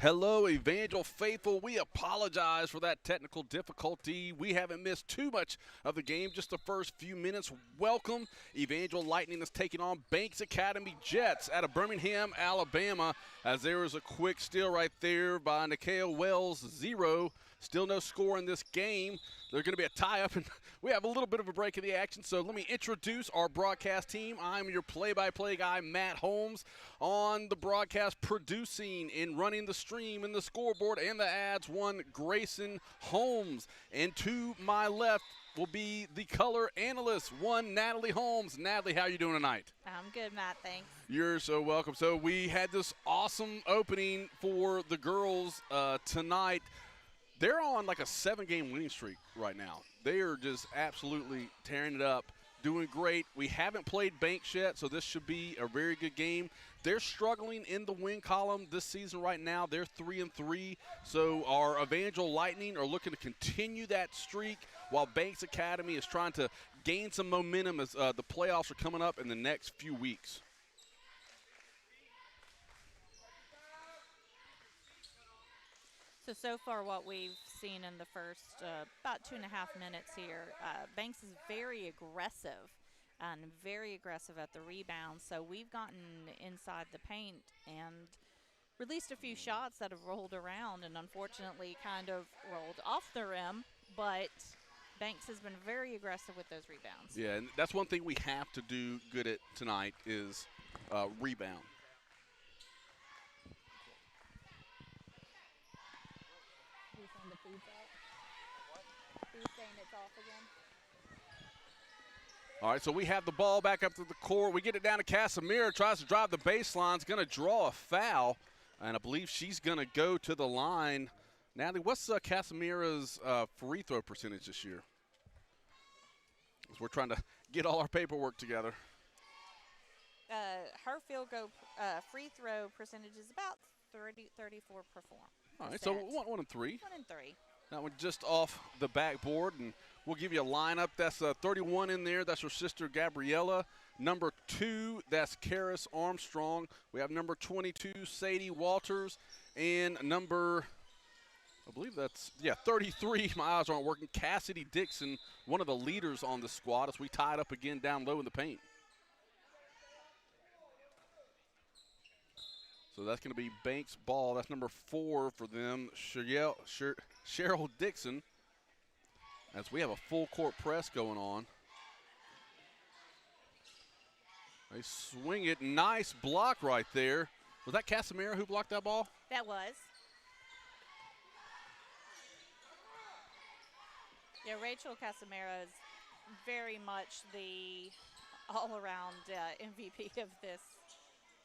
Hello, Evangel faithful. We apologize for that technical difficulty. We haven't missed too much of the game, just the first few minutes. Welcome. Evangel Lightning is taking on Banks Academy Jets out of Birmingham, Alabama, as there is a quick steal right there by Nikhil Wells, 0. Still no score in this game. There's going to be a tie-up, and we have a little bit of a break in the action. So let me introduce our broadcast team. I'm your play-by-play guy, Matt Holmes, on the broadcast, producing and running the stream and the scoreboard and the ads, one Grayson Holmes. And to my left will be the color analyst, one Natalie Holmes. Natalie, how are you doing tonight? I'm good, Matt. Thanks. You're so welcome. So we had this awesome opening for the girls tonight. They're on like a 7-game winning streak right now. They are just absolutely tearing it up, doing great. We haven't played Banks yet, so this should be a very good game. They're struggling in the win column this season right now. They're 3-3, so our Evangel Lightning are looking to continue that streak while Banks Academy is trying to gain some momentum as the playoffs are coming up in the next few weeks. So far what we've seen in the first about 2.5 minutes here, Banks is very aggressive and very aggressive at the rebound. So we've gotten inside the paint and released a few shots that have rolled around and unfortunately kind of rolled off the rim, but Banks has been very aggressive with those rebounds. Yeah, and that's one thing we have to do good at tonight is rebound. The feed's out. He's saying it's off again. All right, so we have the ball back up to the court. We get it down to Casimira, tries to drive the baseline, is going to draw a foul, and I believe she's going to go to the line. Natalie, what's Casimira's free throw percentage this year? As we're trying to get all our paperwork together. Her field goal free throw percentage is about 34 per form. All right, so 1 and 3. 1 and 3. That one just off the backboard, and we'll give you a lineup. That's 31 in there. That's her sister, Gabriella. Number 2, that's Karis Armstrong. We have number 22, Sadie Walters. And number, I believe that's, 33. My eyes aren't working. Cassidy Dixon, one of the leaders on the squad as we tie it up again down low in the paint. So that's going to be Banks' ball. That's number 4 for them, Cheryl Dixon, as we have a full court press going on. They swing it. Nice block right there. Was that Casimira who blocked that ball? That was. Yeah, Rachel Casimira is very much the all-around MVP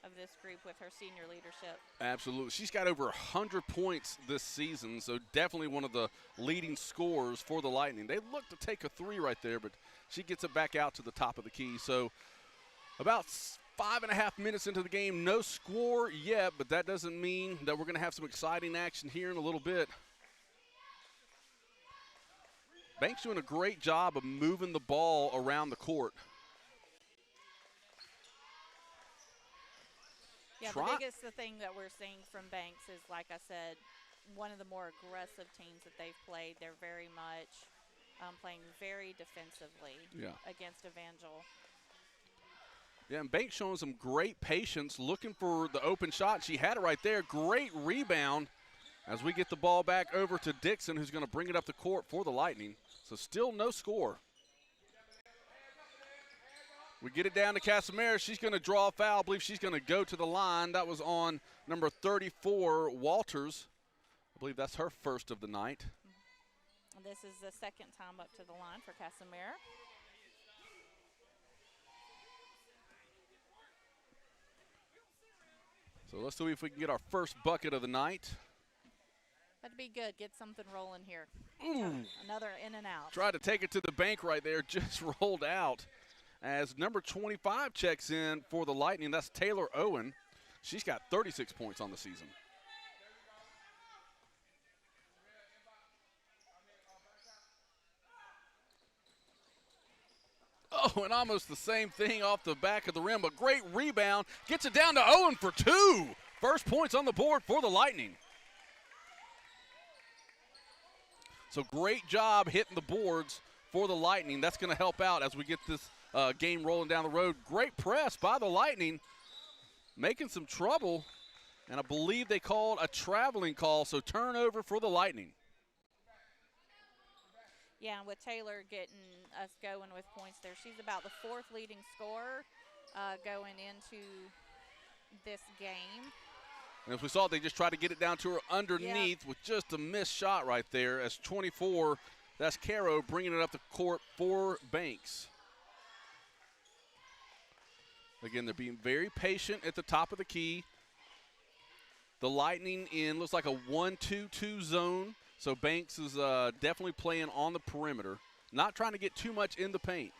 of this group with her senior leadership. Absolutely. She's got over 100 points this season, so definitely one of the leading scorers for the Lightning. They look to take a 3 right there, but she gets it back out to the top of the key. So about 5.5 minutes into the game, no score yet, but that doesn't mean that we're going to have some exciting action here in a little bit. Banks doing a great job of moving the ball around the court. Yeah, the thing that we're seeing from Banks is, like I said, one of the more aggressive teams that they've played. They're very much playing very defensively against Evangel. Yeah, and Banks showing some great patience, looking for the open shot. She had it right there. Great rebound as we get the ball back over to Dixon, who's going to bring it up the court for the Lightning. So still no score. We get it down to Casimira. She's going to draw a foul. I believe she's going to go to the line. That was on number 34, Walters. I believe that's her first of the night. This is the second time up to the line for Casimira. So let's see if we can get our first bucket of the night. That'd be good. Get something rolling here. Ooh. Another in and out. Tried to take it to the bank right there. Just rolled out. As number 25 checks in for the Lightning, that's Taylor Owen. She's got 36 points on the season. Oh, and almost the same thing off the back of the rim. A great rebound. Gets it down to Owen for two. First points on the board for the Lightning. So great job hitting the boards for the Lightning. That's going to help out as we get this game rolling down the road. Great press by the Lightning, making some trouble. And I believe they called a traveling call, so turnover for the Lightning. Yeah, and with Taylor getting us going with points there, she's about the 4th leading scorer going into this game. And as we saw, they just tried to get it down to her underneath with just a missed shot right there. As 24, that's Caro bringing it up the court for Banks. Again, they're being very patient at the top of the key. The Lightning in looks like a 1-2-2 zone. So Banks is definitely playing on the perimeter, not trying to get too much in the paint.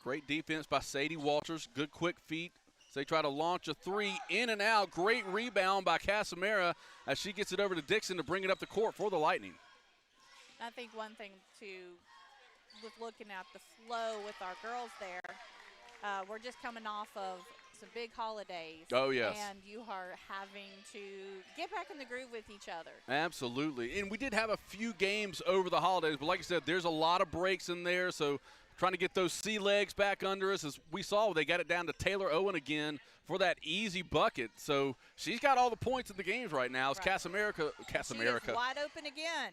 Great defense by Sadie Walters. Good quick feet. So they try to launch a three, in and out. Great rebound by Casamera as she gets it over to Dixon to bring it up the court for the Lightning. I think one thing with looking at the flow with our girls there, we're just coming off of some big holidays. Oh, yes. And you are having to get back in the groove with each other. Absolutely. And we did have a few games over the holidays, but like I said, there's a lot of breaks in there, so trying to get those sea legs back under us. As we saw, they got it down to Taylor Owen again for that easy bucket. So she's got all the points in the games right now. It's right. Casamerica. She is wide open again.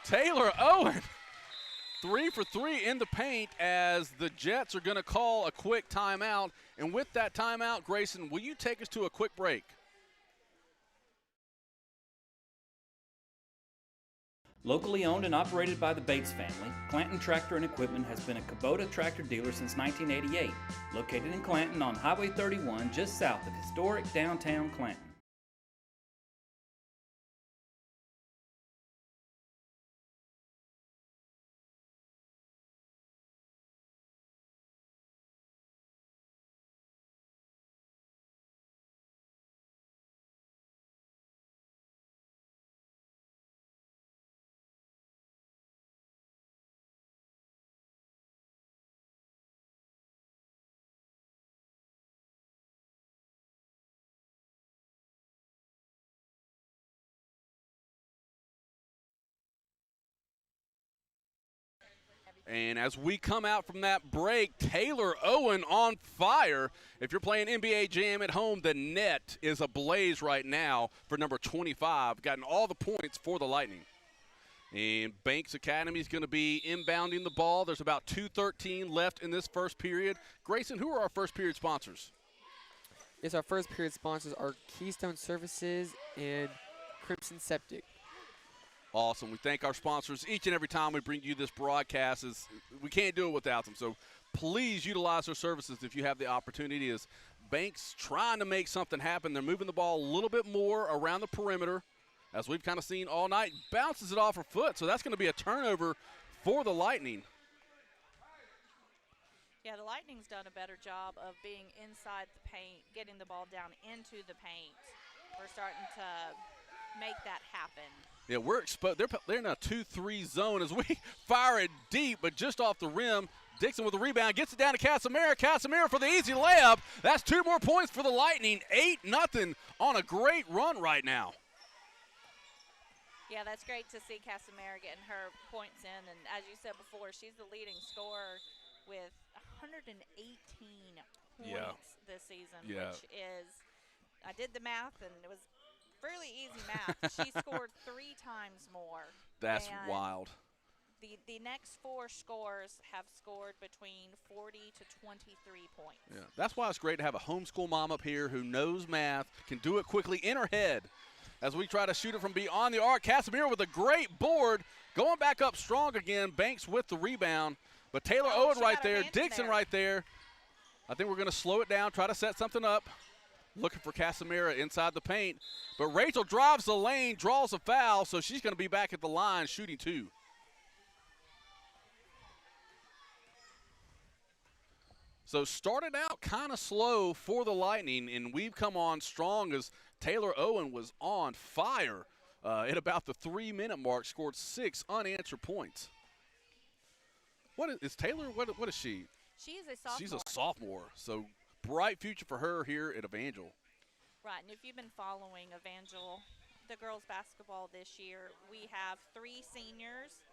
Taylor Owen, 3 for 3 in the paint as the Jets are going to call a quick timeout. And with that timeout, Grayson, will you take us to a quick break? Locally owned and operated by the Bates family, Clanton Tractor and Equipment has been a Kubota tractor dealer since 1988, located in Clanton on Highway 31 just south of historic downtown Clanton. And as we come out from that break, Taylor Owen on fire. If you're playing NBA Jam at home, the net is ablaze right now for number 25, gotten all the points for the Lightning. And Banks Academy is going to be inbounding the ball. There's about 2:13 left in this first period. Grayson, who are our first period sponsors? Yes, our first period sponsors are Keystone Services and Crimson Septic. Awesome. We thank our sponsors each and every time we bring you this broadcast. We can't do it without them. So please utilize their services if you have the opportunity. As Banks trying to make something happen. They're moving the ball a little bit more around the perimeter, as we've kind of seen all night. Bounces it off her foot, so that's going to be a turnover for the Lightning. Yeah, the Lightning's done a better job of being inside the paint, getting the ball down into the paint. We're starting to make that happen. Yeah, we're exposed. They're in a 2-3 zone as we fire it deep, but just off the rim. Dixon with the rebound, gets it down to Casamera. Casamera for the easy layup. That's 2 more points for the Lightning. 8-0 on a great run right now. Yeah, that's great to see Casamera getting her points in. And as you said before, she's the leading scorer with 118 points this season, which is, I did the math, and it was fairly easy math. She scored 3 times more. That's wild. The next 4 scorers have scored between 40 to 23 points. Yeah, that's why it's great to have a homeschool mom up here who knows math, can do it quickly in her head. As we try to shoot it from beyond the arc, Casamera with a great board, going back up strong again. Banks with the rebound, but Taylor Owen right there, Dixon right there. I think we're going to slow it down, try to set something up. Looking for Casamera inside the paint, but Rachel drives the lane, draws a foul, so she's going to be back at the line shooting 2. So started out kind of slow for the Lightning, and we've come on strong as Taylor Owen was on fire at about the 3-minute mark, scored 6 unanswered points. What is Taylor? What is she? She is a sophomore. She's a sophomore, so bright future for her here at Evangel. Right, and if you've been following Evangel, the girls basketball this year, we have 3 seniors.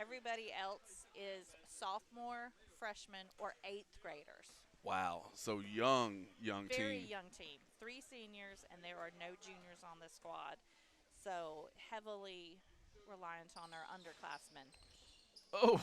Everybody else is sophomore, freshman, or 8th graders. Wow, so young Very team. young team. 3 seniors, and there are no juniors on the squad. So heavily reliant on our underclassmen. Oh,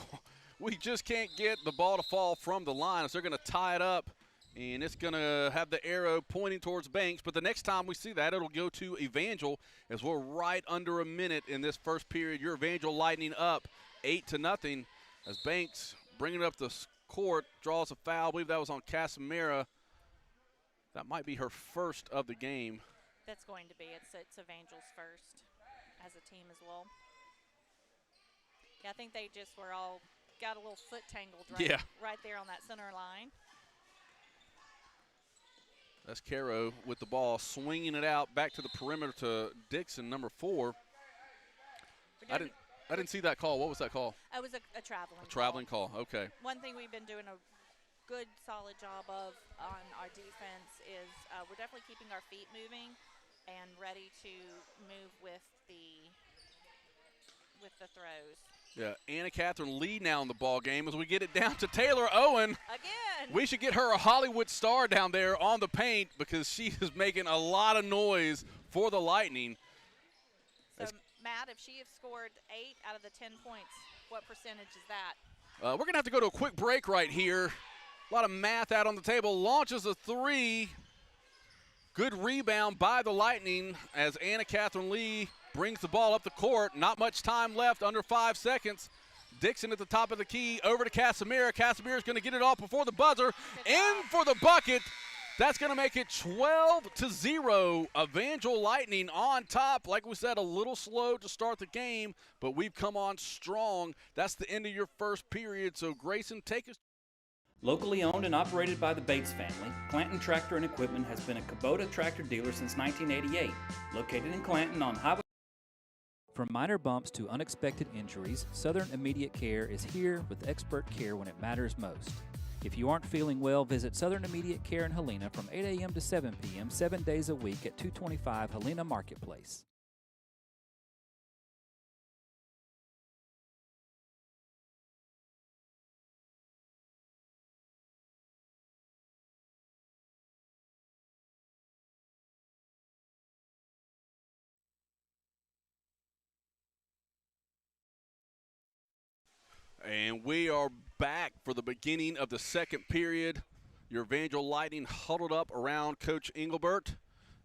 we just can't get the ball to fall from the line. So they're going to tie it up, and it's going to have the arrow pointing towards Banks. But the next time we see that, it'll go to Evangel, as we're right under a minute in this first period. Your Evangel Lightning up 8-0 as Banks bringing it up the court, draws a foul. I believe that was on Casimira. That might be her first of the game. That's going to be. It's Evangel's first as a team as well. Yeah, I think they just were all got a little foot tangled right there on that center line. That's Caro with the ball, swinging it out back to the perimeter to Dixon, number 4. I didn't see that call. What was that call? It was a traveling call. A traveling call. Okay. One thing we've been doing a good, solid job of on our defense is we're definitely keeping our feet moving and ready to move with the throws. Yeah, Anna Catherine Lee now in the ball game as we get it down to Taylor Owen. Again. We should get her a Hollywood star down there on the paint because she is making a lot of noise for the Lightning. So, Matt, if she has scored 8 out of the 10 points, what percentage is that? We're going to have to go to a quick break right here. A lot of math out on the table. Launches a 3. Good rebound by the Lightning as Anna Catherine Lee brings the ball up the court. Not much time left, under 5 seconds. Dixon at the top of the key, over to Casimira. Casimira's going to get it off before the buzzer. In for the bucket. That's going to make it 12-0. Evangel Lightning on top. Like we said, a little slow to start the game, but we've come on strong. That's the end of your first period. So, Grayson, take us. Locally owned and operated by the Bates family, Clanton Tractor and Equipment has been a Kubota tractor dealer since 1988. Located in Clanton on Highway. From minor bumps to unexpected injuries, Southern Immediate Care is here with expert care when it matters most. If you aren't feeling well, visit Southern Immediate Care in Helena from 8 a.m. to 7 p.m. 7 days a week at 225 Helena Marketplace. And we are back for the beginning of the second period. Your Evangel Lightning huddled up around Coach Engelbert,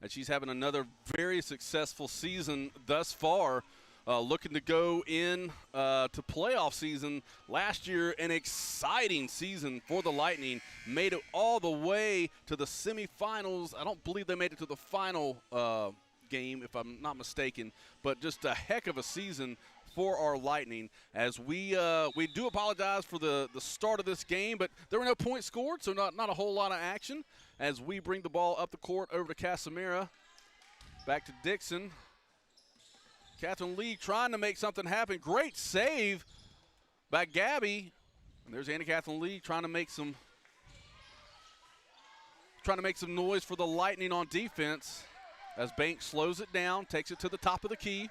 and she's having another very successful season thus far, looking to go in to playoff season. Last year, an exciting season for the Lightning. Made it all the way to the semifinals. I don't believe they made it to the final game, if I'm not mistaken, but just a heck of a season for our Lightning. As we do apologize for the start of this game, but there were no points scored, so not a whole lot of action as we bring the ball up the court over to Casimira. Back to Dixon. Catherine Lee trying to make something happen. Great save by Gabby. And there's Anna Catherine Lee trying to make some noise for the Lightning on defense as Banks slows it down, takes it to the top of the key.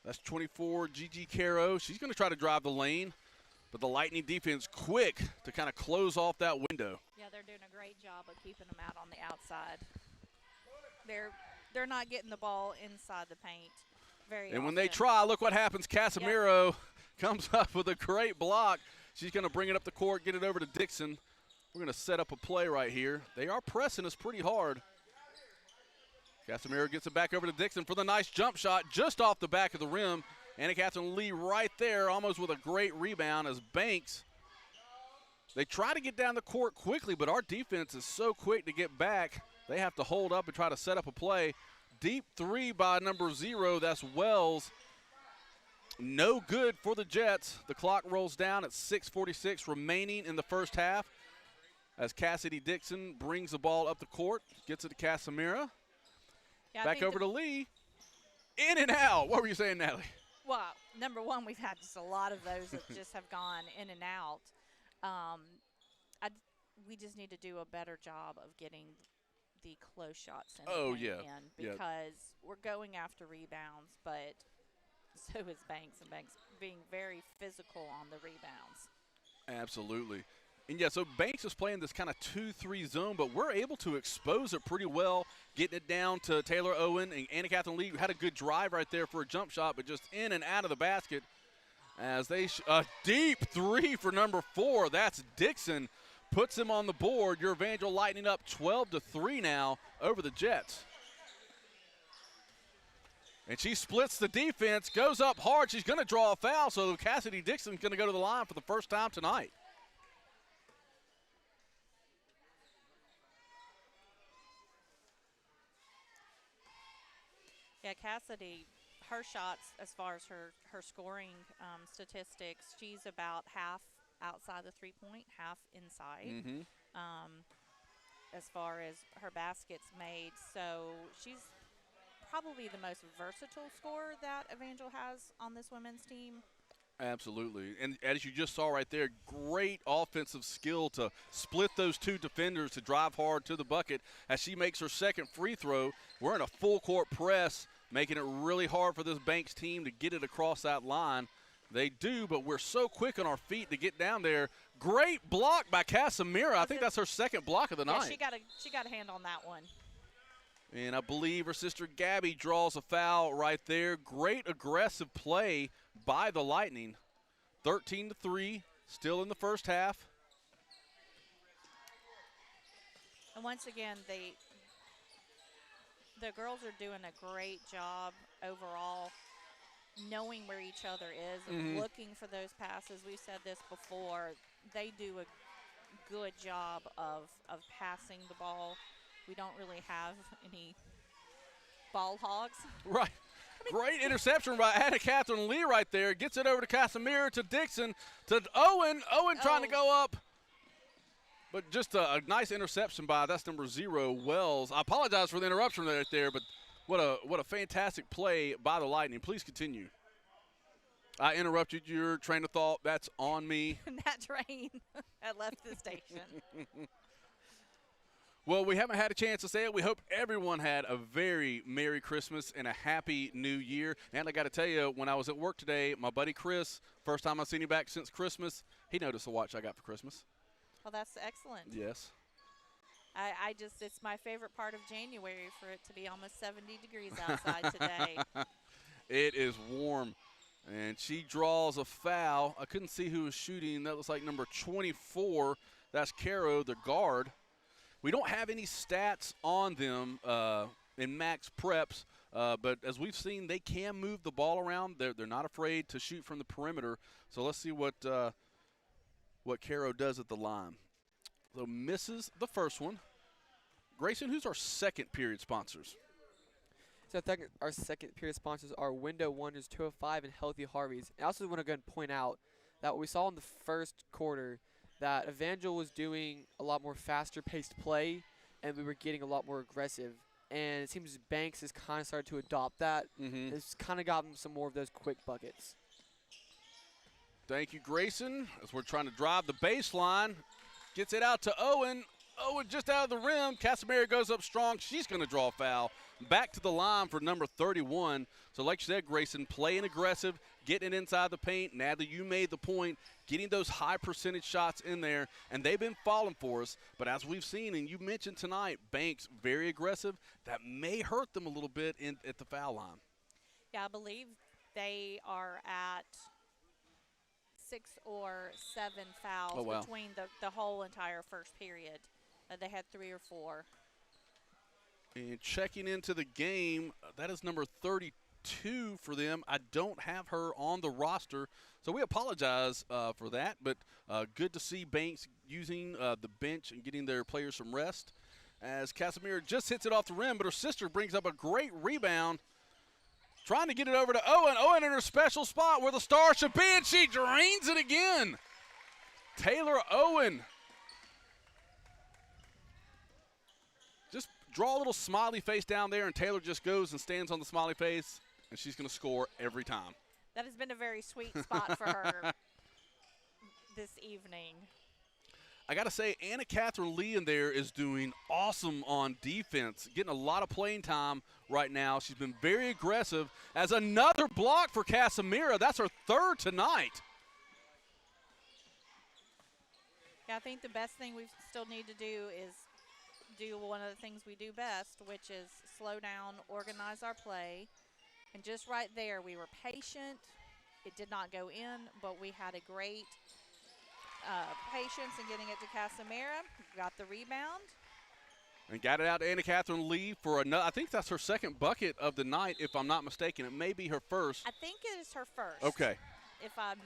That's 24, Gigi Caro. She's going to try to drive the lane, but the Lightning defense quick to kind of close off that window. Yeah, they're doing a great job of keeping them out on the outside. They're not getting the ball inside the paint very often. And when they try, look what happens. Casimiro comes up with a great block. She's going to bring it up the court, get it over to Dixon. We're going to set up a play right here. They are pressing us pretty hard. Casimiro gets it back over to Dixon for the nice jump shot just off the back of the rim. Anna Catherine Lee right there, almost with a great rebound as Banks. They try to get down the court quickly, but our defense is so quick to get back. They have to hold up and try to set up a play. Deep 3 by number 0, that's Wells. No good for the Jets. The clock rolls down at 6:46 remaining in the first half as Cassidy Dixon brings the ball up the court, gets it to Casimira. Yeah, back over to Lee. In and out. What were you saying, Natalie? Well, number one, we've had just a lot of those that just have gone in and out. we just need to do a better job of getting the close shots in, Oh, the paint yeah. in Yeah. because we're going after rebounds, but so is Banks, and Banks being very physical on the rebounds. Absolutely. And yeah, so Banks is playing this kind of 2-3 zone, but we're able to expose it pretty well, getting it down to Taylor Owen. And Anna Catherine Lee had a good drive right there for a jump shot, but just in and out of the basket as they a deep three for number 4. That's Dixon. Puts them on the board. Your Evangel Lightning up 12-3 now over the Jets. And she splits the defense, goes up hard. She's going to draw a foul, so Cassidy Dixon's going to go to the line for the first time tonight. Yeah, Cassidy, her shots as far as her scoring statistics, she's about half outside the three-point, half inside. As far as her baskets made. So she's probably the most versatile scorer that Evangel has on this women's team. Absolutely. And as you just saw right there, great offensive skill to split those two defenders to drive hard to the bucket. As she makes her second free throw, we're in a full court press, making it really hard for this Banks team to get it across that line. They do, but we're so quick on our feet to get down there. Great block by Casimira. I think that's her second block of the night. She got a hand on that one. And I believe her sister Gabby draws a foul right there. Great aggressive play by the Lightning. 13-3, still in the first half. And once again, the girls are doing a great job overall, knowing where each other is and looking for those passes. We've said this before. They do a good job of passing the ball. We don't really have any ball hogs. Right. Great interception by Anna Catherine Lee right there. Gets it over to Casimira, to Dixon, to Owen. Owen trying to go up. But just a nice interception by, that's number 0, Wells. I apologize for the interruption right there, but what a fantastic play by the Lightning. Please continue. I interrupted your train of thought. That's on me. That train had left the station. Well, we haven't had a chance to say it. We hope everyone had a very Merry Christmas and a Happy New Year. And I got to tell you, when I was at work today, my buddy Chris, first time I've seen him back since Christmas, he noticed the watch I got for Christmas. Well, that's excellent. Yes. It's my favorite part of January for it to be almost 70 degrees outside today. It is warm. And she draws a foul. I couldn't see who was shooting. That was like number 24. That's Caro, the guard. We don't have any stats on them in max preps, but as we've seen, they can move the ball around. They're not afraid to shoot from the perimeter. So let's see what Caro does at the line. So misses the first one. Grayson, who's our second period sponsors? So I think our second period sponsors are Window Wonders 205 and Healthy Harveys. And I also want to go and point out that what we saw in the first quarter, that Evangel was doing a lot more faster-paced play, and we were getting a lot more aggressive. And it seems Banks has kind of started to adopt that. It's kind of gotten some more of those quick buckets. Thank you, Grayson. As we're trying to drive the baseline, gets it out to Owen. Owen just out of the rim. Casimira goes up strong. She's going to draw a foul. Back to the line for number 31. So like you said, Grayson, playing aggressive, getting it inside the paint. Natalie, you made the point, getting those high percentage shots in there, and they've been falling for us. But as we've seen, and you mentioned tonight, Banks very aggressive. That may hurt them a little bit at the foul line. Yeah, I believe they are at 6 or 7 fouls between the whole entire first period. They had 3 or 4. And checking into the game, that is number 32 for them. I don't have her on the roster, so we apologize for that. But good to see Banks using the bench and getting their players some rest. As Casimira just hits it off the rim, but her sister brings up a great rebound. Trying to get it over to Owen. Owen in her special spot where the star should be, and she drains it again. Taylor Owen. Just draw a little smiley face down there, and Taylor just goes and stands on the smiley face, and she's going to score every time. That has been a very sweet spot for her this evening. I got to say, Anna Catherine Lee in there is doing awesome on defense, getting a lot of playing time right now. She's been very aggressive. As another block for Casimira. That's her third tonight. Yeah, I think the best thing we still need to do is do one of the things we do best, which is slow down, organize our play. And just right there, we were patient. It did not go in, but we had a great patience in getting it to Casimira. Got the rebound. And got it out to Anna Catherine Lee for another. I think that's her second bucket of the night, if I'm not mistaken. It may be her first. I think it is her first. Okay. If I'm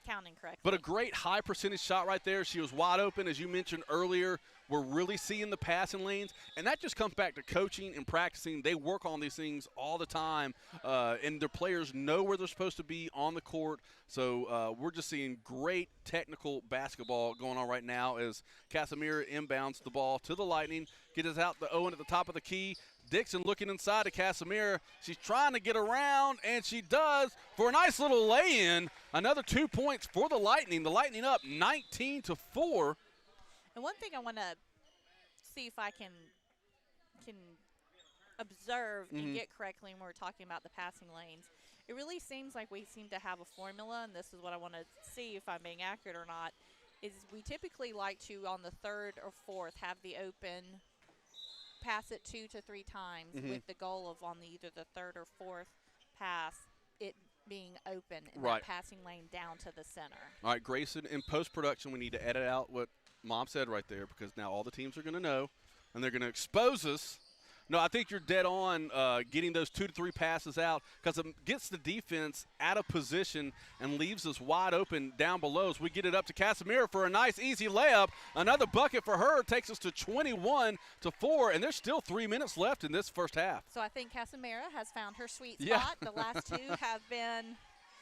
counting correctly. But a great high percentage shot right there. She was wide open, as you mentioned earlier. We're really seeing the passing lanes, and that just comes back to coaching and practicing. They work on these things all the time, and their players know where they're supposed to be on the court. So we're just seeing great technical basketball going on right now as Casimira inbounds the ball to the Lightning, gets us out to Owen at the top of the key. Dixon looking inside to Casimira. She's trying to get around, and she does for a nice little lay-in. Another 2 points for the Lightning. The Lightning up 19-4. And one thing I want to see if I can observe and get correctly when we're talking about the passing lanes. It really seems like we seem to have a formula, and this is what I want to see if I'm being accurate or not, is we typically like to, on the third or fourth, have the open, pass it 2 to 3 times with the goal of on either the third or fourth pass, it being open and that passing lane down to the center. All right, Grayson, in post-production, we need to edit out what Mom said right there, because now all the teams are going to know, and they're going to expose us. No, I think you're dead on getting those 2 to 3 passes out, because it gets the defense out of position and leaves us wide open down below as we get it up to Casimira for a nice, easy layup. Another bucket for her takes us to 21-4, and there's still 3 minutes left in this first half. So I think Casimira has found her sweet spot. The last two have been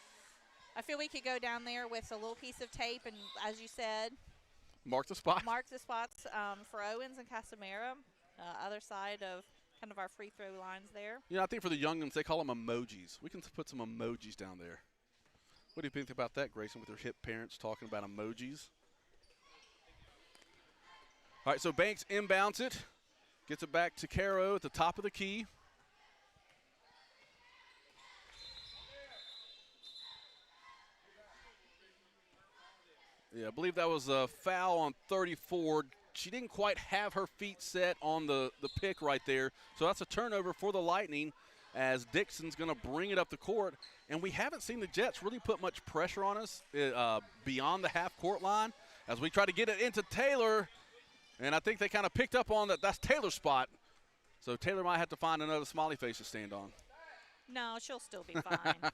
– I feel we could go down there with a little piece of tape and, as you said – mark the spot. Mark the spots for Owens and Casimira, other side of kind of our free throw lines there. Yeah, I think for the young ones, they call them emojis. We can put some emojis down there. What do you think about that, Grayson, with your hip parents talking about emojis? All right, so Banks inbounds it, gets it back to Caro at the top of the key. Yeah, I believe that was a foul on 34. She didn't quite have her feet set on the pick right there. So that's a turnover for the Lightning as Dixon's going to bring it up the court. And we haven't seen the Jets really put much pressure on us beyond the half-court line as we try to get it into Taylor. And I think they kind of picked up on that. That's Taylor's spot. So Taylor might have to find another smiley face to stand on. No, she'll still be fine.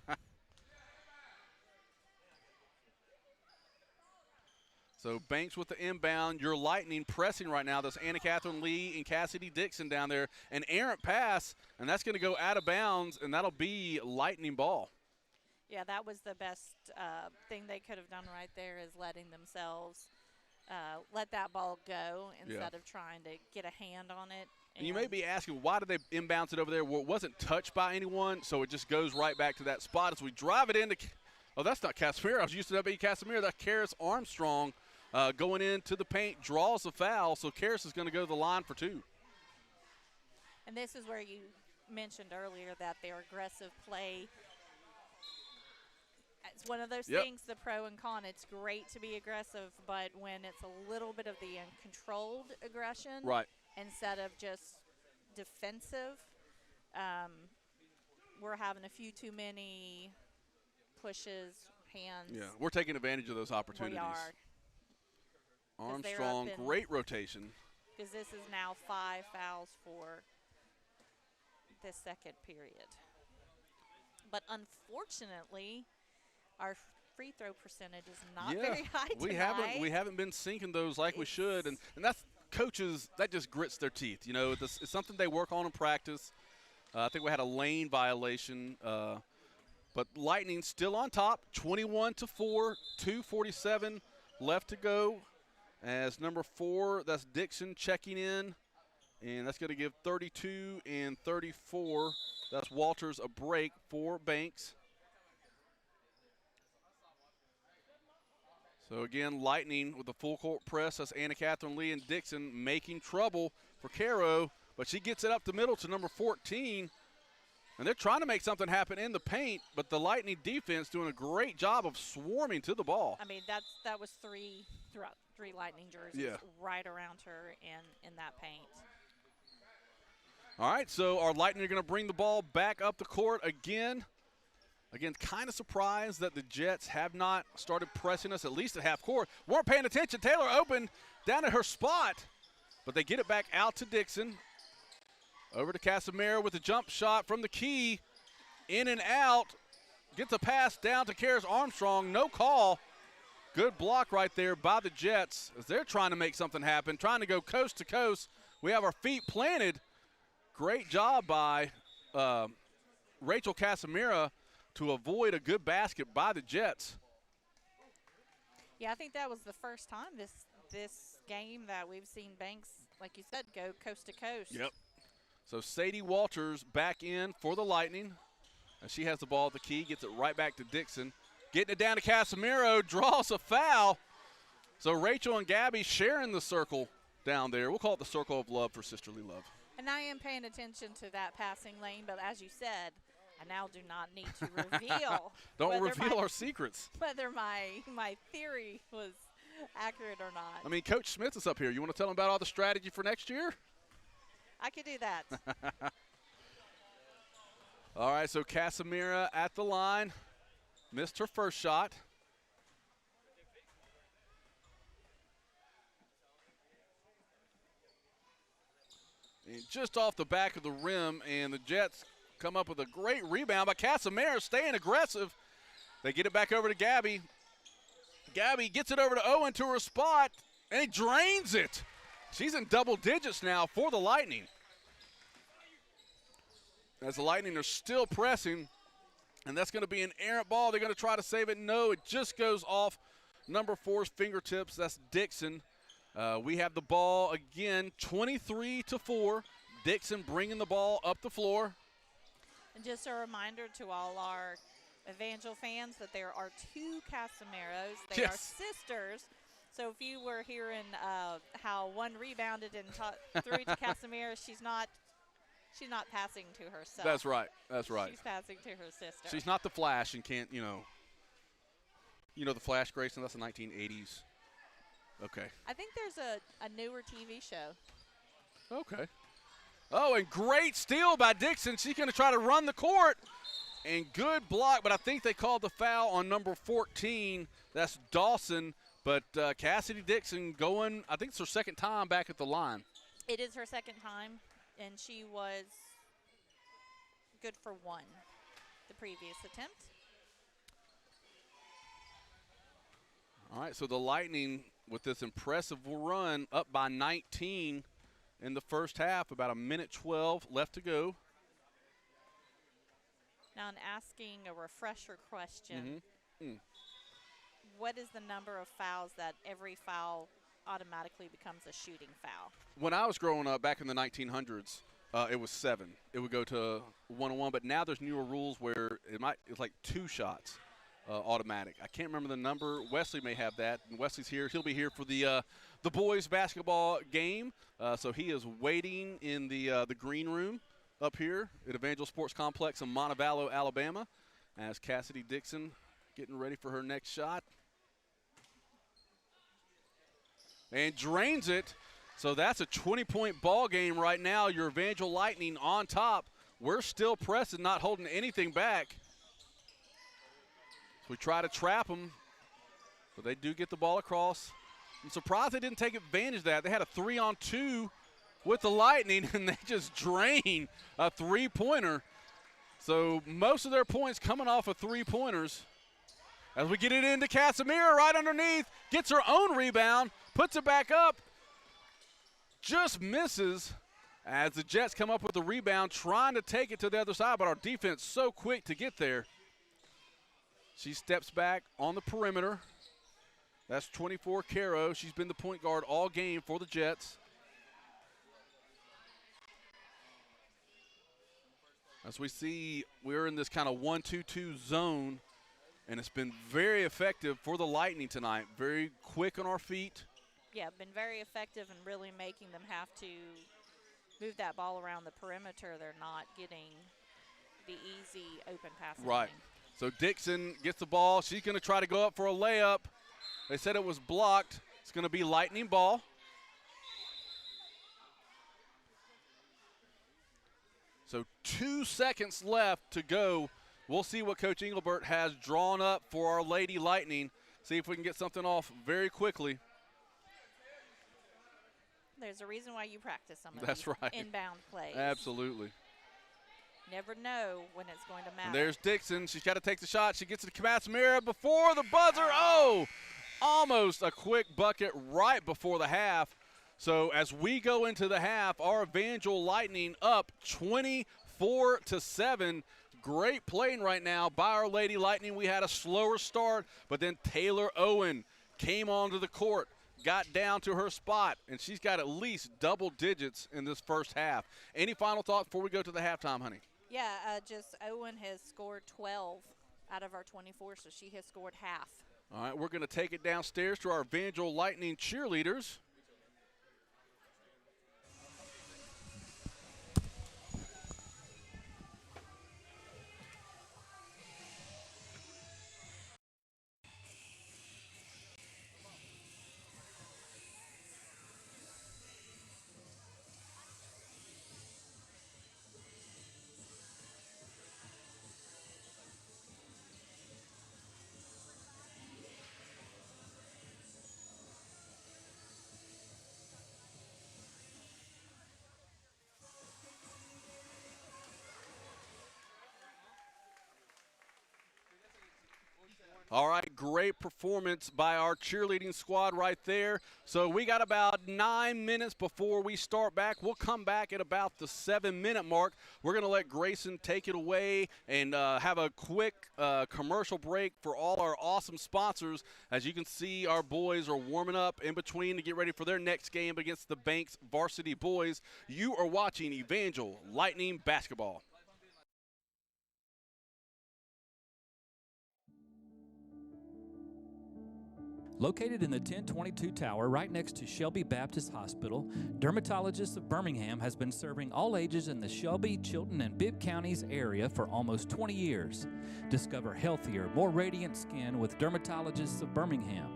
So Banks with the inbound. Your Lightning pressing right now. That's Anna Catherine Lee and Cassidy Dixon down there. An errant pass, and that's going to go out of bounds, and that'll be Lightning ball. Yeah, that was the best thing they could have done right there is letting themselves let that ball go instead of trying to get a hand on it. And you may be asking, why did they inbounce it over there? Well, it wasn't touched by anyone, so it just goes right back to that spot as we drive it into – oh, that's not Casimira. I was used to that being Casimira. That's Karis Armstrong. Going into the paint, draws a foul, so Karis is going to go to the line for 2. And this is where you mentioned earlier that their aggressive play, it's one of those things, the pro and con. It's great to be aggressive, but when it's a little bit of the uncontrolled aggression instead of just defensive, we're having a few too many pushes, hands. Yeah, we're taking advantage of those opportunities. We are. Armstrong, great rotation. Because this is now 5 fouls for this second period. But unfortunately, our free throw percentage is not very high tonight. We haven't been sinking those like we should, and that's coaches, that just grits their teeth. You know, it's something they work on in practice. I think we had a lane violation, but Lightning still on top, 21-4, 2:47 left to go. As number 4, that's Dixon checking in, and that's going to give 32 and 34. That's Walters a break for Banks. So again, Lightning with the full court press. That's Anna Catherine Lee and Dixon making trouble for Caro, but she gets it up the middle to number 14. And they're trying to make something happen in the paint, but the Lightning defense doing a great job of swarming to the ball. I mean, that was three Lightning jerseys right around her in that paint. All right, so our Lightning are going to bring the ball back up the court again. Again, kind of surprised that the Jets have not started pressing us, at least at half court. Weren't paying attention. Taylor open down at her spot, but they get it back out to Dixon. Over to Casimiro with a jump shot from the key. In and out. Gets the pass down to Karis Armstrong. No call. Good block right there by the Jets as they're trying to make something happen, trying to go coast to coast. We have our feet planted. Great job by Rachel Casimiro to avoid a good basket by the Jets. Yeah, I think that was the first time this game that we've seen Banks, like you said, go coast to coast. Yep. So Sadie Walters back in for the Lightning. And she has the ball at the key, gets it right back to Dixon. Getting it down to Casimiro, draws a foul. So Rachel and Gabby sharing the circle down there. We'll call it the circle of love for sisterly love. And I am paying attention to that passing lane, but as you said, I now do not need to reveal. Don't reveal our secrets. Whether my theory was accurate or not. I mean, Coach Smith is up here. You want to tell him about all the strategy for next year? I could do that. All right, so Casimiro at the line. Missed her first shot. And just off the back of the rim, and the Jets come up with a great rebound by Casimiro, staying aggressive. They get it back over to Gabby. Gabby gets it over to Owen to her spot, and he drains it. She's in double digits now for the Lightning. As the Lightning are still pressing, and that's going to be an errant ball. They're going to try to save it. No, it just goes off number 4's fingertips. That's Dixon. We have the ball again, 23-4. Dixon bringing the ball up the floor. And just a reminder to all our Evangel fans that there are 2 Casimiros. They are sisters. So if you were hearing how one rebounded and threw to Casimiro, she's not passing to herself. That's right. That's right. She's passing to her sister. She's not the Flash and can't, you know the Flash, Grayson. That's the 1980s. Okay. I think there's a newer TV show. Okay. Oh, and great steal by Dixon. She's going to try to run the court. And good block, but I think they called the foul on number 14. That's Dawson. But Cassidy Dixon going, I think it's her second time back at the line. It is her second time, and she was good for 1 the previous attempt. All right, so the Lightning with this impressive run up by 19 in the first half, about a minute 12 left to go. Now, in asking a refresher question, what is the number of fouls that every foul automatically becomes a shooting foul? When I was growing up back in the 1900s, it was 7. It would go to 1-on-1, but now there's newer rules where it's like 2 shots automatic. I can't remember the number. Wesley may have that, and Wesley's here. He'll be here for the boys basketball game, so he is waiting in the green room up here at Evangel Sports Complex in Montevallo, Alabama, as Cassidy Dixon getting ready for her next shot. And drains it. So that's a 20-point ball game right now. Your Evangel Lightning on top. We're still pressing, not holding anything back. So we try to trap them, but they do get the ball across. I'm surprised they didn't take advantage of that. They had a 3-on-2 with the Lightning, and they just drain a 3-pointer. So most of their points coming off of 3-pointers. As we get it into Casimiro right underneath, gets her own rebound, puts it back up, just misses as the Jets come up with the rebound, trying to take it to the other side, but our defense so quick to get there. She steps back on the perimeter. That's 24 Caro. She's been the point guard all game for the Jets. As we see, we're in this kind of 1-2-2 zone And it's been very effective for the Lightning tonight. Very quick on our feet. Yeah, been very effective in really making them have to move that ball around the perimeter. They're not getting the easy open passing. Right. So Dixon gets the ball. She's going to try to go up for a layup. They said it was blocked. It's going to be Lightning ball. So 2 seconds left to go. We'll see what Coach Engelbert has drawn up for our Lady Lightning. See if we can get something off very quickly. There's a reason why you practice some of That's these right. inbound plays. Absolutely. Never know when it's going to matter. And there's Dixon. She's got to take the shot. She gets to Kamatsamira before the buzzer. Oh, almost a quick bucket right before the half. So as we go into the half, our Evangel Lightning up 24-7. Great playing right now by our Lady Lightning. We had a slower start, but then Taylor Owen came onto the court, got down to her spot, and she's got at least double digits in this first half. Any final thoughts before we go to the halftime, honey? Yeah, just Owen has scored 12 out of our 24, so she has scored half. All right, we're going to take it downstairs to our Evangel Lightning cheerleaders. All right, great performance by our cheerleading squad right there. So we got about 9 minutes before we start back. We'll come back at about the 7-minute mark. We're going to let Grayson take it away and have a quick commercial break for all our awesome sponsors. As you can see, our boys are warming up in between to get ready for their next game against the Banks Varsity Boys. You are watching Evangel Lightning Basketball. Located in the 1022 Tower right next to Shelby Baptist Hospital, Dermatologists of Birmingham has been serving all ages in the Shelby, Chilton, and Bibb counties area for almost 20 years. Discover healthier, more radiant skin with Dermatologists of Birmingham,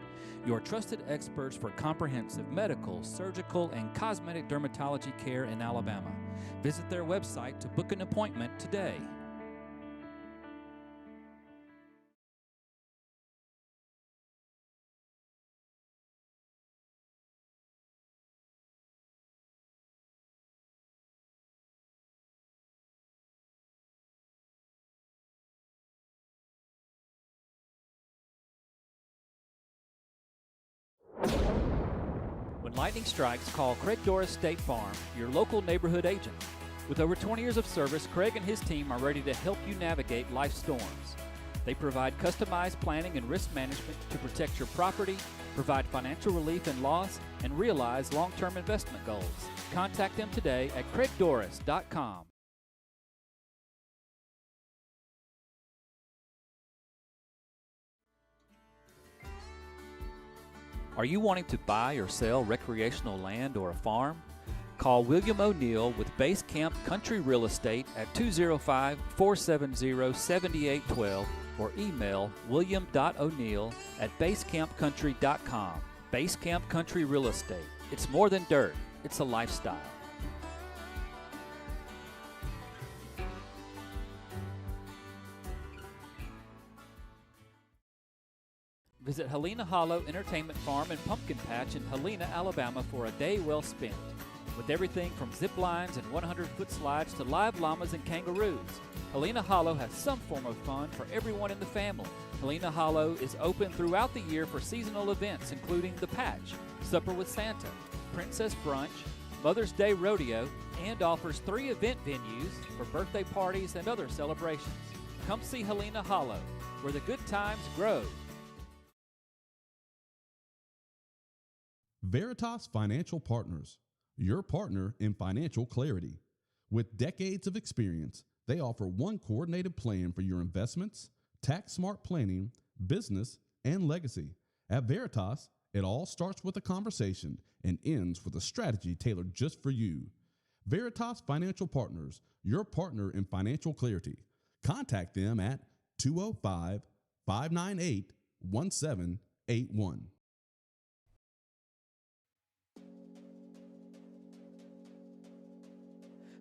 your trusted experts for comprehensive medical, surgical, and cosmetic dermatology care in Alabama. Visit their website to book an appointment today. When lightning strikes, call Craig Doris State Farm, your local neighborhood agent. With over 20 years of service, Craig and his team are ready to help you navigate life's storms. They provide customized planning and risk management to protect your property, provide financial relief in loss, and realize long-term investment goals. Contact them today at craigdoris.com. Are you wanting to buy or sell recreational land or a farm? Call William O'Neill with Base Camp Country Real Estate at 205-470-7812 or email william.o'neill@basecampcountry.com. Base Camp Country Real Estate. It's more than dirt, it's a lifestyle. Visit Helena Hollow Entertainment Farm and Pumpkin Patch in Helena, Alabama for a day well spent. With everything from zip lines and 100-foot slides to live llamas and kangaroos, Helena Hollow has some form of fun for everyone in the family. Helena Hollow is open throughout the year for seasonal events including The Patch, Supper with Santa, Princess Brunch, Mother's Day Rodeo, and offers 3 event venues for birthday parties and other celebrations. Come see Helena Hollow, where the good times grow. Veritas Financial Partners, your partner in financial clarity. With decades of experience, they offer one coordinated plan for your investments, tax-smart planning, business, and legacy. At Veritas, it all starts with a conversation and ends with a strategy tailored just for you. Veritas Financial Partners, your partner in financial clarity. Contact them at 205-598-1781.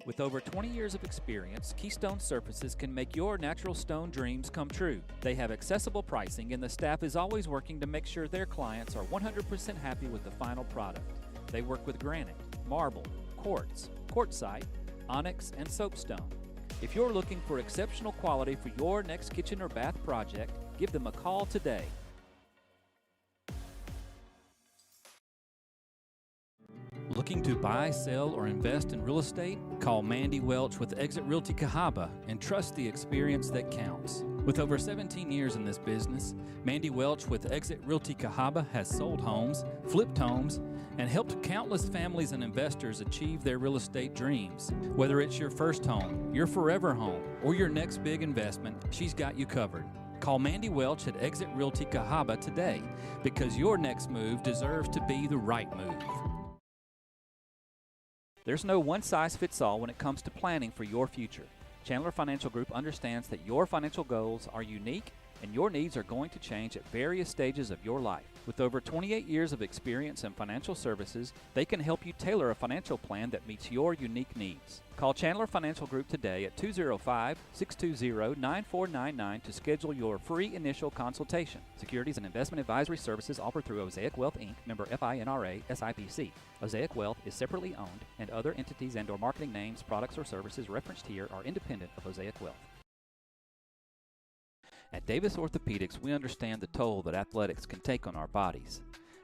With over 20 years of experience, Keystone Surfaces can make your natural stone dreams come true. They have accessible pricing, and the staff is always working to make sure their clients are 100% happy with the final product. They work with granite, marble, quartz, quartzite, onyx, and soapstone. If you're looking for exceptional quality for your next kitchen or bath project, give them a call today. Looking to buy, sell, or invest in real estate? Call Mandy Welch with Exit Realty Cahaba and trust the experience that counts. With over 17 years in this business, Mandy Welch with Exit Realty Cahaba has sold homes, flipped homes, and helped countless families and investors achieve their real estate dreams. Whether it's your first home, your forever home, or your next big investment, she's got you covered. Call Mandy Welch at Exit Realty Cahaba today, because your next move deserves to be the right move. There's no one-size-fits-all when it comes to planning for your future. Chandler Financial Group understands that your financial goals are unique and your needs are going to change at various stages of your life. With over 28 years of experience in financial services, they can help you tailor a financial plan that meets your unique needs. Call Chandler Financial Group today at 205-620-9499 to schedule your free initial consultation. Securities and investment advisory services offered through Osaic Wealth, Inc., member FINRA, SIPC. Osaic Wealth is separately owned, and other entities and/or marketing names, products, or services referenced here are independent of Osaic Wealth. At Davis Orthopedics, we understand the toll that athletics can take on our bodies.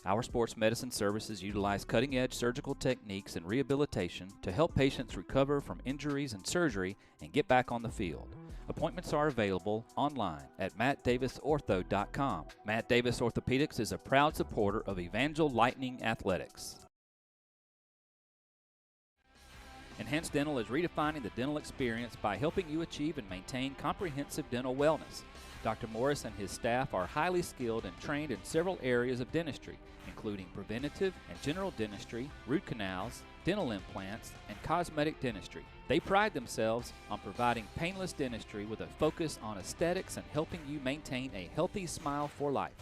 Our sports medicine services utilize cutting-edge surgical techniques and rehabilitation to help patients recover from injuries and surgery and get back on the field. Appointments are available online at mattdavisortho.com. Matt Davis Orthopedics is a proud supporter of Evangel Lightning Athletics. Enhanced Dental is redefining the dental experience by helping you achieve and maintain comprehensive dental wellness. Dr. Morris and his staff are highly skilled and trained in several areas of dentistry, including preventative and general dentistry, root canals, dental implants, and cosmetic dentistry. They pride themselves on providing painless dentistry with a focus on aesthetics and helping you maintain a healthy smile for life.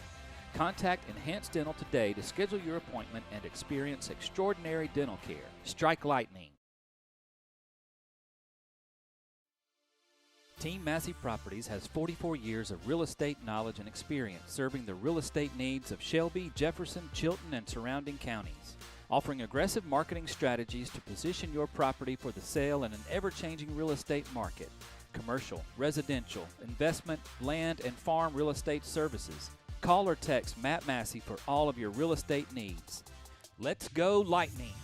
Contact Enhanced Dental today to schedule your appointment and experience extraordinary dental care. Strike lightning. Team Massey Properties has 44 years of real estate knowledge and experience serving the real estate needs of Shelby, Jefferson, Chilton, and surrounding counties. Offering aggressive marketing strategies to position your property for the sale in an ever-changing real estate market. Commercial, residential, investment, land, and farm real estate services. Call or text Matt Massey for all of your real estate needs. Let's go Lightning!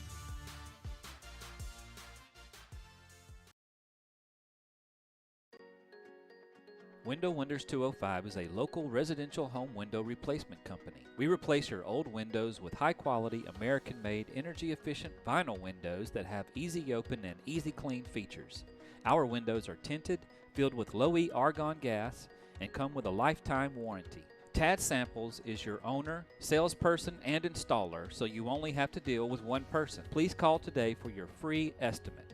Window Wonders 205 is a local residential home window replacement company. We replace your old windows with high-quality, American-made, energy-efficient vinyl windows that have easy open and easy clean features. Our windows are tinted, filled with low-E argon gas, and come with a lifetime warranty. Tad Samples is your owner, salesperson, and installer, so you only have to deal with one person. Please call today for your free estimate.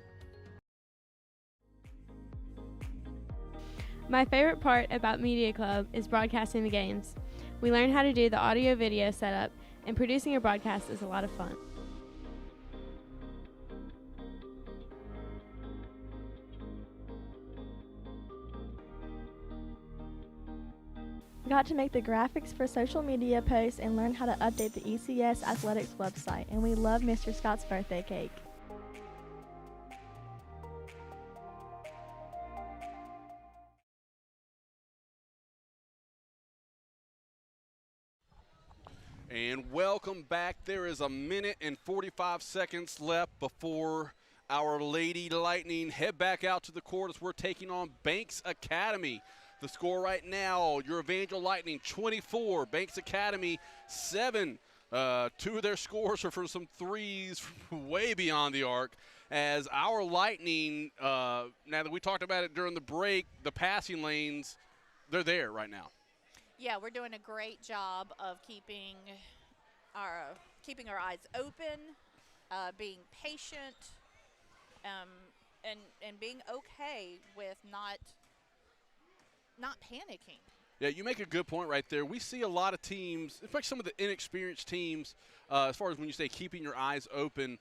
My favorite part about Media Club is broadcasting the games. We learn how to do the audio-video setup, and producing a broadcast is a lot of fun. We got to make the graphics for social media posts and learn how to update the ECS Athletics website, and we love Mr. Scott's birthday cake. And welcome back. There is a minute and 45 seconds left before our Lady Lightning head back out to the court as we're taking on Banks Academy. The score right now, your Evangel Lightning 24, Banks Academy 7. Two of their scores are for some threes from way beyond the arc. As our Lightning, now that we talked about it during the break, the passing lanes, they're there right now. Yeah, we're doing a great job of keeping our eyes open, being patient, and being okay with not panicking. Yeah, you make a good point right there. We see a lot of teams, especially some of the inexperienced teams, as far as when you say keeping your eyes open.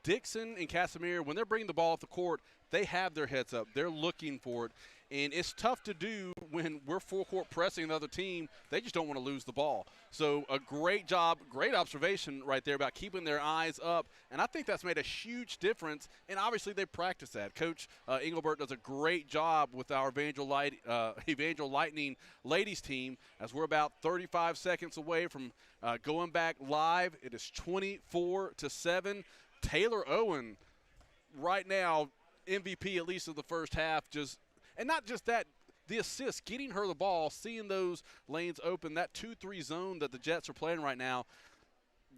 Dixon and Casimir, when they're bringing the ball off the court, they have their heads up. They're looking for it. And it's tough to do when we're full court pressing the other team. They just don't want to lose the ball. So a great job, great observation right there about keeping their eyes up. And I think that's made a huge difference. And obviously they practice that. Coach Engelbert does a great job with our Evangel Lightning ladies team, as we're about 35 seconds away from going back live. It is 24-7. Taylor Owen right now, MVP at least of the first half, and not just that, the assist, getting her the ball, seeing those lanes open, that 2-3 zone that the Jets are playing right now,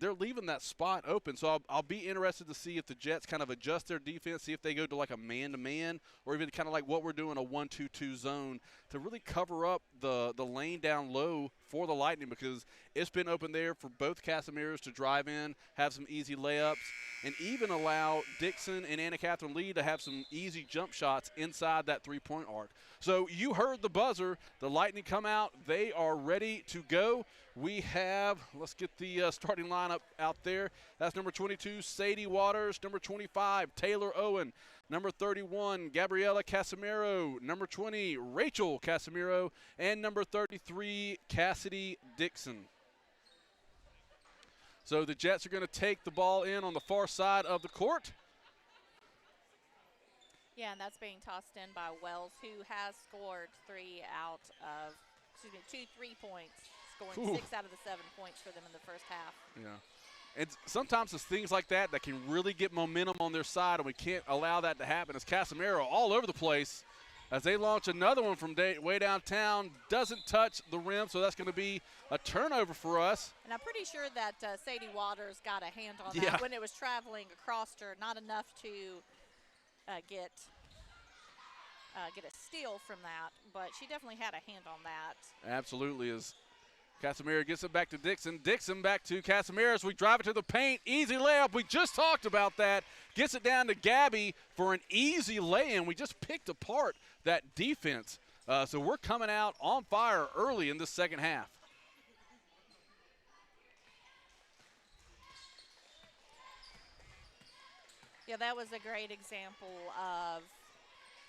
they're leaving that spot open. So I'll be interested to see if the Jets kind of adjust their defense, see if they go to like a man-to-man, or even kind of like what we're doing, a 1-2-2 zone, to really cover up the lane down low for the Lightning, because it's been open there for both Casimirs to drive in, have some easy layups, and even allow Dixon and Anna Catherine Lee to have some easy jump shots inside that three-point arc. So you heard the buzzer. The Lightning come out. They are ready to go. We have, let's get the starting lineup out there. That's number 22, Sadie Waters. Number 25, Taylor Owen. Number 31, Gabriela Casimiro. Number 20, Rachel Casimiro. And number 33, Cassidy Dixon. So the Jets are going to take the ball in on the far side of the court. Yeah, and that's being tossed in by Wells, who has scored 2 3-points, scoring 6 out of the 7 points for them in the first half. Yeah. And sometimes it's things like that that can really get momentum on their side, and we can't allow that to happen. As Casimiro all over the place as they launch another one from way downtown. Doesn't touch the rim, so that's going to be a turnover for us. And I'm pretty sure that Sadie Waters got a hand on Yeah. that when it was traveling across her. Not enough to get a steal from that, but she definitely had a hand on that. Absolutely. As Casimiro gets it back to Dixon. Dixon back to Casimiro as we drive it to the paint. Easy layup. We just talked about that. Gets it down to Gabby for an easy lay-in. We just picked apart that defense. So we're coming out on fire early in the second half. Yeah, that was a great example of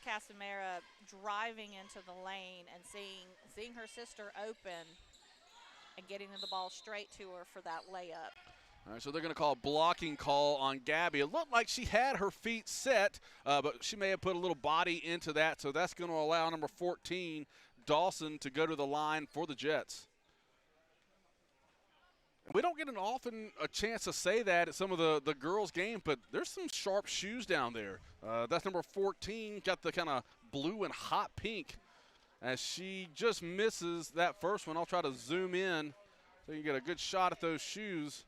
Casimira driving into the lane and seeing her sister open and getting the ball straight to her for that layup. All right, so they're going to call a blocking call on Gabby. It looked like she had her feet set, but she may have put a little body into that, so that's going to allow number 14, Dawson, to go to the line for the Jets. We don't get often a chance to say that at some of the girls' games, but there's some sharp shoes down there. That's number 14, got the kind of blue and hot pink as she just misses that first one. I'll try to zoom in so you can get a good shot at those shoes.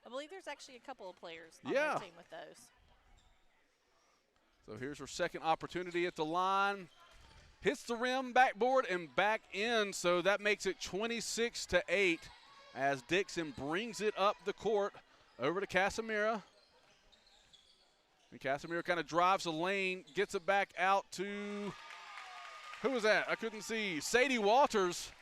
I believe there's actually a couple of players on Yeah. the team with those. So here's her second opportunity at the line. Hits the rim, backboard, and back in, so that makes it 26-8 as Dixon brings it up the court over to Casimira. And Casimira kind of drives the lane, gets it back out to, who was that? I couldn't see. Sadie Walters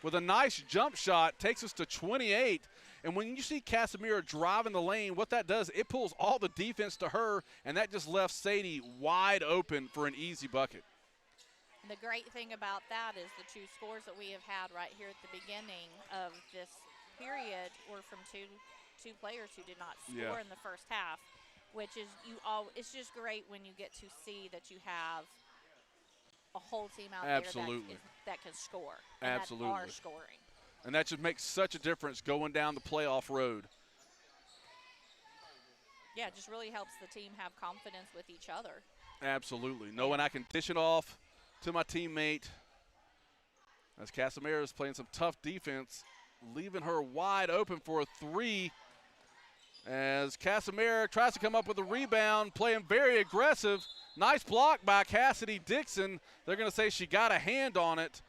with a nice jump shot, takes us to 28. And when you see Casimira driving the lane, what that does, it pulls all the defense to her, and that just left Sadie wide open for an easy bucket. The great thing about that is the two scores that we have had right here at the beginning of this period were from two players who did not score in the first half, which is it's just great when you get to see that you have a whole team out there that can score. And that are scoring. And that just makes such a difference going down the playoff road. Yeah, it just really helps the team have confidence with each other. Absolutely. Knowing I can dish it off to my teammate as Casimira is playing some tough defense, leaving her wide open for a three as Casimira tries to come up with a rebound, playing very aggressive, Nice block by Cassidy Dixon. They're going to say she got a hand on it.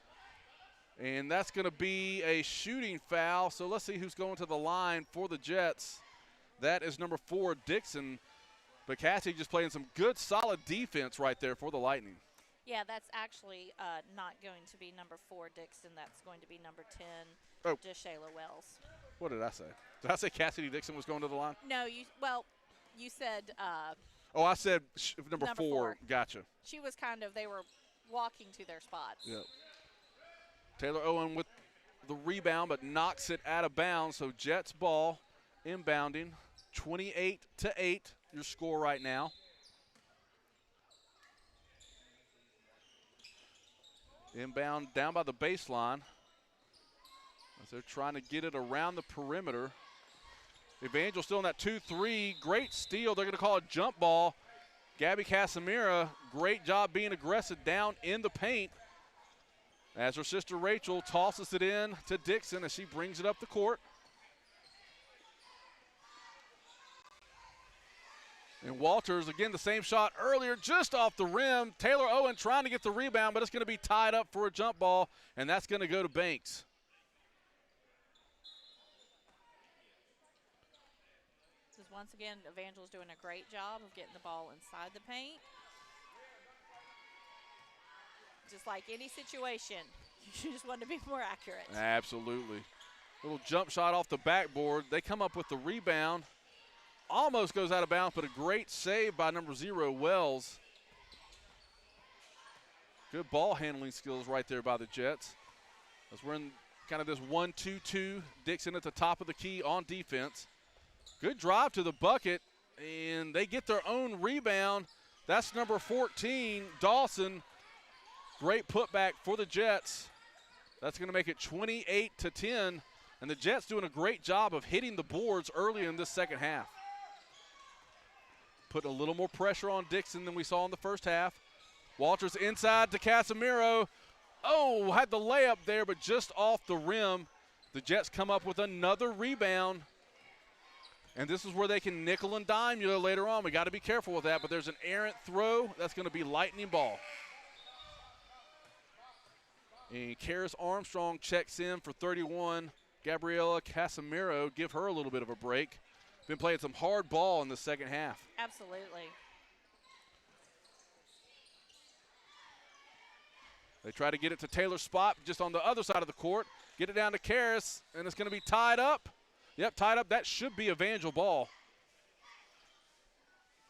And that's going to be a shooting foul. So let's see who's going to the line for the Jets. That is number 4, Dixon. But Cassidy just playing some good, solid defense right there for the Lightning. Yeah, that's actually not going to be number 4, Dixon. That's going to be number 10, Jashayla Wells. What did I say? Did I say Cassidy Dixon was going to the line? No, you said I said number 4. Gotcha. She was they were walking to their spots. Yep. Taylor Owen with the rebound, but knocks it out of bounds. So Jets ball inbounding, 28-8, your score right now. Inbound down by the baseline as they're trying to get it around the perimeter. Evangel still in that 2-3. Great steal. They're going to call it jump ball. Gabby Casimira, great job being aggressive down in the paint. As her sister Rachel tosses it in to Dixon as she brings it up the court. And Walters, again, the same shot earlier, just off the rim. Taylor Owen trying to get the rebound, but it's going to be tied up for a jump ball, and that's going to go to Banks. Once again, Evangel's doing a great job of getting the ball inside the paint. Just like any situation, you just want to be more accurate. Absolutely. Little jump shot off the backboard. They come up with the rebound. Almost goes out of bounds, but a great save by number 0, Wells. Good ball handling skills right there by the Jets. As we're in kind of this 1-2-2. Dixon at the top of the key on defense. Good drive to the bucket, and they get their own rebound. That's number 14, Dawson. Great putback for the Jets. That's going to make it 28-10, and the Jets doing a great job of hitting the boards early in this second half. Putting a little more pressure on Dixon than we saw in the first half. Walters inside to Casimiro. Oh, had the layup there, but just off the rim. The Jets come up with another rebound. And this is where they can nickel and dime you later on. We got to be careful with that, but there's an errant throw. That's going to be Lightning ball. And Karis Armstrong checks in for 31. Gabriela Casimiro, give her a little bit of a break. Been playing some hard ball in the second half. Absolutely. They try to get it to Taylor's spot just on the other side of the court. Get it down to Karis, and it's going to be tied up. Yep, tied up. That should be Evangel ball.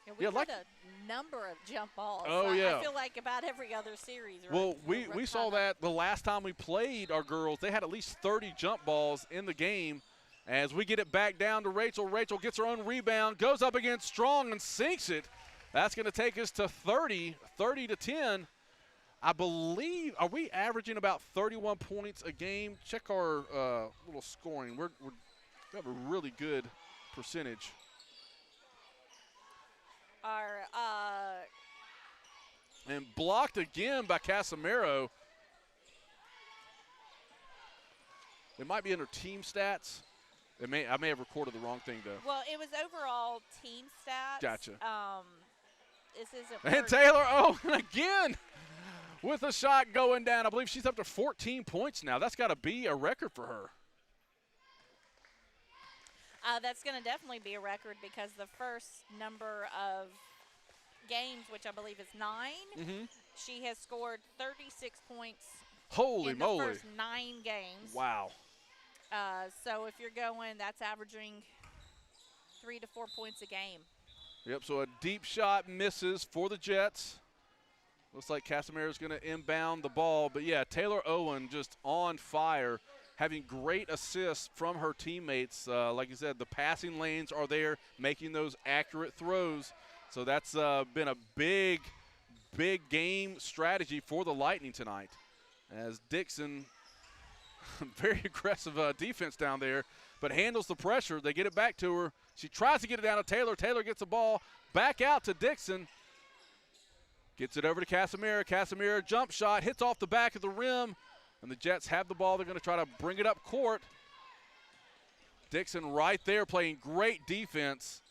Yeah, we had a number of jump balls. Oh, yeah. I feel like about every other series. Well, we saw that the last time we played our girls. They had at least 30 jump balls in the game. As we get it back down to Rachel. Rachel gets her own rebound, goes up against Strong and sinks it. That's going to take us to 30-10. I believe, are we averaging about 31 points a game? Check our little scoring. We have a really good percentage. And blocked again by Casimiro. It might be under team stats. I may have recorded the wrong thing, though. Well, it was overall team stats. Gotcha. This isn't. And Taylor Owen again with a shot going down. I believe she's up to 14 points now. That's got to be a record for her. That's going to definitely be a record because the first number of games, which I believe is 9, she has scored 36 points. Holy moly. In the first 9 games. Wow. So if you're going, that's averaging 3 to 4 points a game. Yep, so a deep shot misses for the Jets. Looks like Casimiro's going to inbound the ball. But, yeah, Taylor Owen just on fire, having great assists from her teammates. Like you said, the passing lanes are there, making those accurate throws. So that's been a big, big game strategy for the Lightning tonight. As Dixon, very aggressive defense down there, but handles the pressure. They get it back to her. She tries to get it down to Taylor. Taylor gets the ball back out to Dixon. Gets it over to Casimiro. Casimiro jump shot, hits off the back of the rim, and the Jets have the ball. They're going to try to bring it up court. Dixon right there playing great defense.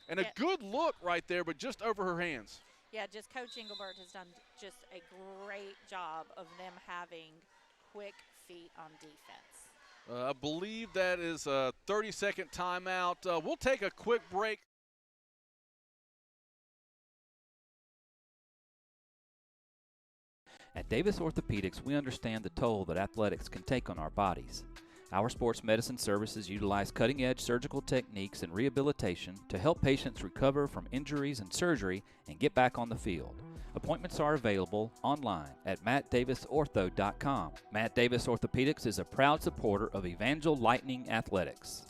And a good look right there, but just over her hands. Yeah, just Coach Engelbert has done just a great job of them having quick feet on defense. I believe that is a 30-second timeout. We'll take a quick break. At Davis Orthopedics, we understand the toll that athletics can take on our bodies. Our sports medicine services utilize cutting-edge surgical techniques and rehabilitation to help patients recover from injuries and surgery and get back on the field. Appointments are available online at mattdavisortho.com. Matt Davis Orthopedics is a proud supporter of Evangel Lightning Athletics.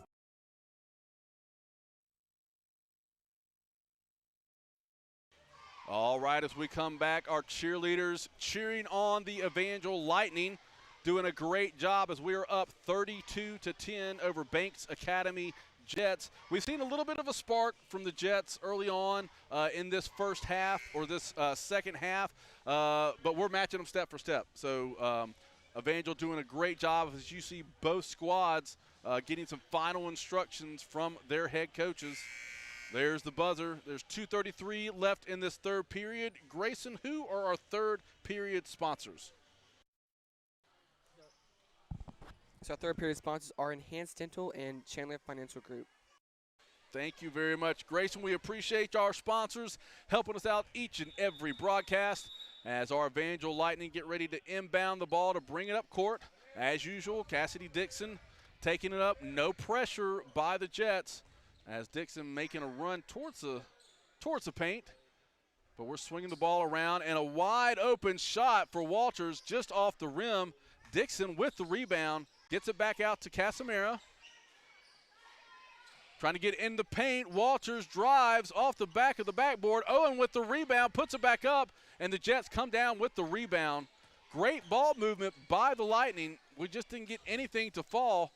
All right, as we come back, our cheerleaders cheering on the Evangel Lightning, doing a great job as we are up 32-10 over Banks Academy Jets. We've seen a little bit of a spark from the Jets early on in this first half or this second half, but we're matching them step for step. So Evangel doing a great job as you see both squads getting some final instructions from their head coaches. There's the buzzer. There's 2:33 left in this third period. Grayson, who are our third period sponsors? So our third period sponsors are Enhanced Dental and Chandler Financial Group. Thank you very much, Grayson. We appreciate our sponsors helping us out each and every broadcast as our Evangel Lightning get ready to inbound the ball to bring it up court. As usual, Cassidy Dixon taking it up. No pressure by the Jets as Dixon making a run towards the paint. But we're swinging the ball around, and a wide open shot for Walters just off the rim. Dixon with the rebound, gets it back out to Casimira. Trying to get in the paint. Walters drives off the back of the backboard. Owen with the rebound, puts it back up, and the Jets come down with the rebound. Great ball movement by the Lightning. We just didn't get anything to fall.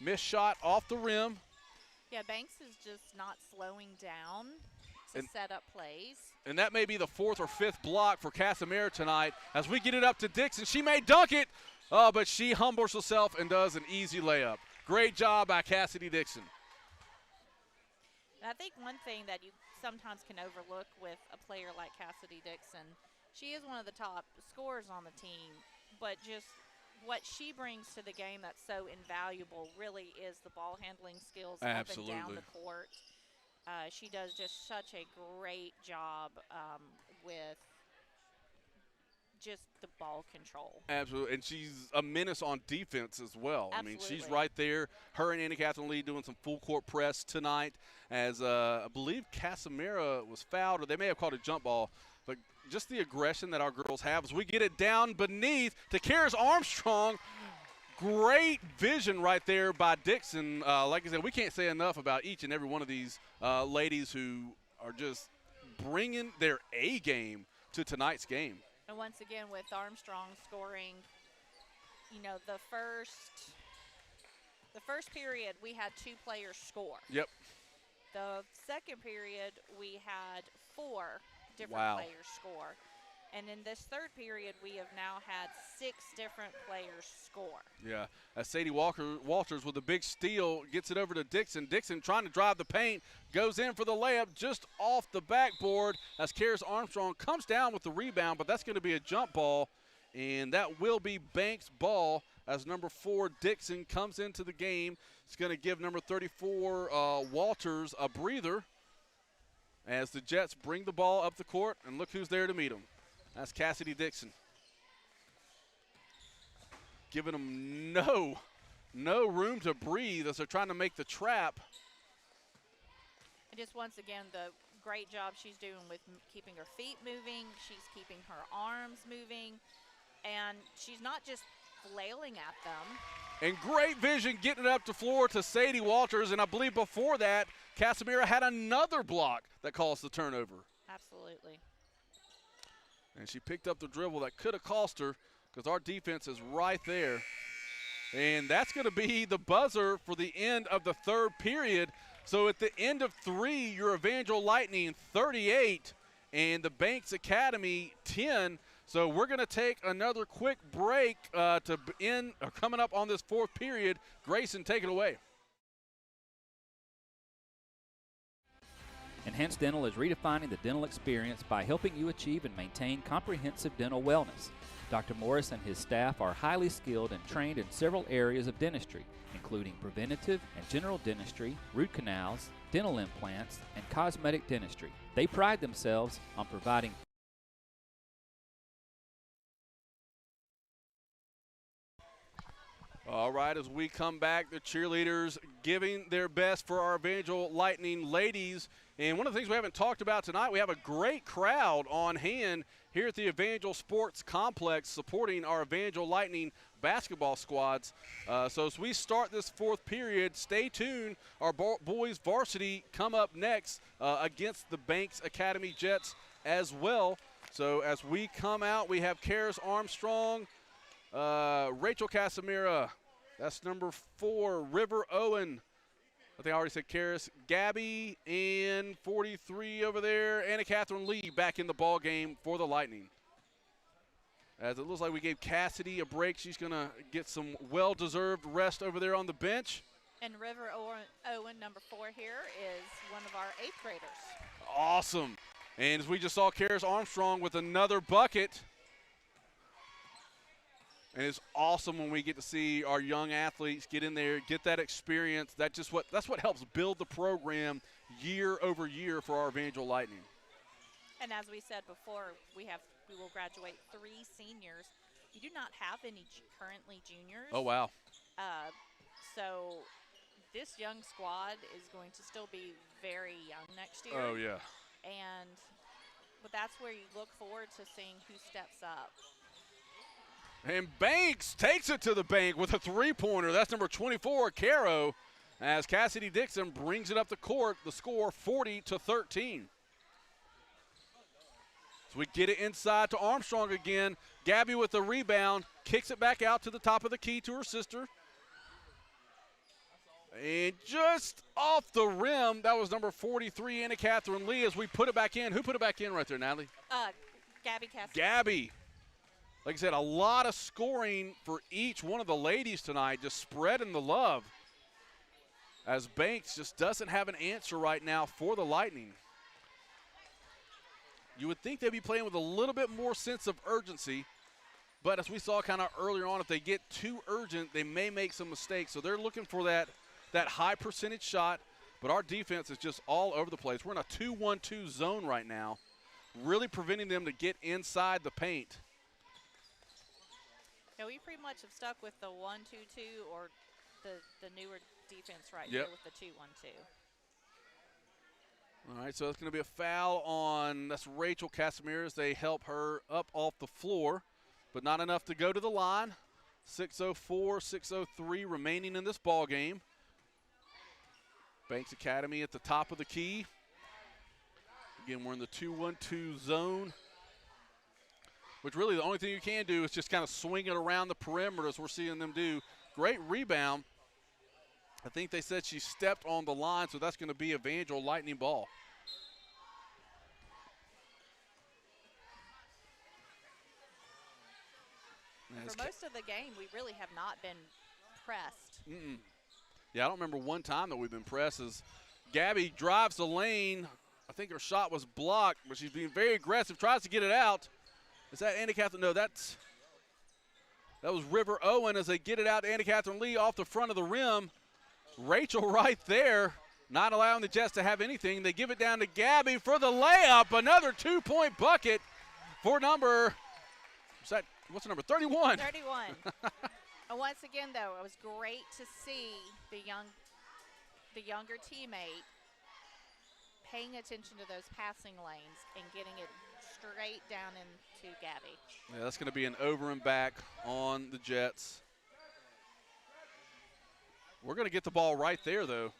Missed shot off the rim. Yeah, Banks is just not slowing down to set up plays. And that may be the fourth or fifth block for Casimir tonight as we get it up to Dixon. She may dunk it, but she humbles herself and does an easy layup. Great job by Cassidy Dixon. And I think one thing that you sometimes can overlook with a player like Cassidy Dixon, she is one of the top scorers on the team, but just what she brings to the game that's so invaluable really is the ball handling skills up and down the court. She does just such a great job with just the ball control. Absolutely, and she's a menace on defense as well. Absolutely. I mean, she's right there. Her and Annie Catherine Lee doing some full court press tonight as I believe Casimira was fouled, or they may have called a jump ball. But just the aggression that our girls have as we get it down beneath to Karis Armstrong. Great vision right there by Dixon. Like I said, we can't say enough about each and every one of these ladies who are just bringing their A game to tonight's game. And once again, with Armstrong scoring, you know, the first period we had 2 players score. Yep. The second period we had 4 different players score. And in this third period, we have now had 6 different players score. Yeah, as Sadie Walters with a big steal gets it over to Dixon. Dixon trying to drive the paint, goes in for the layup just off the backboard as Karis Armstrong comes down with the rebound, but that's going to be a jump ball, and that will be Banks' ball as number 4 Dixon comes into the game. It's going to give number 34 Walters a breather as the Jets bring the ball up the court, and look who's there to meet them. That's Cassidy Dixon. Giving them no room to breathe as they're trying to make the trap. And just once again, the great job she's doing with keeping her feet moving. She's keeping her arms moving. And she's not just flailing at them. And great vision getting it up the floor to Sadie Walters. And I believe before that, Casimira had another block that caused the turnover. Absolutely. And she picked up the dribble that could have cost her because our defense is right there. And that's going to be the buzzer for the end of the third period. So at the end of 3, your Evangel Lightning 38 and the Banks Academy 10. So we're going to take another quick break to end, coming up on this fourth period. Grayson, take it away. Enhanced Dental is redefining the dental experience by helping you achieve and maintain comprehensive dental wellness. Dr. Morris and his staff are highly skilled and trained in several areas of dentistry, including preventative and general dentistry, root canals, dental implants, and cosmetic dentistry. They pride themselves on providing All right, as we come back, the cheerleaders giving their best for our Evangel Lightning ladies. And one of the things we haven't talked about tonight, we have a great crowd on hand here at the Evangel Sports Complex supporting our Evangel Lightning basketball squads. So as we start this fourth period, stay tuned. Our boys varsity come up next against the Banks Academy Jets as well. So as we come out, we have Karis Armstrong, Rachel Casamira, that's number 4, River Owen, I think I already said Karis, Gabby, and 43 over there, Anna Catherine Lee back in the ball game for the Lightning. As it looks like we gave Cassidy a break, she's going to get some well-deserved rest over there on the bench. And River Owen, number 4 here, is one of our 8th graders. Awesome. And as we just saw Karis Armstrong with another bucket. And it's awesome when we get to see our young athletes get in there, get that experience. That's what helps build the program year over year for our Evangel Lightning. And as we said before, we will graduate 3 seniors. We do not have any currently juniors. Oh, wow. So this young squad is going to still be very young next year. Oh, yeah. But that's where you look forward to seeing who steps up. And Banks takes it to the bank with a three-pointer. That's number 24, Caro, as Cassidy Dixon brings it up the court. The score 40-13. So we get it inside to Armstrong again. Gabby with the rebound, kicks it back out to the top of the key to her sister. And just off the rim, that was number 43, Anna Catherine Lee, as we put it back in. Who put it back in right there, Natalie? Gabby Cassidy. Gabby. Like I said, a lot of scoring for each one of the ladies tonight, just spreading the love, as Banks just doesn't have an answer right now for the Lightning. You would think they'd be playing with a little bit more sense of urgency, but as we saw kind of earlier on, if they get too urgent, they may make some mistakes. So they're looking for that high percentage shot, but our defense is just all over the place. We're in a 2-1-2 zone right now, really preventing them to get inside the paint. Yeah, we pretty much have stuck with the 1-2-2 or the newer defense right here with the 2-1-2. All right, so that's going to be a foul on, that's Rachel Casimiras. They help her up off the floor, but not enough to go to the line. 6:04, 6:03 remaining in this ball game. Banks Academy at the top of the key. Again, we're in the 2-1-2 zone, which really the only thing you can do is just kind of swing it around the perimeter as we're seeing them do. Great rebound. I think they said she stepped on the line, so that's going to be Evangel Lightning ball. For most of the game, we really have not been pressed. Yeah, I don't remember one time that we've been pressed. As Gabby drives the lane, I think her shot was blocked, but she's being very aggressive, tries to get it out. Is that Anna Catherine? No, that was River Owen as they get it out to Anna Catherine Lee off the front of the rim. Rachel right there, not allowing the Jets to have anything. They give it down to Gabby for the layup. Another 2-point bucket for what's the number, 31? 31. And once again, though, it was great to see the younger teammate paying attention to those passing lanes and getting it straight down into Gabby. Yeah, that's going to be an over and back on the Jets. We're going to get the ball right there, though,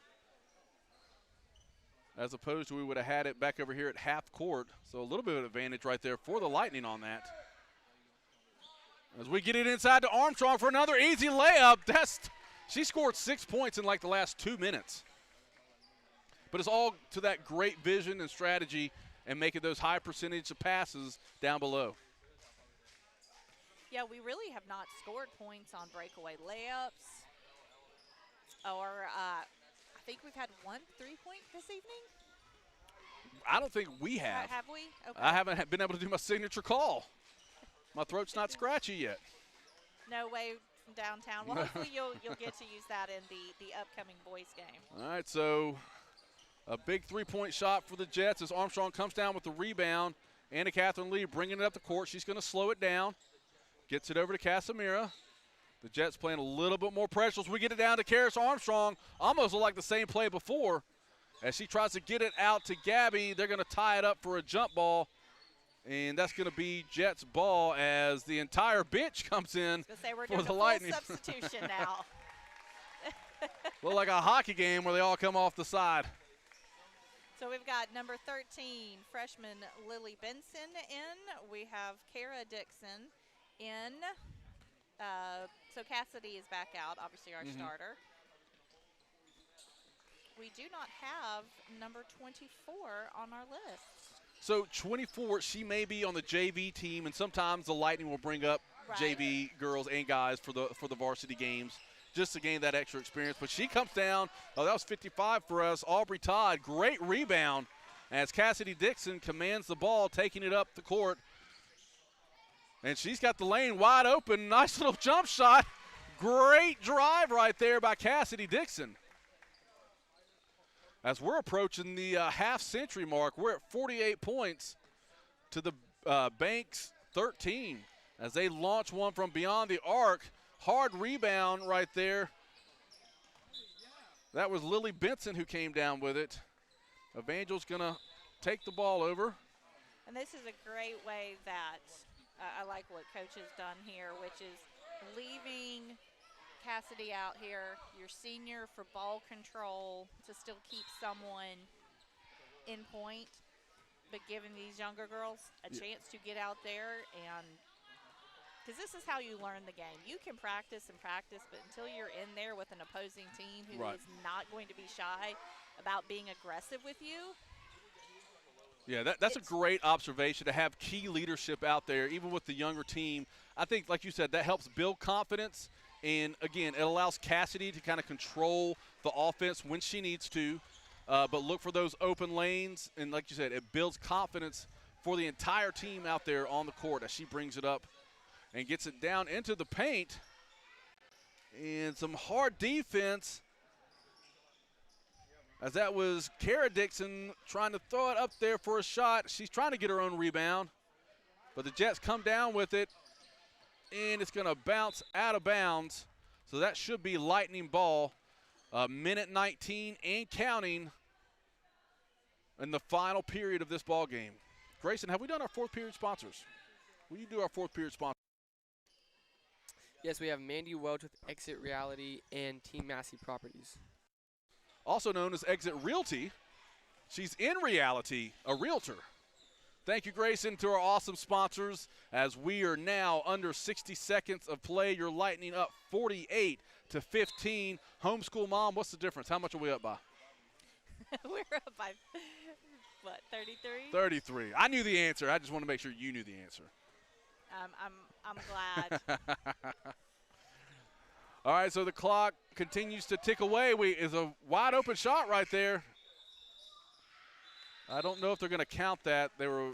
as opposed to we would have had it back over here at half court. So a little bit of advantage right there for the Lightning on that. As we get it inside to Armstrong for another easy layup. She scored 6 points in like the last 2 minutes. But it's all to that great vision and strategy and making those high percentage of passes down below. Yeah, we really have not scored points on breakaway layups. Or I think we've had one 3-point this evening. I don't think we have. Have we? Okay. I haven't been able to do my signature call. My throat's not scratchy yet. No way from downtown. Well, hopefully you'll get to use that in the upcoming boys game. All right, so a big three-point shot for the Jets as Armstrong comes down with the rebound. Anna Catherine Lee bringing it up the court. She's going to slow it down. Gets it over to Casamira. The Jets playing a little bit more pressure as we get it down to Karis Armstrong. Almost like the same play before. As she tries to get it out to Gabby, they're going to tie it up for a jump ball. And that's going to be Jets ball as the entire bench comes in we're for doing the a Lightning. Full substitution now. Look like a hockey game where they all come off the side. So we've got number 13, freshman Lily Benson in. We have Kara Dixon in. So Cassidy is back out, obviously our starter. We do not have number 24 on our list. So 24, she may be on the JV team, and sometimes the Lightning will bring up JV girls and guys for the varsity games just to gain that extra experience. But she comes down. Oh, that was 55 for us. Aubrey Todd, great rebound as Cassidy Dixon commands the ball, taking it up the court. And she's got the lane wide open. Nice little jump shot. Great drive right there by Cassidy Dixon. As we're approaching the half-century mark, we're at 48 points to the Banks 13 as they launch one from beyond the arc. Hard rebound right there. That was Lily Benson who came down with it. Evangel's going to take the ball over. And this is a great way that I like what Coach has done here, which is leaving Cassidy out here, your senior, for ball control to still keep someone in point, but giving these younger girls a chance to get out there, and because this is how you learn the game. You can practice and practice, but until you're in there with an opposing team who is not going to be shy about being aggressive with you. Yeah, that's a great observation to have key leadership out there, even with the younger team. I think, like you said, that helps build confidence. And, again, it allows Cassidy to kind of control the offense when she needs to, but look for those open lanes. And, like you said, it builds confidence for the entire team out there on the court as she brings it up and gets it down into the paint. And some hard defense as that was Kara Dixon trying to throw it up there for a shot. She's trying to get her own rebound, but the Jets come down with it, and it's going to bounce out of bounds. So that should be Lightning ball. Minute 19 and counting in the final period of this ball game. Grayson, have we done our fourth period sponsors? Will you do our fourth period sponsors? Yes, we have Mandy Welch with Exit Reality and Team Massey Properties. Also known as Exit Realty. She's in reality a realtor. Thank you, Grayson, to our awesome sponsors as we are now under 60 seconds of play. Your Lightning up 48-15. Homeschool mom, what's the difference? How much are we up by? We're up by, what, 33? 33. I knew the answer. I just want to make sure you knew the answer. I'm glad. All right, so the clock continues to tick away. Is a wide open shot right there. I don't know if they're going to count that. I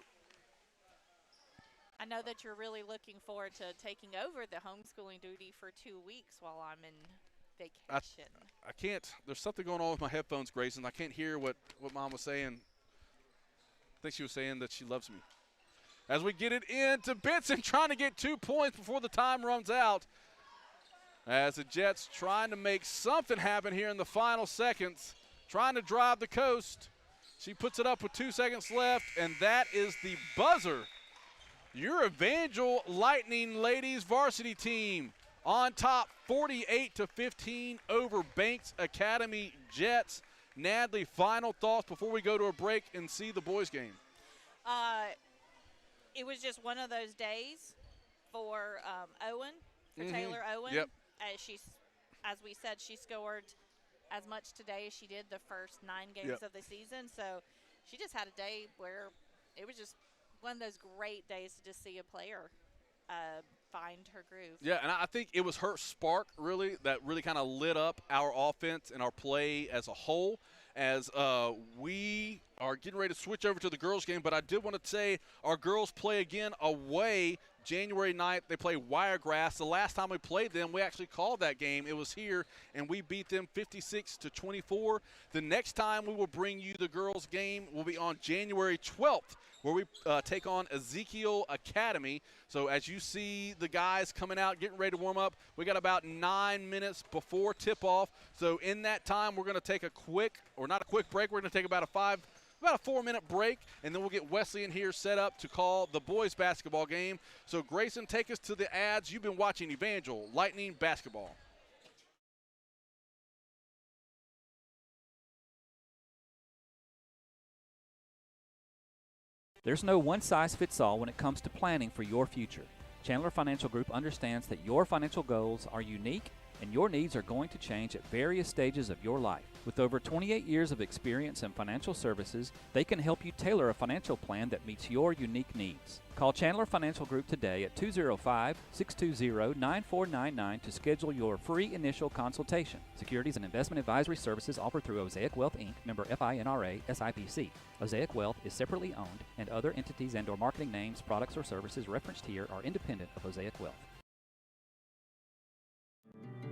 know that you're really looking forward to taking over the homeschooling duty for 2 weeks while I'm in vacation. I can't. There's something going on with my headphones, Grayson. I can't hear what Mom was saying. I think she was saying that she loves me. As we get it into Benson trying to get 2 points before the time runs out. As the Jets trying to make something happen here in the final seconds, trying to drive the coast. She puts it up with 2 seconds left, and that is the buzzer. Your Evangel Lightning ladies varsity team on top 48-15 over Banks Academy Jets. Nadley, final thoughts before we go to a break and see the boys game. It was just one of those days for Owen, for Taylor Owen. Yep. As we said, she scored as much today as she did the first 9 games of the season. So she just had a day where it was just one of those great days to just see a player find her groove. Yeah, and I think it was her spark, really, that really kind of lit up our offense and our play as a whole. as we are getting ready to switch over to the girls game. But I did want to say our girls play again away January 9th. They play Wiregrass. The last time we played them, we actually called that game. It was here, and we beat them 56-24. The next time we will bring you the girls game will be on January 12th, where we take on Ezekiel Academy. So as you see the guys coming out, getting ready to warm up, we got about 9 minutes before tip-off. So in that time, we're going to take a quick, or not a quick break, we're going to take about a 4-minute break, and then we'll get Wesley in here set up to call the boys basketball game. So Grayson, take us to the ads. You've been watching Evangel Lightning Basketball. There's no one-size-fits-all when it comes to planning for your future. Chandler Financial Group understands that your financial goals are unique and your needs are going to change at various stages of your life. With over 28 years of experience in financial services, they can help you tailor a financial plan that meets your unique needs. Call Chandler Financial Group today at 205-620-9499 to schedule your free initial consultation. Securities and investment advisory services offered through Osaic Wealth, Inc., member FINRA, SIPC. Osaic Wealth is separately owned, and other entities and/or marketing names, products, or services referenced here are independent of Osaic Wealth.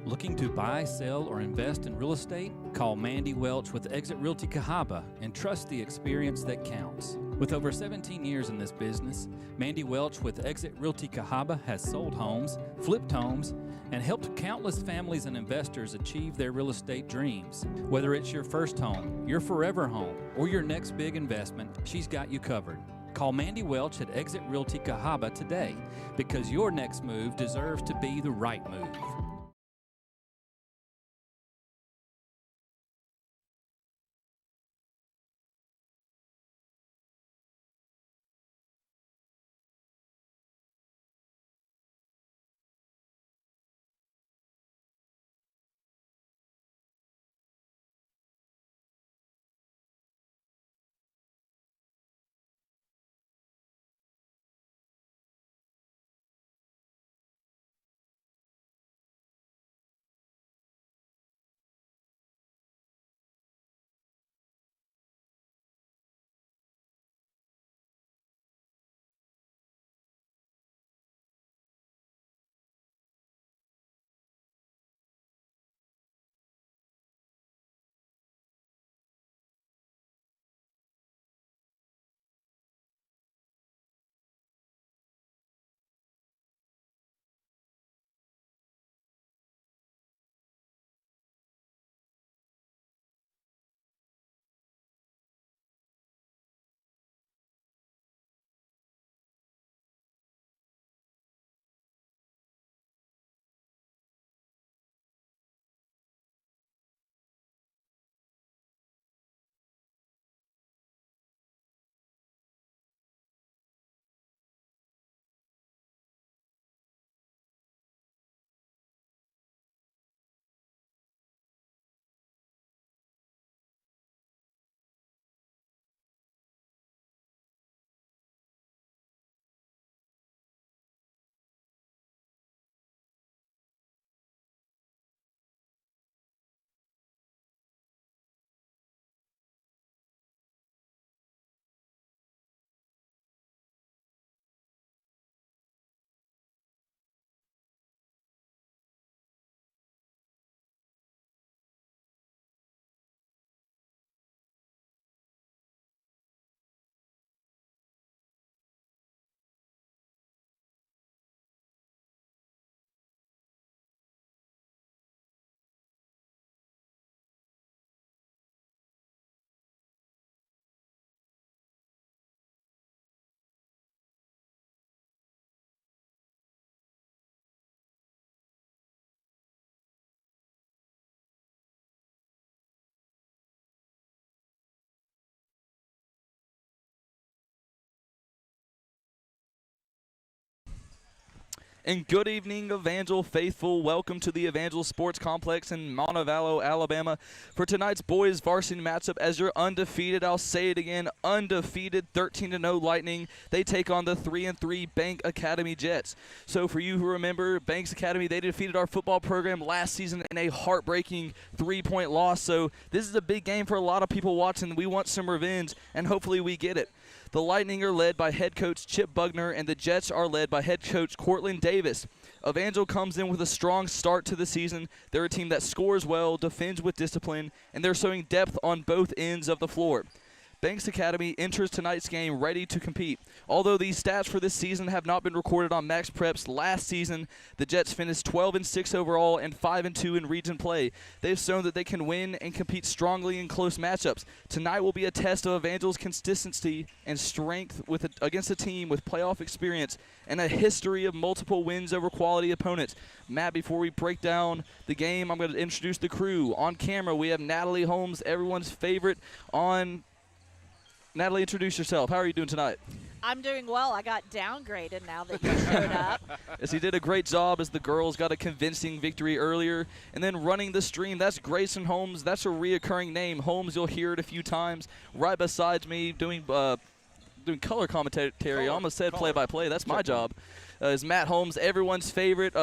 Looking to buy, sell, or invest in real estate? Call Mandy Welch with Exit Realty Cahaba and trust the experience that counts. With over 17 years in this business, Mandy Welch with Exit Realty Cahaba has sold homes, flipped homes, and helped countless families and investors achieve their real estate dreams. Whether it's your first home, your forever home, or your next big investment, she's got you covered. Call Mandy Welch at Exit Realty Cahaba today, because your next move deserves to be the right move. And good evening, Evangel faithful. Welcome to the Evangel Sports Complex in Montevallo, Alabama, for tonight's boys varsity matchup as your undefeated, I'll say it again, undefeated 13-0 Lightning. They take on the 3-3 Bank Academy Jets. So for you who remember, Banks Academy, they defeated our football program last season in a heartbreaking 3-point loss. So this is a big game for a lot of people watching. We want some revenge, and hopefully we get it. The Lightning are led by head coach Chip Bugner, and the Jets are led by head coach Cortland Davis. Evangel comes in with a strong start to the season. They're a team that scores well, defends with discipline, and they're showing depth on both ends of the floor. Banks Academy enters tonight's game ready to compete. Although these stats for this season have not been recorded on Max Preps last season, the Jets finished 12-6 overall and 5-2 in region play. They've shown that they can win and compete strongly in close matchups. Tonight will be a test of Evangel's consistency and strength against a team with playoff experience and a history of multiple wins over quality opponents. Matt, before we break down the game, I'm going to introduce the crew. On camera, we have Natalie Holmes, everyone's favorite on... Natalie, introduce yourself. How are you doing tonight? I'm doing well. I got downgraded now that you showed up. Yes, he did a great job as the girls got a convincing victory earlier. And then running the stream, that's Grayson Holmes. That's a reoccurring name. Holmes, you'll hear it a few times. Right beside me doing color commentary. I almost said play-by-play. That's my job. Is Matt Holmes, everyone's favorite.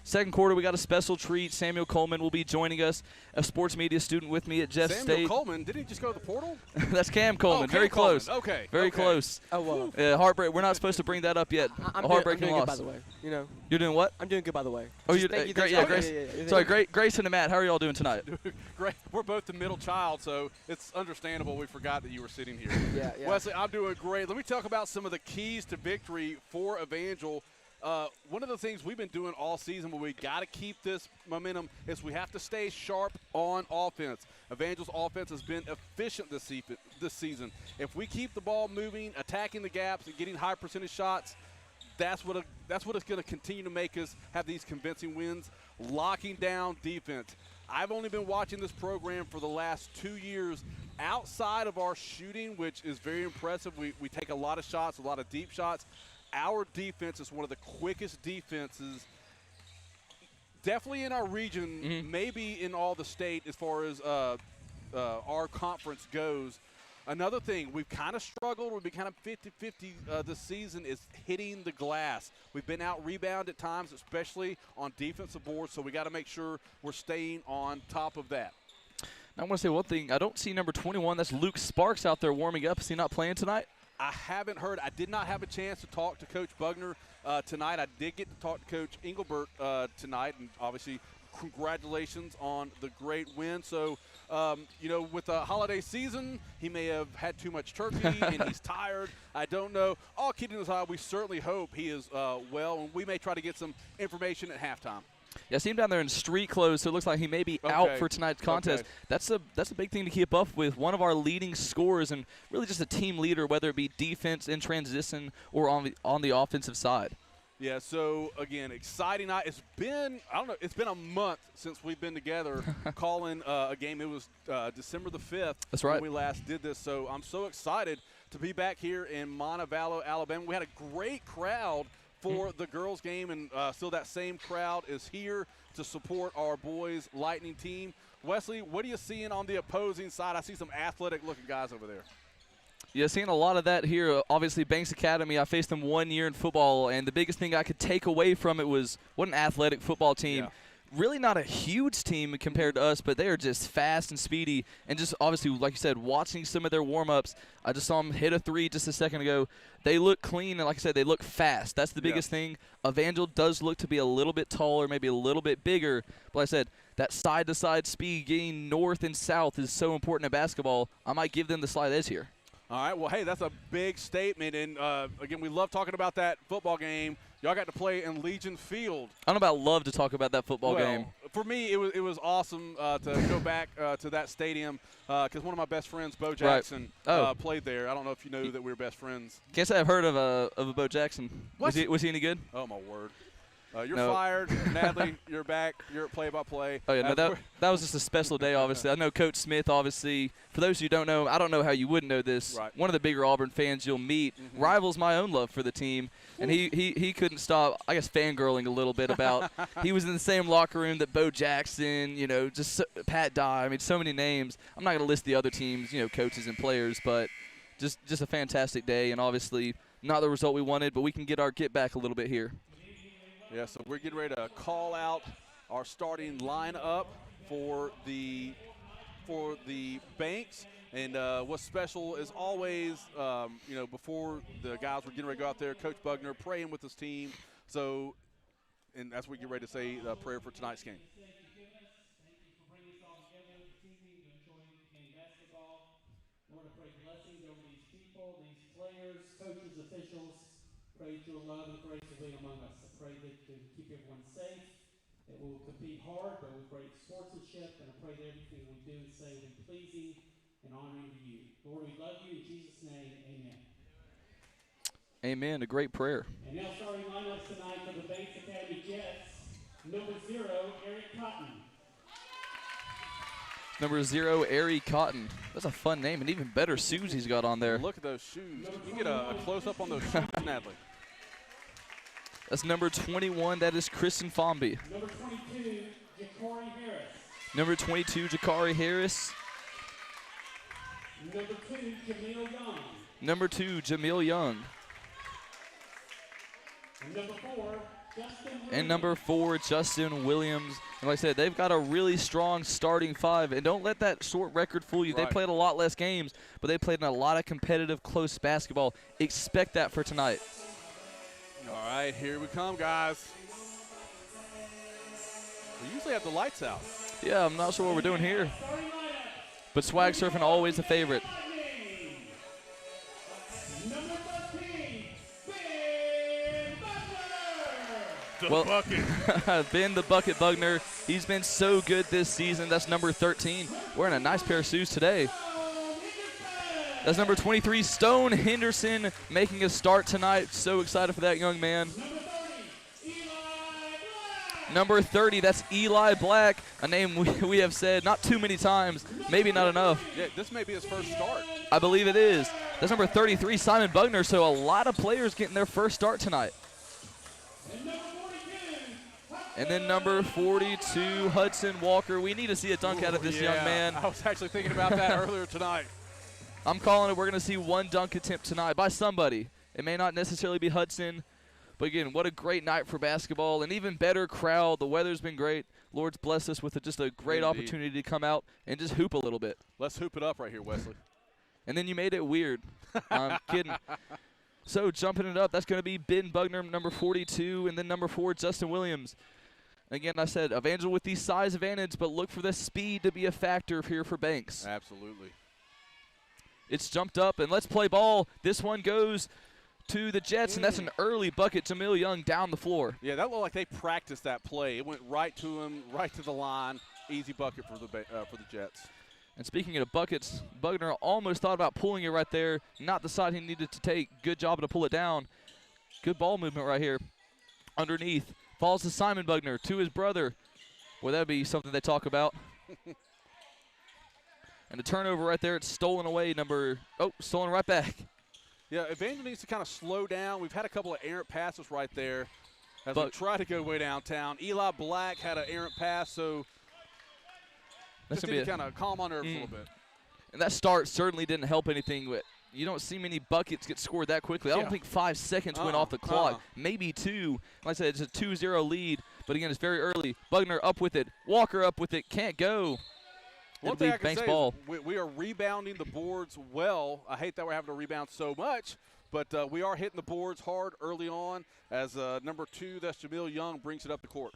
Second quarter, we got a special treat. Samuel Coleman will be joining us, a sports media student with me at Jeff State. Samuel Coleman? Did he just go to the portal? That's Cam Coleman. Oh, Very Cam Coleman. close. Okay. Very close. Oh, well. Heartbreak. We're not supposed to bring that up yet. I'm heartbreaking doing loss. good, by the way. You know. You're doing what? I'm doing good, by the way. Oh, Just you're thank you, great. thank Yeah, you. Grace. Sorry, Grayson and Matt. How are y'all doing tonight? Great. We're both the middle child, so it's understandable we forgot that you were sitting here. Yeah. Wesley, I'm doing great. Let me talk about some of the keys to victory for Evangel. One of the things we've been doing all season where we got to keep this momentum is we have to stay sharp on offense. Evangel's offense has been efficient this season. If we keep the ball moving, attacking the gaps, and getting high percentage shots, that's what it's going to continue to make us have these convincing wins. Locking down defense. I've only been watching this program for the last 2 years. Outside of our shooting, which is very impressive, we take a lot of shots, a lot of deep shots. Our defense is one of the quickest defenses, definitely in our region, maybe in all the state as far as our conference goes. Another thing, we've kind of struggled, we've been kind of 50-50 this season, is hitting the glass. We've been out rebound at times, especially on defensive boards, so we got to make sure we're staying on top of that. I want to say one thing. I don't see number 21. That's Luke Sparks out there warming up. Is he not playing tonight? I haven't heard. I did not have a chance to talk to Coach Bugner tonight. I did get to talk to Coach Engelbert tonight, and obviously congratulations on the great win. So, with the holiday season, he may have had too much turkey and he's tired. I don't know. All kidding aside, we certainly hope he is well, and we may try to get some information at halftime. Yeah, I see him down there in street clothes, so it looks like he may be out for tonight's contest. Okay. That's a big thing to keep up with. One of our leading scorers and really just a team leader, whether it be defense in transition or on the offensive side. Yeah, so, again, exciting night. It's been a month since we've been together calling a game. It was December the 5th. That's right. When we last did this. So I'm so excited to be back here in Montevallo, Alabama. We had a great crowd for the girls' game, and still that same crowd is here to support our boys' Lightning team. Wesley, what are you seeing on the opposing side? I see some athletic-looking guys over there. Yeah, seeing a lot of that here. Obviously, Banks Academy, I faced them 1 year in football, and the biggest thing I could take away from it was what an athletic football team. Yeah. Really not a huge team compared to us, but they are just fast and speedy. And just obviously, like you said, watching some of their warm-ups, I just saw them hit a three just a second ago. They look clean, and like I said, they look fast. That's the biggest thing. Evangel does look to be a little bit taller, maybe a little bit bigger. But like I said, that side-to-side speed, getting north and south is so important in basketball. I might give them the slight edge here. All right, well, hey, that's a big statement. And, again, we love talking about that football game. Y'all got to play in Legion Field. I don't know about love to talk about that football game. For me, it was awesome to go back to that stadium because one of my best friends, Bo Jackson, played there. I don't know if you know that we were best friends. Can't say I've heard of a Bo Jackson. What? Was he any good? Oh, my word. You're No. fired. Natalie, you're back. You're at play-by-play. Oh, yeah, no, that was just a special day, obviously. I know Coach Smith, obviously. For those who don't know, I don't know how you wouldn't know this. Right. One of the bigger Auburn fans you'll meet rivals my own love for the team. And he couldn't stop, I guess, fangirling a little bit about he was in the same locker room that Bo Jackson, Pat Dye. I mean, so many names. I'm not going to list the other teams, coaches and players, but just a fantastic day. And obviously not the result we wanted, but we can get back a little bit here. Yeah, so we're getting ready to call out our starting lineup for the Banks. And what's special is always, before the guys were getting ready to go out there, Coach Bugner praying with his team. So, and that's what we get ready to say the prayer for tonight's game. Lord, I pray blessings over these people, these players, coaches, officials. Pray that your love and grace will be among us. I pray that you keep everyone safe, that we'll compete hard, but with great sportsmanship, and I pray that everything we do and say will be pleasing and honoring to you. Lord, we love you. In Jesus' name, amen. Amen. A great prayer. And now starting lineups tonight for the Banks Academy Jets. Number 0, Eric Cotton. Number 0, Ari Cotton. That's a fun name, and even better shoes he's got on there. Look at those shoes. You can get a close-up on those shoes, Natalie. That's number 21. That is Kristen Fomby. Number 22, Jakari Harris. Number 22, Jakari Harris. Number 2, Jamil Young. Number 2, Jamil Young. And number 4, Justin Williams. And number 4, Justin Williams. And like I said, they've got a really strong starting 5. And don't let that short record fool you. Right. They played a lot less games, but they played in a lot of competitive, close basketball. Expect that for tonight. All right, here we come, guys. We usually have the lights out. Yeah, I'm not sure what we're doing here. But swag surfing always a favorite. Number 13, Ben Butler. The bucket. Ben the Bucket Bugner. He's been so good this season. That's number 13. Wearing a nice pair of shoes today. That's number 23, Stone Henderson, making a start tonight. So excited for that young man. Number 30, that's Eli Black, a name we have said not too many times, maybe not enough. Yeah, this may be his first start. I believe it is. That's number 33, Simon Bugner. So a lot of players getting their first start tonight. And then number 42, Hudson Walker. We need to see a dunk out of this young man. I was actually thinking about that earlier tonight. I'm calling it. We're going to see one dunk attempt tonight by somebody. It may not necessarily be Hudson. But again, what a great night for basketball. An even better crowd. The weather's been great. Lord's blessed us with just a great opportunity to come out and just hoop a little bit. Let's hoop it up right here, Wesley. And then you made it weird. I'm kidding. So jumping it up, that's going to be Ben Bugner, number 42, and then number 4, Justin Williams. Again, I said Evangel with the size advantage, but look for the speed to be a factor here for Banks. Absolutely. It's jumped up, and let's play ball. This one goes to the Jets, and that's an early bucket. Jamil Young down the floor. Yeah, that looked like they practiced that play. It went right to him, right to the line. Easy bucket for the Jets. And speaking of buckets, Bugner almost thought about pulling it right there. Not the side he needed to take. Good job to pull it down. Good ball movement right here. Underneath. Falls to Simon Bugner, to his brother. Well, that would be something they talk about. And a turnover right there. It's stolen away. Stolen right back. Yeah, Evangel needs to kind of slow down. We've had a couple of errant passes right there as we try to go way downtown. Eli Black had an errant pass, so That's just need to kind of calm on nerves a little bit. And that start certainly didn't help anything. But you don't see many buckets get scored that quickly. I don't think 5 seconds went off the clock. Maybe 2. Like I said, it's a 2-0 lead. But again, it's very early. Bugner up with it. Walker up with it. Can't go. One thing I can say is we are rebounding the boards well. I hate that we're having to rebound so much, but we are hitting the boards hard early on as number 2, that's Jamil Young, brings it up the court.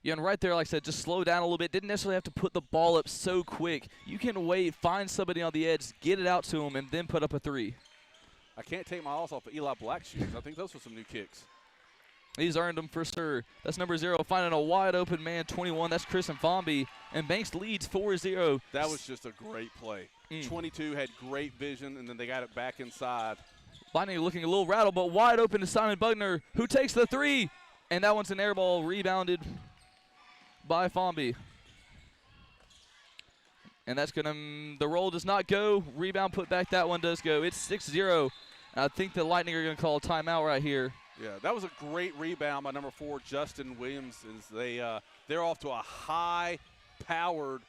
Yeah, and right there, like I said, just slow down a little bit. Didn't necessarily have to put the ball up so quick. You can wait, find somebody on the edge, get it out to him, and then put up a 3. I can't take my eyes off of Eli Black's shoes. I think those were some new kicks. He's earned them for sure. That's number 0, finding a wide open man, 21. That's Chris Mfambi. And Banks leads 4-0. That was just a great play. 22 had great vision, and then they got it back inside. Lightning looking a little rattled, but wide open to Simon Bugner, who takes the 3. And that one's an air ball rebounded by Fomby. And that's going to, the roll does not go. Rebound put back, that one does go. It's 6-0. I think the Lightning are going to call a timeout right here. Yeah, that was a great rebound by number 4, Justin Williams. As they're off to a high-powered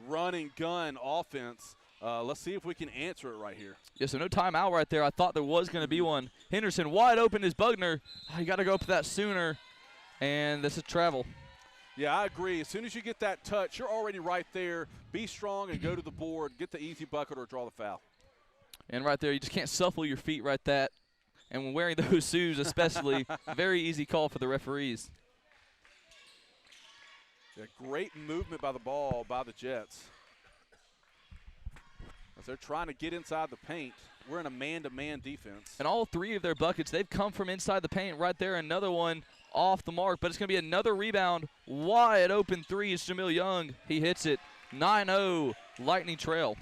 run and gun offense. Let's see if we can answer it right here. Yeah, so no timeout right there. I thought there was going to be one. Henderson wide open is Bugner. You got to go up to that sooner, and this is travel. Yeah, I agree. As soon as you get that touch, you're already right there. Be strong and go to the board. Get the easy bucket or draw the foul. And right there, you just can't shuffle your feet right that. And when wearing those shoes especially, very easy call for the referees. Yeah, great movement by the ball by the Jets. As they're trying to get inside the paint. We're in a man-to-man defense. And all 3 of their buckets, they've come from inside the paint right there. Another one off the mark, but it's going to be another rebound. Wide open 3 is Jamil Young. He hits it. 9-0, Lightning trail.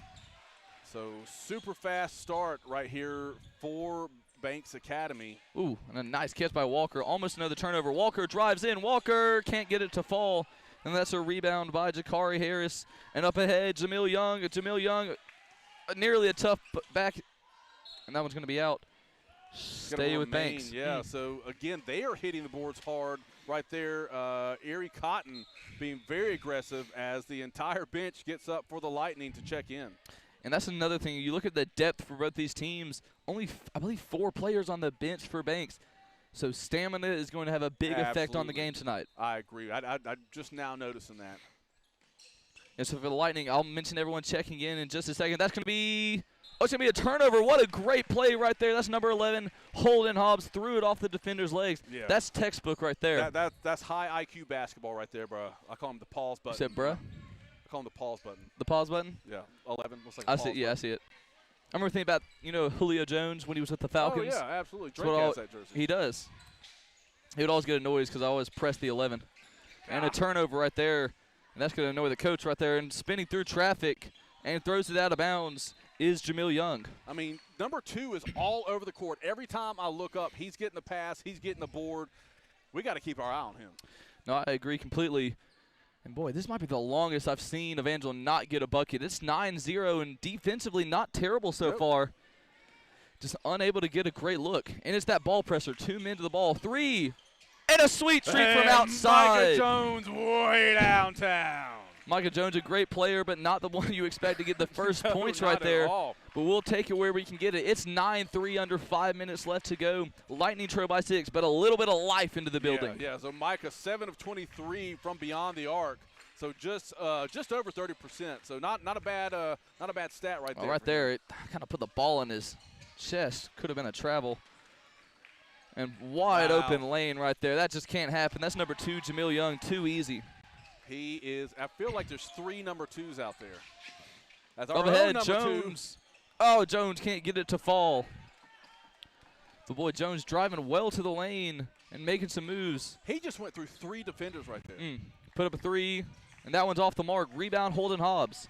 So super fast start right here for Banks Academy. Ooh, and a nice catch by Walker. Almost another turnover. Walker drives in. Walker can't get it to fall. And that's a rebound by Jakari Harris. And up ahead, Jamil Young. Jamil Young, nearly a tough back. And that one's going to be out. Stay with Banks. Yeah, so again, they are hitting the boards hard right there. Erie Cotton being very aggressive as the entire bench gets up for the Lightning to check in. And that's another thing. You look at the depth for both these teams. Only, I believe, 4 players on the bench for Banks. So stamina is going to have a big effect on the game tonight. I agree. I'm just now noticing that. And so for the Lightning, I'll mention everyone checking in just a second. That's going to be – it's going to be a turnover. What a great play right there. That's number 11, Holden Hobbs, threw it off the defender's legs. Yeah. That's textbook right there. That's high IQ basketball right there, bro. I call him the pause button. You said, bruh? I call him the pause button. The pause button? Yeah, 11. Looks like I see. Yeah, I see it. I remember thinking about, Julio Jones when he was with the Falcons. Oh, yeah, absolutely. Drake has that jersey. He does. He would always get annoyed because I always press the 11. And a turnover right there. And that's going to annoy the coach right there. And spinning through traffic and throws it out of bounds is Jamil Young. I mean, number 2 is all over the court. Every time I look up, he's getting the pass, he's getting the board. We got to keep our eye on him. No, I agree completely. And, boy, this might be the longest I've seen Evangel not get a bucket. It's 9-0, and defensively not terrible so far. Just unable to get a great look. And it's that ball pressure. 2 men to the ball. 3. And a sweet streak from outside. Micah Jones way downtown. Micah Jones, a great player, but not the one you expect to get the first points right there. But we'll take it where we can get it. It's 9-3 under 5 minutes left to go. Lightning trail by 6, but a little bit of life into the building. Yeah, so Micah 7 of 23 from beyond the arc. So just over 30%. So not a bad stat right there. Right there, it kind of put the ball in his chest. Could have been a travel. And wide open lane right there. That just can't happen. That's number 2, Jamil Young. Too easy. He is. I feel like there's 3 number 2s out there. That's our overhead, own Jones. Oh, Jones can't get it to fall. The boy Jones driving well to the lane and making some moves. He just went through 3 defenders right there. Put up a 3, and that one's off the mark. Rebound, Holden Hobbs.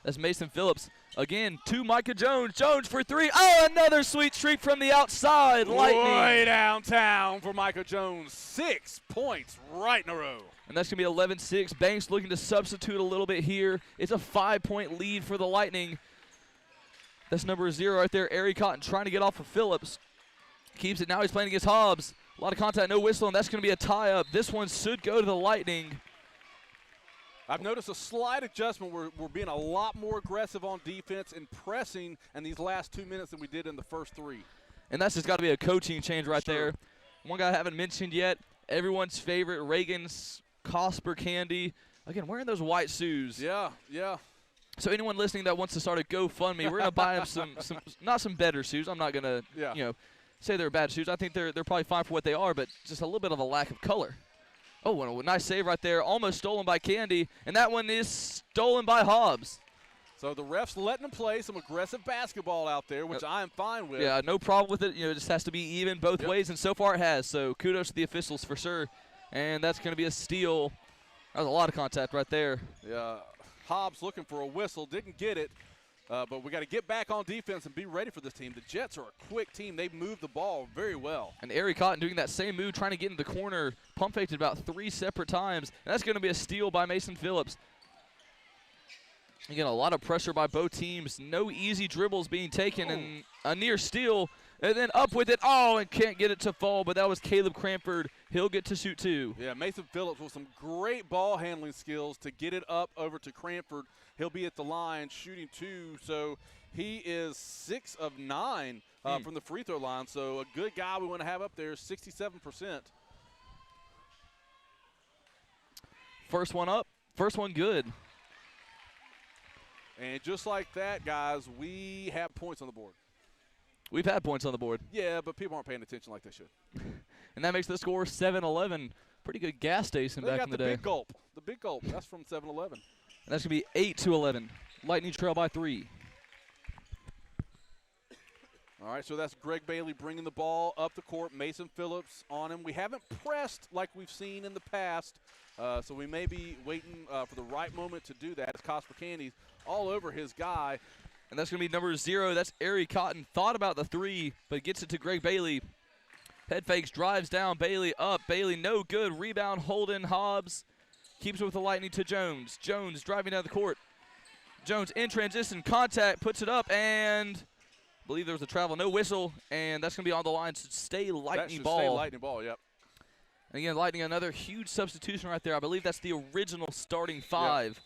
That's Mason Phillips. Again, to Micah Jones. Jones for 3. Oh, another sweet streak from the outside. Lightning. Way downtown for Micah Jones. 6 points right in a row. And that's going to be 11-6. Banks looking to substitute a little bit here. It's a 5-point lead for the Lightning. That's number 0 right there. Ari Cotton trying to get off of Phillips. Keeps it. Now he's playing against Hobbs. A lot of contact, no whistle, and that's going to be a tie-up. This one should go to the Lightning. I've noticed a slight adjustment. We're being a lot more aggressive on defense and pressing in these last 2 minutes than we did in the first 3. And that's just got to be a coaching change right there. One guy I haven't mentioned yet, everyone's favorite, Reagan's Cosper Candy. Again, wearing those white shoes. Yeah. So anyone listening that wants to start a GoFundMe, we're going to buy him some not some better shoes. I'm not going to, say they're bad shoes. I think they're probably fine for what they are, but just a little bit of a lack of color. Oh, and a nice save right there. Almost stolen by Candy, and that one is stolen by Hobbs. So the refs letting them play some aggressive basketball out there, which I am fine with. Yeah, no problem with it. It just has to be even both ways, and so far it has. So kudos to the officials for sure. And that's going to be a steal. That was a lot of contact right there. Yeah, Hobbs looking for a whistle, didn't get it. But we got to get back on defense and be ready for this team. The Jets are a quick team. They move the ball very well. And Ari Cotton doing that same move, trying to get in the corner, pump faked it about 3 separate times. And that's going to be a steal by Mason Phillips. Again, a lot of pressure by both teams. No easy dribbles being taken, and a near steal. And then up with it. Oh, and can't get it to fall, but that was Caleb Cranford. He'll get to shoot 2. Yeah, Mason Phillips with some great ball handling skills to get it up over to Cranford. He'll be at the line shooting 2, so he is 6 of 9 from the free throw line. So a good guy we want to have up there, 67%. First one up, first one good. And just like that, guys, we have points on the board. We've had points on the board. Yeah, but people aren't paying attention like they should. And that makes the score 7-11. Pretty good gas station back in the day. They got the big gulp. The big gulp. That's from 7-Eleven. And that's going to be 8-11. Lightning trail by 3. All right, so that's Greg Bailey bringing the ball up the court. Mason Phillips on him. We haven't pressed like we've seen in the past, so we may be waiting for the right moment to do that. As Cosper Candy's all over his guy. And that's going to be number 0. That's Ari Cotton. Thought about the 3, but gets it to Greg Bailey. Head fakes, drives down, Bailey up. Bailey no good. Rebound, Holden Hobbs. Keeps it with the Lightning to Jones. Jones driving down the court. Jones in transition, contact, puts it up, and I believe there was a travel. No whistle, and that's going to be on the line. So stay Lightning ball. Stay Lightning ball, yep. And again, Lightning, another huge substitution right there. I believe that's the original starting 5. Yep.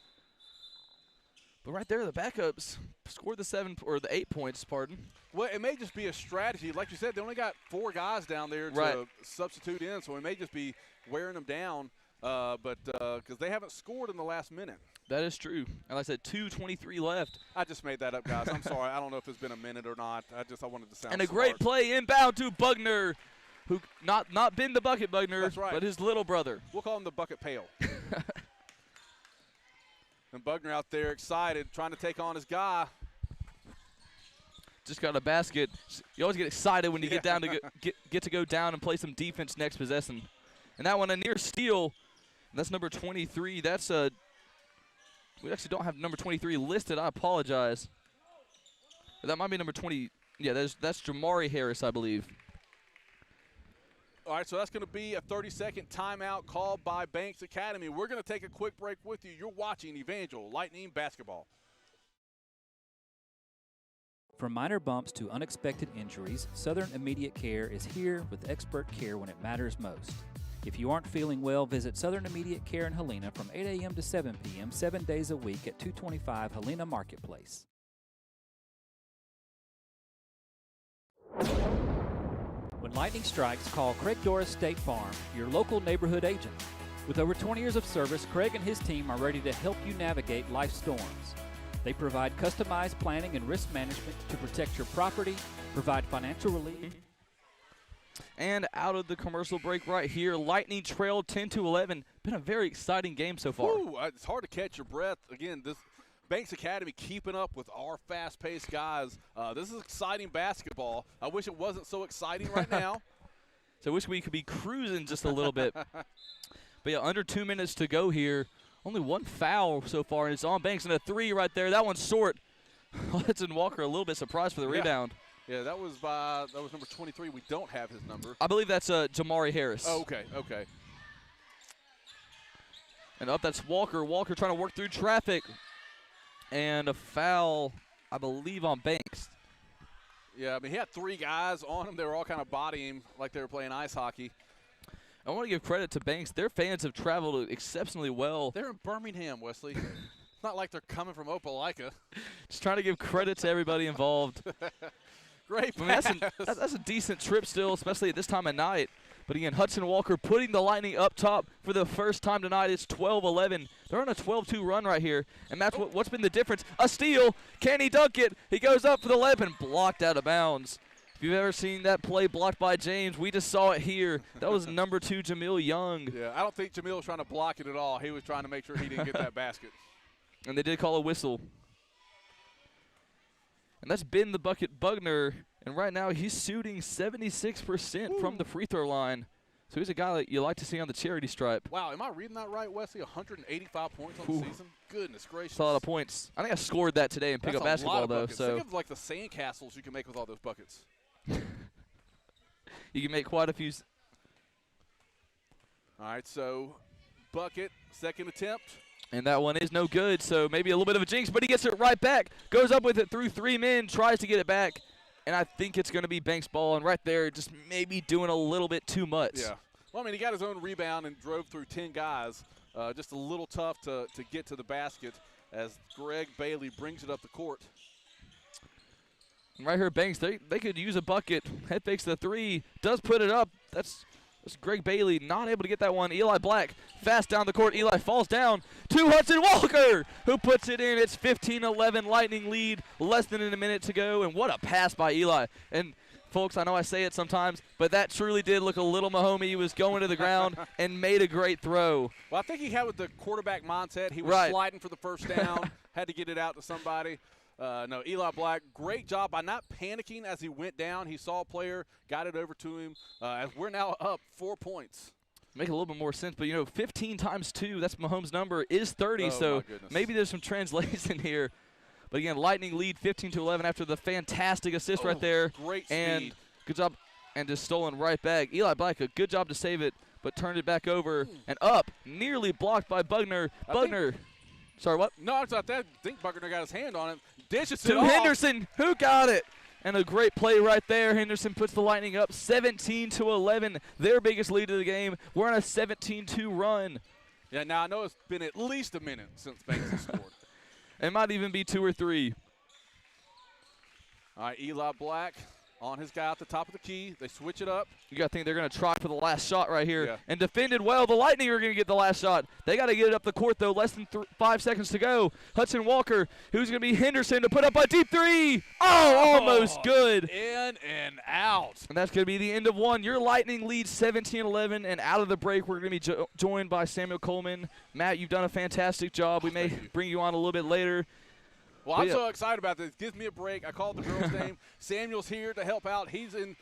But right there, the backups scored the 8 points, pardon. Well, it may just be a strategy. Like you said, they only got 4 guys down there to substitute in, so it may just be wearing them down, because they haven't scored in the last minute. That is true. And like I said, 2:23 left. I just made that up, guys. I'm sorry. I don't know if it's been a minute or not. I wanted to sound And a smart. great play inbound to Bugner, who not been the bucket Bugner, That's right. but his little brother. We'll call him the bucket pail. And Bugner out there excited, trying to take on his guy. Just got a basket. You always get excited when you get down to get to go down and play some defense next possession. And that one a near steal. That's number 23. That's we actually don't have number 23 listed. I apologize. But that might be number 20. Yeah, that's Jamari Harris, I believe. All right, so that's going to be a 30-second timeout called by Banks Academy. We're going to take a quick break with you. You're watching Evangel Lightning Basketball. From minor bumps to unexpected injuries, Southern Immediate Care is here with expert care when it matters most. If you aren't feeling well, visit Southern Immediate Care in Helena from 8 a.m. to 7 p.m. 7 days a week at 225 Helena Marketplace. When lightning strikes, call Craig Doris State Farm, your local neighborhood agent. With over 20 years of service, Craig and his team are ready to help you navigate life's storms. They provide customized planning and risk management to protect your property, provide financial relief. And out of the commercial break right here, Lightning trailed 10-11. Been a very exciting game so far. Ooh, it's hard to catch your breath. Again, this Banks Academy keeping up with our fast-paced guys. This is exciting basketball. I wish it wasn't so exciting right now. So I wish we could be cruising just a little bit. But yeah, under 2 minutes to go here. Only 1 foul so far, and it's on Banks, and a 3 right there. That one's short. Hudson Walker a little bit surprised for the rebound. Yeah, that was number 23. We don't have his number. I believe that's Jamari Harris. Oh, okay. And up, that's Walker. Walker trying to work through traffic. And a foul, I believe, on Banks. Yeah, I mean, he had 3 guys on him. They were all kind of bodying him like they were playing ice hockey. I want to give credit to Banks. Their fans have traveled exceptionally well. They're in Birmingham, Wesley. It's not like they're coming from Opelika. Just trying to give credit to everybody involved. Great pass. I mean, that's a decent trip still, especially at this time of night. But again, Hudson Walker putting the Lightning up top for the first time tonight. It's 12-11. They're on a 12-2 run right here. And that's what's been the difference. A steal. Can he dunk it? He goes up for the layup and blocked out of bounds. If you've ever seen that play blocked by James, we just saw it here. That was number 2, Jamil Young. Yeah, I don't think Jamil was trying to block it at all. He was trying to make sure he didn't get that basket. And they did call a whistle. And that's been the bucket Bugner. And right now he's shooting 76% from the free throw line. So he's a guy that you like to see on the charity stripe. Wow, am I reading that right, Wesley? 185 points on the season? Goodness gracious. That's a lot of points. I think I scored that today in pickup basketball, though. So think of like the sand castles you can make with all those buckets. You can make quite a few. All right, so bucket, second attempt. And that one is no good, so maybe a little bit of a jinx, but he gets it right back. Goes up with it through 3 men, tries to get it back, and I think it's going to be Banks' ball. And right there, just maybe doing a little bit too much. Yeah. Well, I mean, he got his own rebound and drove through 10 guys. Just a little tough to get to the basket as Greg Bailey brings it up the court. And right here, Banks, they could use a bucket. Head fakes the 3, does put it up. That's Greg Bailey not able to get that one. Eli Black fast down the court. Eli falls down to Hudson Walker, who puts it in. It's 15-11 Lightning lead, less than a minute to go. And what a pass by Eli. And folks, I know I say it sometimes, but that truly did look a little Mahomey. He was going to the ground and made a great throw. Well, I think he had with the quarterback mindset. He was sliding for the first down, had to get it out to somebody. No, Eli Black, great job by not panicking as he went down. He saw a player, got it over to him. As we're now up 4 points. Make a little bit more sense, but, 15 times 2, that's Mahomes' number, is 30, so maybe there's some translation here. But, again, Lightning lead 15-11 after the fantastic assist right there. Great speed. And good job, and just stolen right back. Eli Black, a good job to save it, but turned it back over and up, nearly blocked by Bugner. Sorry, what? No, I think Buckner got his hand on it. Dishes to Henderson, who got it. And a great play right there. Henderson puts the Lightning up 17-11, their biggest lead of the game. We're on a 17-2 run. Yeah, now I know it's been at least a minute since Banks has scored. It might even be 2 or 3. All right, Eli Black on his guy at the top of the key. They switch it up. You got to think they're going to try for the last shot right here. Yeah. And defended well. The Lightning are going to get the last shot. They got to get it up the court, though. Less than 5 seconds to go. Hudson Walker, who's going to be Henderson to put up a deep 3. Oh, almost good. In and out. And that's going to be the end of one. Your Lightning leads 17-11. And out of the break, we're going to be joined by Samuel Coleman. Matt, you've done a fantastic job. We may bring you on a little bit later. Well, I'm so excited about this. It gives me a break. I called the girl's name. Samuel's here to help out. He's in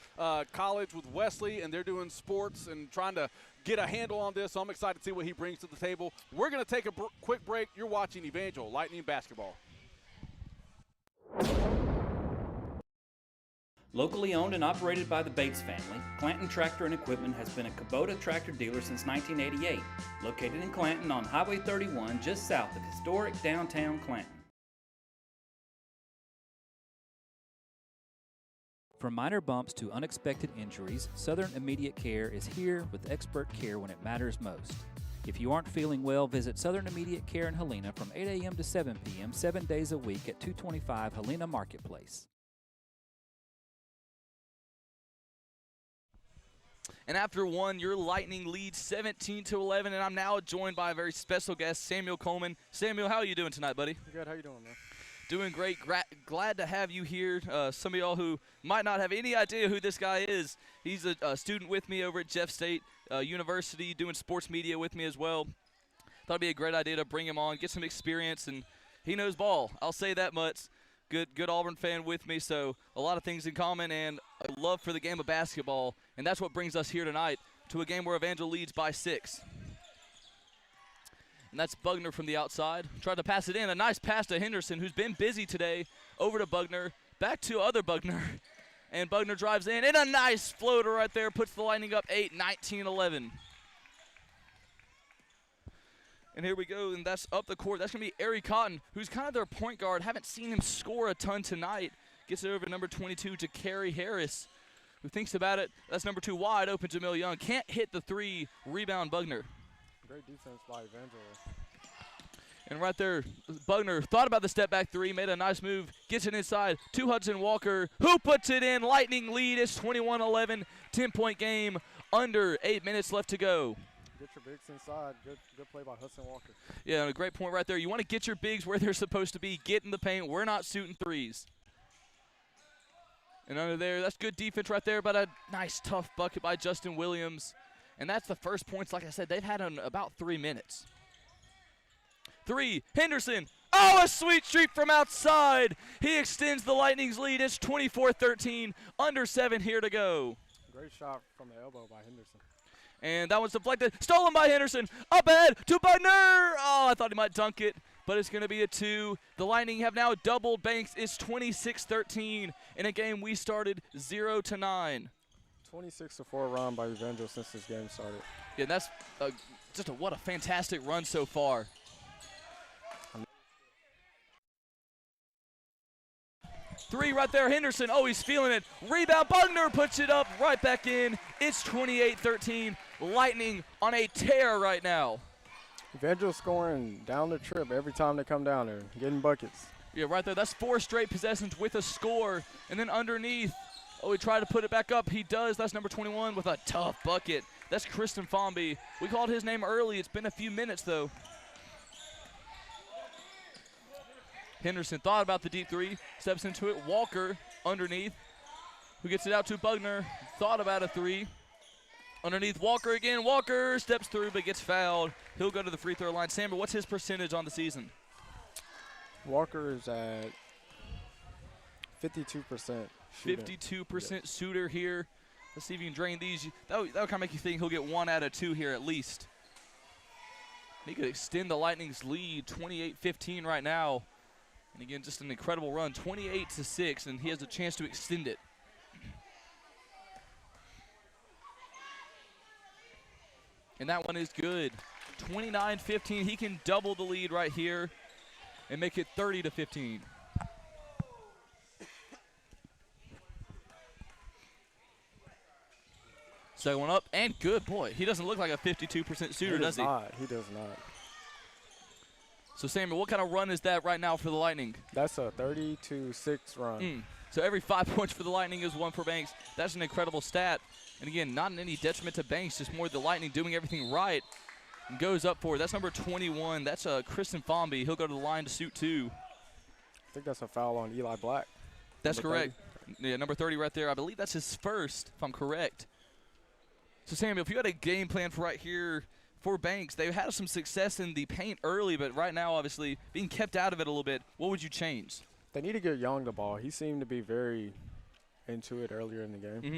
college with Wesley, and they're doing sports and trying to get a handle on this. So I'm excited to see what he brings to the table. We're going to take a quick break. You're watching Evangel Lightning Basketball. Locally owned and operated by the Bates family, Clanton Tractor and Equipment has been a Kubota tractor dealer since 1988. Located in Clanton on Highway 31, just south of historic downtown Clanton. From minor bumps to unexpected injuries, Southern Immediate Care is here with expert care when it matters most. If you aren't feeling well, visit Southern Immediate Care in Helena from 8 a.m. to 7 p.m. 7 days a week at 225 Helena Marketplace. And after one, your Lightning leads 17-11, and I'm now joined by a very special guest, Samuel Coleman. Samuel, how are you doing tonight, buddy? Good. How you doing, man? Doing great. Glad to have you here. Some of y'all who might not have any idea who this guy is, he's a student with me over at Jeff State University, doing sports media with me as well. Thought it'd be a great idea to bring him on, get some experience, and he knows ball. I'll say that much. Good Auburn fan with me, so a lot of things in common, and a love for the game of basketball, and that's what brings us here tonight to a game where Evangel leads by 6. And that's Bugner from the outside. Tried to pass it in. A nice pass to Henderson, who's been busy today. Over to Bugner. Back to other Bugner. And Bugner drives in. And a nice floater right there. Puts the Lightning up 8, 19-11. And here we go. And that's up the court. That's going to be Ari Cotton, who's kind of their point guard. Haven't seen him score a ton tonight. Gets it over to number 22, Jakari Harris, who thinks about it. That's number 2 wide open, Jamil Young. Can't hit the 3. Rebound, Bugner. Great defense by Evangel. And right there, Bugner thought about the step back 3, made a nice move, gets it inside to Hudson Walker, who puts it in. Lightning lead. It's 21-11, 10-point game, under 8 minutes left to go. Get your bigs inside. Good play by Hudson Walker. Yeah, and a great point right there. You want to get your bigs where they're supposed to be. Get in the paint. We're not shooting 3s. And under there, that's good defense right there, but a nice tough bucket by Justin Williams. And that's the first points, like I said, they've had in about 3 minutes. 3, Henderson. Oh, a sweet streak from outside. He extends the Lightning's lead. It's 24-13, under 7 here to go. Great shot from the elbow by Henderson. And that one's deflected. Stolen by Henderson. Up ahead to Bugner. Oh, I thought he might dunk it, but it's going to be a 2. The Lightning have now doubled Banks. It's 26-13 in a game we started 0-9. 26-4 run by Evangel since this game started. Yeah, that's what a fantastic run so far. Three right there, Henderson. Oh, he's feeling it. Rebound, Bugner puts it up right back in. It's 28-13. Lightning on a tear right now. Evangel scoring down the trip every time they come down there, getting buckets. Yeah, right there. That's 4 straight possessions with a score. And then underneath, oh, he tried to put it back up. He does. That's number 21 with a tough bucket. That's Kristen Fomby. We called his name early. It's been a few minutes, though. Henderson thought about the deep 3, steps into it. Walker underneath, who gets it out to Bugner. Thought about a 3. Underneath Walker again. Walker steps through but gets fouled. He'll go to the free throw line. Samber, what's his percentage on the season? Walker is at 52%. 52% shooter here. Let's see if you can drain these. That would kind of make you think he'll get 1 out of 2 here at least. He could extend the Lightning's lead, 28-15 right now. And again, just an incredible run, 28-6, and he has a chance to extend it. And that one is good. 29-15, he can double the lead right here and make it 30-15. Second one up, and good. Boy, he doesn't look like a 52% shooter, does he? He does not. So, Samuel, what kind of run is that right now for the Lightning? That's a 30-6 run. So every 5 points for the Lightning is 1 for Banks. That's an incredible stat. And again, not in any detriment to Banks, just more the Lightning doing everything right. And goes up for it. That's number 21. That's Kristen Fomby. He'll go to the line to shoot 2. I think that's a foul on Eli Black. That's correct. 30. Yeah, number 30 right there. I believe that's his first, if I'm correct. So, Samuel, if you had a game plan for right here for Banks, they had some success in the paint early, but right now, obviously, being kept out of it a little bit, what would you change? They need to get Young the ball. He seemed to be very into it earlier in the game. He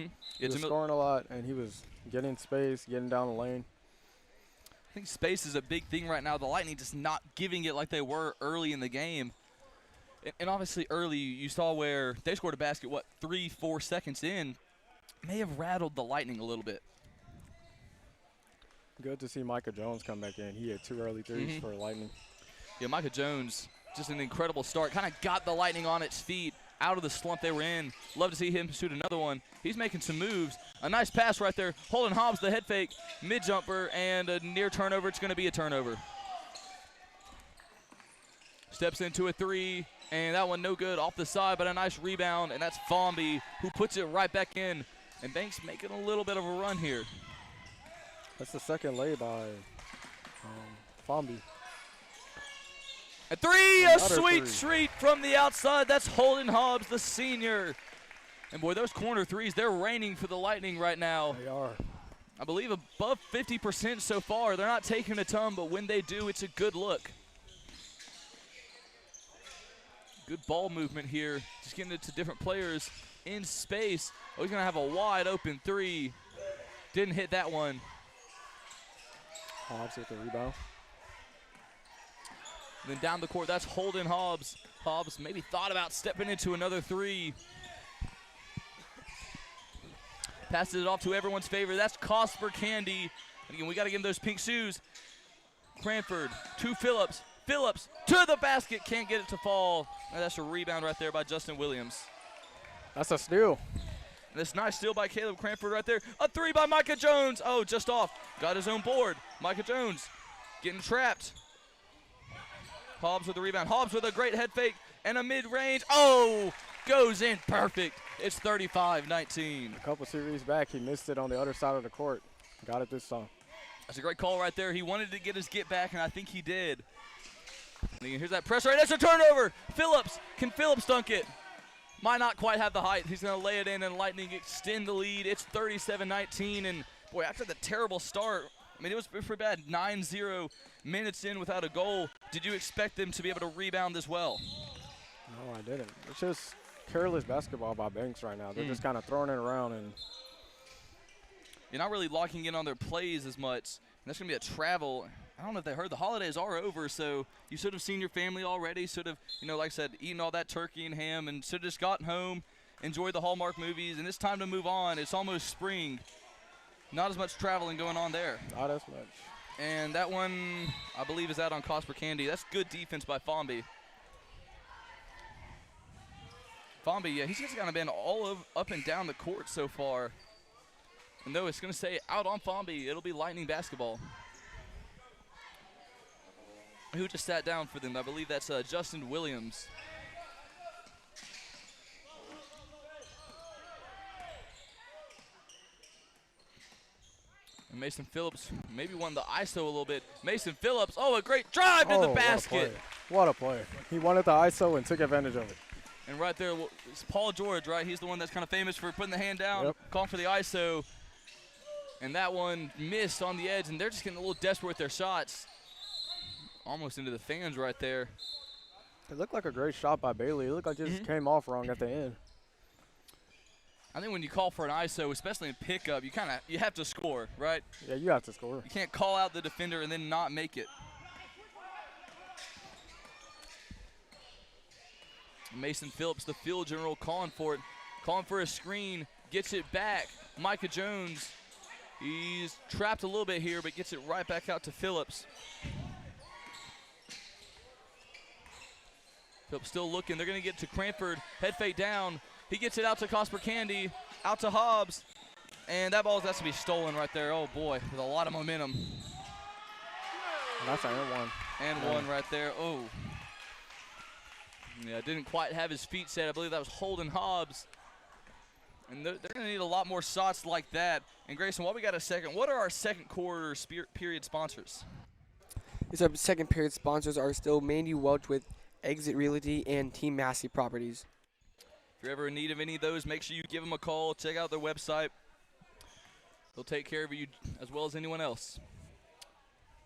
was It's scoring a lot, and he was getting space, getting down the lane. I think space is a big thing right now. The Lightning just not giving it like they were early in the game. And obviously early you saw where they scored a basket, 3-4 seconds in. May have rattled the Lightning a little bit. Good to see Micah Jones come back in. He had 2 early threes for Lightning. Yeah, Micah Jones, just an incredible start. Kind of got the Lightning on its feet out of the slump they were in. Love to see him shoot another one. He's making some moves. A nice pass right there. Holden Hobbs, the head fake, mid-jumper, and a near turnover. It's going to be a turnover. Steps into a 3, and that one no good off the side, but a nice rebound, and that's Fomby who puts it right back in. And Banks making a little bit of a run here. That's the second lay by Fomby. A 3, a Another sweet 3. treat from the outside. That's Holden Hobbs, the senior. And, boy, those corner threes, they're raining for the Lightning right now. They are. I believe above 50% so far. They're not taking a ton, but when they do, it's a good look. Good ball movement here. Just getting it to different players in space. Oh, he's going to have a wide open 3. Didn't hit that one. Hobbs with the rebound. And then down the court, that's Holden Hobbs. Hobbs maybe thought about stepping into another 3. Passes it off to everyone's favorite. That's Cosper Candy. And again, we got to give him those pink shoes. Cranford to Phillips. Phillips to the basket. Can't get it to fall. And that's a rebound right there by Justin Williams. That's a steal. And this nice steal by Caleb Cranford right there. A 3 by Micah Jones. Oh, just off. Got his own board. Micah Jones getting trapped. Hobbs with the rebound. Hobbs with a great head fake and a mid-range. Oh, goes in perfect. It's 35-19. A couple series back, he missed it on the other side of the court. Got it this time. That's a great call right there. He wanted to get his get back, and I think he did. And here's that pressure. Right, that's a turnover. Phillips. Can Phillips dunk it? Might not quite have the height. He's going to lay it in, and Lightning extend the lead. It's 37-19, and, boy, after the terrible start, I mean, it was pretty bad. 9-0 minutes in without a goal. Did you expect them to be able to rebound as well? No, I didn't. It's just careless basketball by Banks right now. They're just kind of throwing it around, and you're not really locking in on their plays as much. And that's going to be a travel. I don't know if they heard the holidays are over, so you should have seen your family already, should have, like I said, eaten all that turkey and ham, and should have just gotten home, enjoyed the Hallmark movies, and it's time to move on. It's almost spring. Not as much traveling going on there. Not as much. And that one, I believe, is out on Cosper Candy. That's good defense by Fomby. Fomby, yeah, he's just kind of been all up and down the court so far. And though it's going to say out on Fomby, it'll be Lightning basketball. Who just sat down for them? I believe that's Justin Williams. And Mason Phillips maybe won the ISO a little bit. Mason Phillips, oh, a great drive to the basket. What a play. He wanted the ISO and took advantage of it. And right there, it's Paul George, right? He's the one that's kind of famous for putting the hand down, calling for the ISO. And that one missed on the edge, and they're just getting a little desperate with their shots. Almost into the fans right there. It looked like a great shot by Bailey. It looked like it just came off wrong at the end. I think when you call for an ISO, especially in pickup, you have to score, right? Yeah, you have to score. You can't call out the defender and then not make it. Mason Phillips, the field general, calling for it. Calling for a screen, gets it back. Micah Jones, he's trapped a little bit here, but gets it right back out to Phillips. Phillips still looking. They're going to get to Cranford. Head fake down. He gets it out to Cosper Candy, out to Hobbs. And that ball has to be stolen right there. Oh, boy, with a lot of momentum. And that's an and one. And one right there. Oh. Yeah, didn't quite have his feet set. I believe that was Holden Hobbs. And they're going to need a lot more shots like that. And, Grayson, while we got a second, what are our second quarter period sponsors? Our second period sponsors are still Mandy Welch with Exit Realty and Team Massey Properties. If you're ever in need of any of those, make sure you give them a call. Check out their website. They'll take care of you as well as anyone else.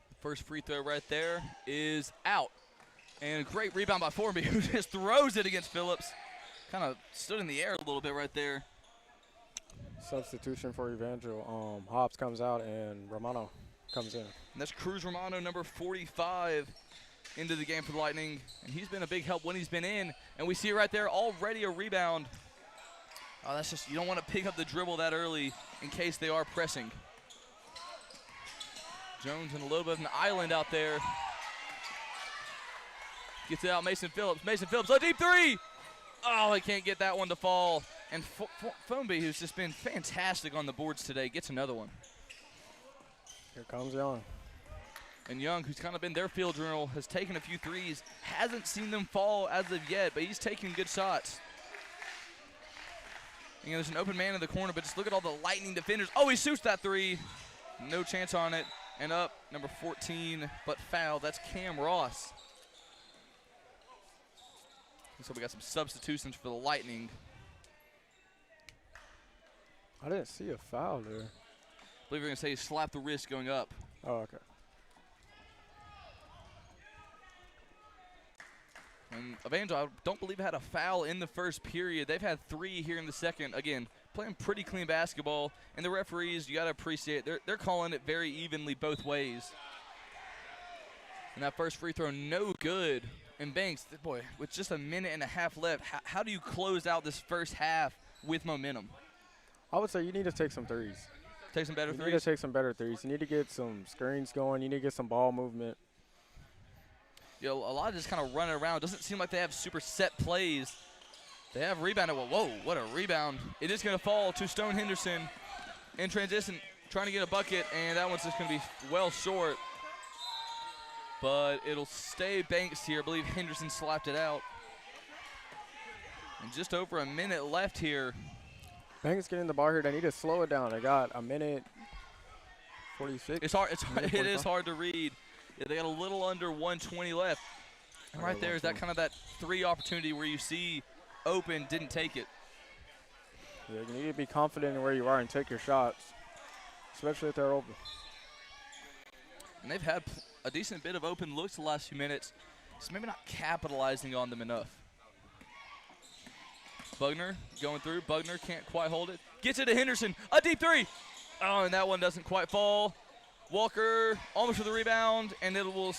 The first free throw right there is out. And a great rebound by Formby, who just throws it against Phillips. Kind of stood in the air a little bit right there. Substitution for Evangel. Hobbs comes out and Romano comes in. And that's Cruz Romano, number 45, into the game for the Lightning. And he's been a big help when he's been in. And we see it right there, already a rebound. Oh, that's just, you don't want to pick up the dribble that early in case they are pressing. Jones in a little bit of an island out there. Gets it out, Mason Phillips. Mason Phillips, a deep three! Oh, he can't get that one to fall. And Fomby, who's just been fantastic on the boards today, gets another one. Here comes Young. And Young, who's kind of been their field general, has taken a few threes. Hasn't seen them fall as of yet, but he's taking good shots. There's an open man in the corner, but just look at all the Lightning defenders. Oh, he shoots that three. No chance on it. And up, number 14, but fouled. That's Cam Ross. So we got some substitutions for the Lightning. I didn't see a foul there. I believe you're going to say he slapped the wrist going up. Oh, okay. And Evangel, I don't believe had a foul in the first period. They've had 3 here in the second. Again, playing pretty clean basketball. And the referees, you got to appreciate, they're calling it very evenly both ways. And that first free throw, no good. And Banks, boy, with just a minute and a half left, how do you close out this first half with momentum? I would say you need to take some threes. Take some better threes? You need to take some better threes. You need to get some screens going. You need to get some ball movement. A lot of just kind of running around. Doesn't seem like they have super set plays. They have rebounded. Well, whoa, what a rebound. It is going to fall to Stone Henderson in transition, trying to get a bucket, and that one's just going to be well short. But it'll stay Banks here. I believe Henderson slapped it out. And just over a minute left here. Banks getting the ball here. They need to slow it down. They got a minute 46. It is hard to read. Yeah, they got a little under 120 left. And right there is that kind of that 3 opportunity where you see open, didn't take it. Yeah, you need to be confident in where you are and take your shots, especially if they're open. And they've had a decent bit of open looks the last few minutes, so maybe not capitalizing on them enough. Bugner going through. Bugner can't quite hold it. Gets it to Henderson. A deep three. Oh, and that one doesn't quite fall. Walker almost for the rebound, and it will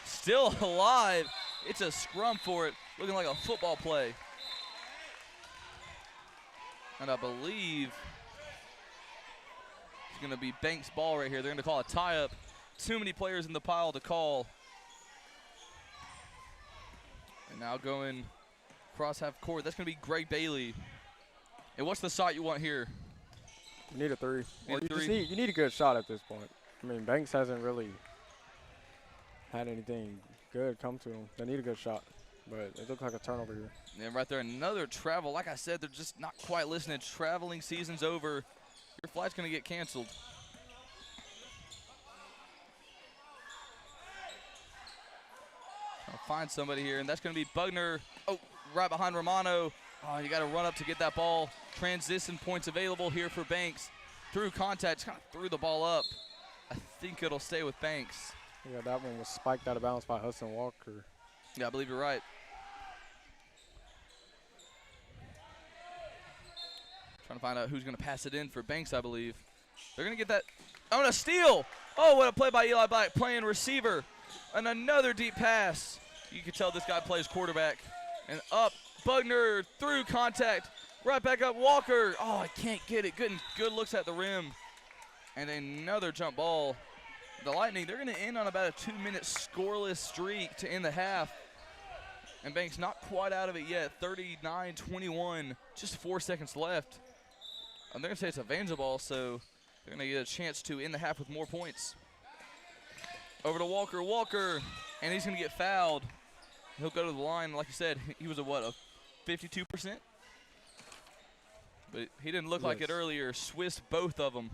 still alive. It's a scrum for it, looking like a football play. And I believe it's going to be Banks' ball right here. They're going to call a tie-up. Too many players in the pile to call. And now going cross half court. That's going to be Greg Bailey. And what's the shot you want here? You need a three. You need a good shot at this point. I mean, Banks hasn't really had anything good come to him. They need a good shot, but it looks like a turnover here. And right there, another travel. Like I said, they're just not quite listening. Traveling season's over. Your flight's going to get canceled. I'll find somebody here, and that's going to be Bugner. Oh, right behind Romano. Oh, you got to run up to get that ball. Transition points available here for Banks. Through contact, just kind of threw the ball up. I think it'll stay with Banks. Yeah, that one was spiked out of bounds by Hudson Walker. Yeah, I believe you're right. Trying to find out who's going to pass it in for Banks, I believe. They're going to get that. Oh, and a steal. Oh, what a play by Eli Black, playing receiver. And another deep pass. You can tell this guy plays quarterback. And up, Bugner through contact. Right back up, Walker. Oh, I can't get it. Good looks at the rim. And another jump ball. The Lightning, they're going to end on about a 2-minute scoreless streak to end the half. And Banks not quite out of it yet. 39-21, just 4 seconds left. And they're going to say it's a Evangel ball, so they're going to get a chance to end the half with more points. Over to Walker. Walker, and he's going to get fouled. He'll go to the line. Like you said, he was a 52%? But he didn't look like it earlier. Swiss both of them.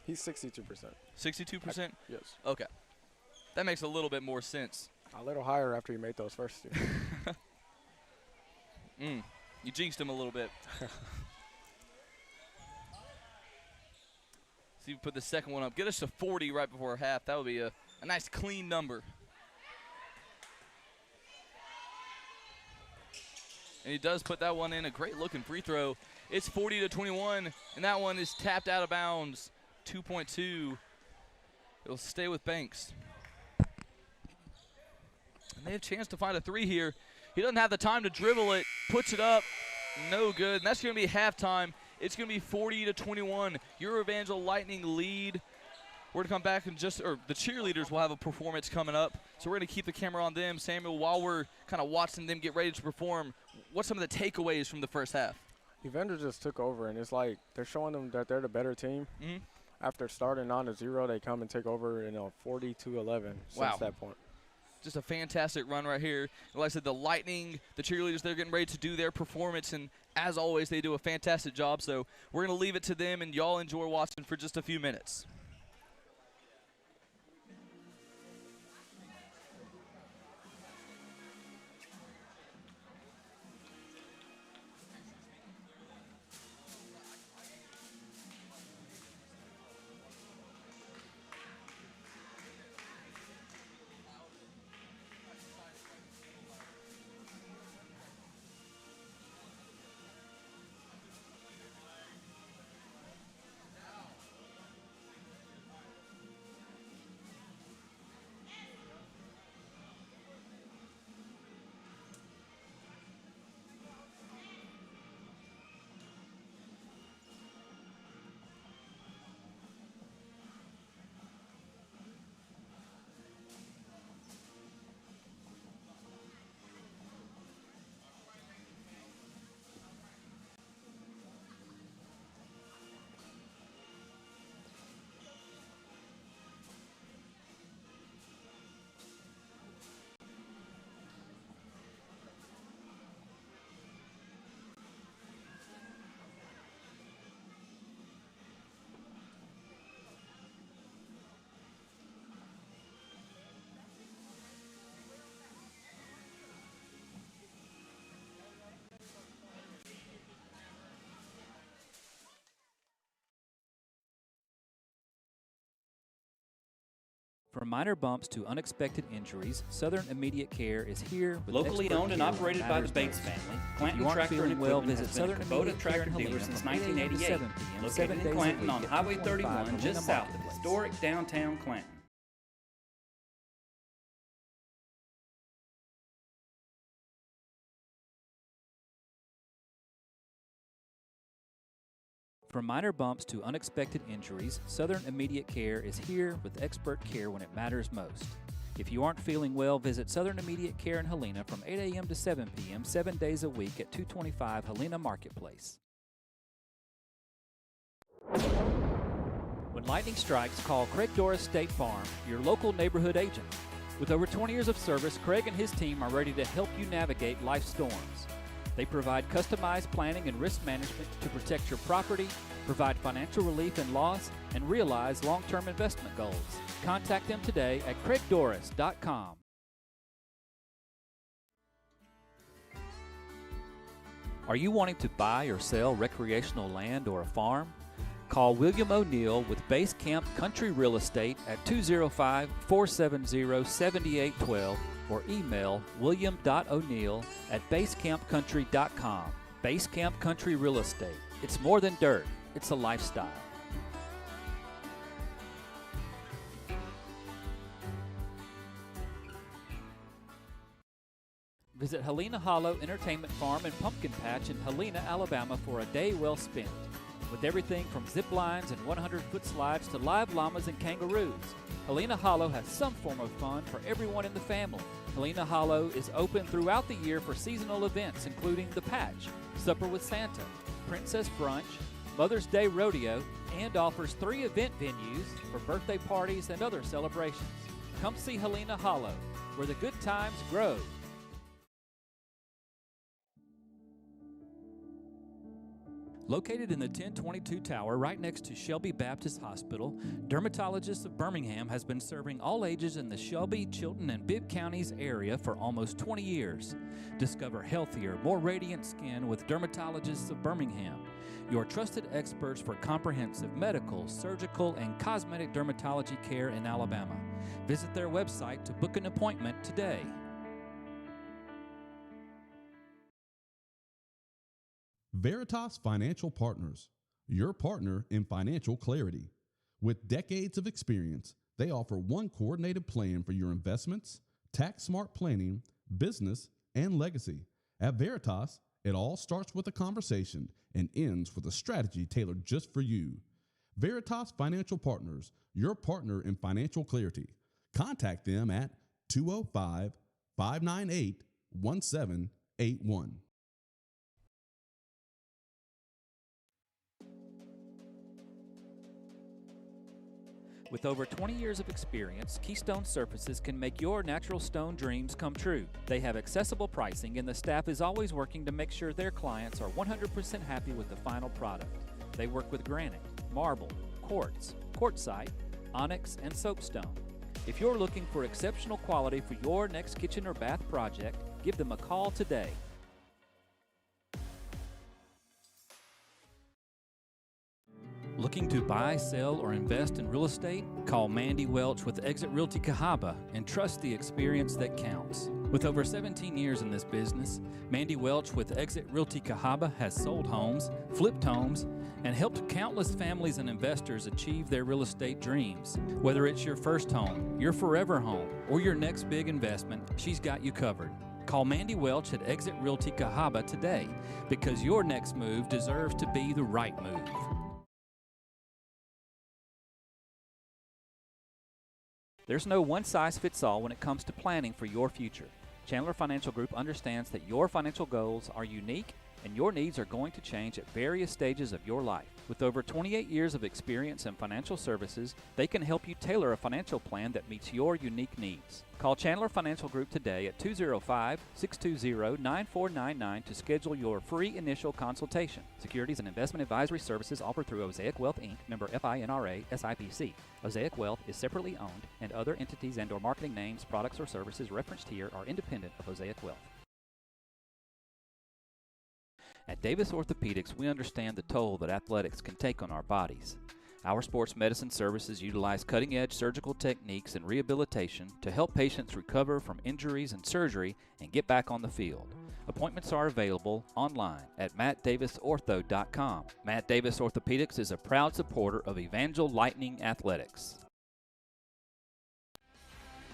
He's 62%. 62%? Yes. Okay. That makes a little bit more sense. A little higher after you made those first two. You jinxed him a little bit. See if we put the second one up. Get us to 40 right before half. That would be a nice clean number. And he does put that one in. A great looking free throw. It's 40-21, and that one is tapped out of bounds. 2.2. It'll stay with Banks. And they have a chance to find a three here. He doesn't have the time to dribble it. Puts it up. No good. And that's going to be halftime. It's going to be 40-21. Your Evangel Lightning lead. We're going to come back and the cheerleaders will have a performance coming up. So we're going to keep the camera on them. Samuel, while we're kind of watching them get ready to perform, what's some of the takeaways from the first half? Evangel just took over, and it's like they're showing them that they're the better team. Mm-hmm. After starting on 0, they come and take over 40-11 since that point. Just a fantastic run right here. Like I said, the Lightning, the cheerleaders, they're getting ready to do their performance, and as always, they do a fantastic job. So we're going to leave it to them, and y'all enjoy watching for just a few minutes. From minor bumps to unexpected injuries, Southern Immediate Care is here with Locally expert owned and care when operated it by the matters Bates most. family, If Clanton you aren't Tractor and feeling well, Equipment visit has been a Southern Kubota Immediate Care tractor in dealer Helena since from 8 a.m. to 1988. 7 p.m. Located 7 in days a Clanton week on at Highway 225 31, just Helena south of Marketplace. historic downtown Clanton. From minor bumps to unexpected injuries, Southern Immediate Care is here with expert care when it matters most. If you aren't feeling well, visit Southern Immediate Care in Helena from 8 a.m. to 7 p.m. 7 days a week at 225 Helena Marketplace. When lightning strikes, call Craig Doris State Farm, your local neighborhood agent. With over 20 years of service, Craig and his team are ready to help you navigate life's storms. They provide customized planning and risk management to protect your property, provide financial relief in loss, and realize long-term investment goals. Contact them today at craigdoris.com. Are you wanting to buy or sell recreational land or a farm? Call William O'Neill with Base Camp Country Real Estate at 205-470-7812 or email william.o'neill@basecampcountry.com. Base Camp Country Real Estate. It's more than dirt, it's a lifestyle. Visit Helena Hollow Entertainment Farm and Pumpkin Patch in Helena, Alabama for a day well spent. With everything from zip lines and 100-foot slides to live llamas and kangaroos, Helena Hollow has some form of fun for everyone in the family. Helena Hollow is open throughout the year for seasonal events including The Patch, Supper with Santa, Princess Brunch, Mother's Day Rodeo, and offers 3 event venues for birthday parties and other celebrations. Come see Helena Hollow, where the good times grow. Located in the 1022 Tower right next to Shelby Baptist Hospital, Dermatologists of Birmingham has been serving all ages in the Shelby, Chilton, and Bibb counties area for almost 20 years. Discover healthier, more radiant skin with Dermatologists of Birmingham, your trusted experts for comprehensive medical, surgical, and cosmetic dermatology care in Alabama. Visit their website to book an appointment today. Veritas Financial Partners, your partner in financial clarity. With decades of experience, they offer one coordinated plan for your investments, tax-smart planning, business, and legacy. At Veritas, it all starts with a conversation and ends with a strategy tailored just for you. Veritas Financial Partners, your partner in financial clarity. Contact them at 205-598-1781. With over 20 years of experience, Keystone Surfaces can make your natural stone dreams come true. They have accessible pricing and the staff is always working to make sure their clients are 100% happy with the final product. They work with granite, marble, quartz, quartzite, onyx, and soapstone. If you're looking for exceptional quality for your next kitchen or bath project, give them a call today. Looking to buy, sell, or invest in real estate? Call Mandy Welch with Exit Realty Cahaba and trust the experience that counts. With over 17 years in this business, Mandy Welch with Exit Realty Cahaba has sold homes, flipped homes, and helped countless families and investors achieve their real estate dreams. Whether it's your first home, your forever home, or your next big investment, she's got you covered. Call Mandy Welch at Exit Realty Cahaba today because your next move deserves to be the right move. There's no one-size-fits-all when it comes to planning for your future. Chandler Financial Group understands that your financial goals are unique and your needs are going to change at various stages of your life. With over 28 years of experience in financial services, they can help you tailor a financial plan that meets your unique needs. Call Chandler Financial Group today at 205-620-9499 to schedule your free initial consultation. Securities and investment advisory services offered through Osaic Wealth, Inc., member FINRA, SIPC. Osaic Wealth is separately owned, and other entities and/or marketing names, products, or services referenced here are independent of Osaic Wealth. At Davis Orthopedics, we understand the toll that athletics can take on our bodies. Our sports medicine services utilize cutting-edge surgical techniques and rehabilitation to help patients recover from injuries and surgery and get back on the field. Appointments are available online at mattdavisortho.com. Matt Davis Orthopedics is a proud supporter of Evangel Lightning Athletics.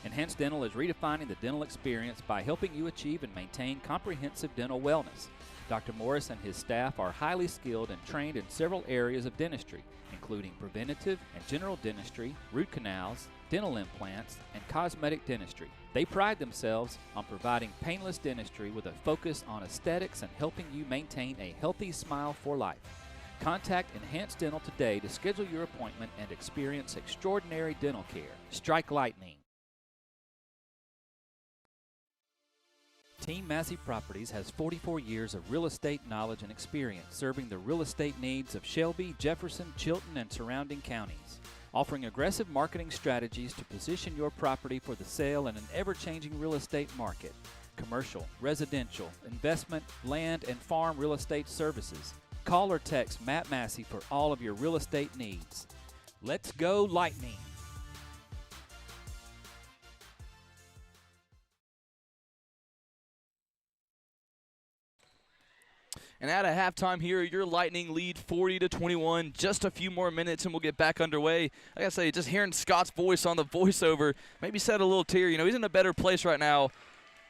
Enhanced Dental is redefining the dental experience by helping you achieve and maintain comprehensive dental wellness. Dr. Morris and his staff are highly skilled and trained in several areas of dentistry, including preventative and general dentistry, root canals, dental implants, and cosmetic dentistry. They pride themselves on providing painless dentistry with a focus on aesthetics and helping you maintain a healthy smile for life. Contact Enhanced Dental today to schedule your appointment and experience extraordinary dental care. Strike lightning. Team Massey Properties has 44 years of real estate knowledge and experience serving the real estate needs of Shelby, Jefferson, Chilton, and surrounding counties. Offering aggressive marketing strategies to position your property for the sale in an ever-changing real estate market. Commercial, residential, investment, land, and farm real estate services. Call or text Matt Massey for all of your real estate needs. Let's go Lightning! And at a halftime here, your Lightning lead 40-21. Just a few more minutes and we'll get back underway. I gotta say, just hearing Scott's voice on the voiceover maybe set a little tear. You know, he's in a better place right now.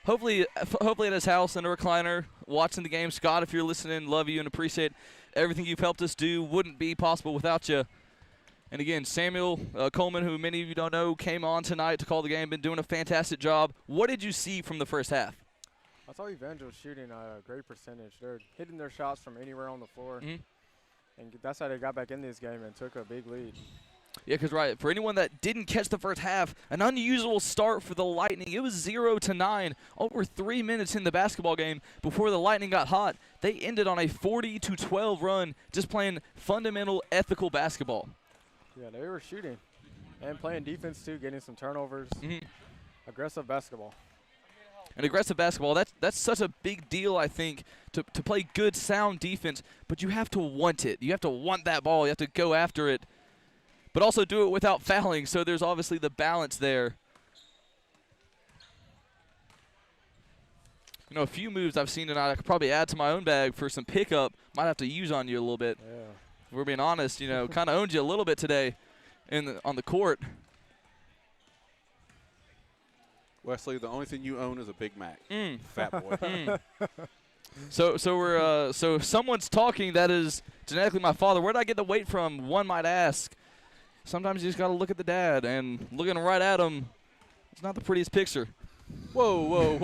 Hopefully at his house in a recliner, watching the game. Scott, if you're listening, love you and appreciate everything you've helped us do. Wouldn't be possible without you. And again, Samuel Coleman, who many of you don't know, came on tonight to call the game. Been doing a fantastic job. What did you see from the first half? I saw Evangel shooting a great percentage. They're hitting their shots from anywhere on the floor. And that's how they got back in this game and took a big lead. Yeah, because for anyone that didn't catch the first half, an unusual start for the Lightning. It was 0-9, over 3 minutes in the basketball game before the Lightning got hot. They ended on a 40-12 run, just playing fundamental, ethical basketball. Yeah, they were shooting and playing defense too, getting some turnovers. Aggressive basketball. And aggressive basketball, that's such a big deal, I think, to play good, sound defense. But you have to want it. You have to want that ball. You have to go after it. But also do it without fouling, so there's obviously the balance there. You know, a few moves I've seen tonight I could probably add to my own bag for some pickup. Might have to use on you a little bit. Yeah. If we're being honest, you know, kind of owned you a little bit today on the court. Wesley, the only thing you own is a Big Mac. Fat boy. So someone's talking that is genetically my father. Where did I get the weight from? One might ask. Sometimes you just got to look at the dad, and looking right at him, it's not the prettiest picture. Whoa.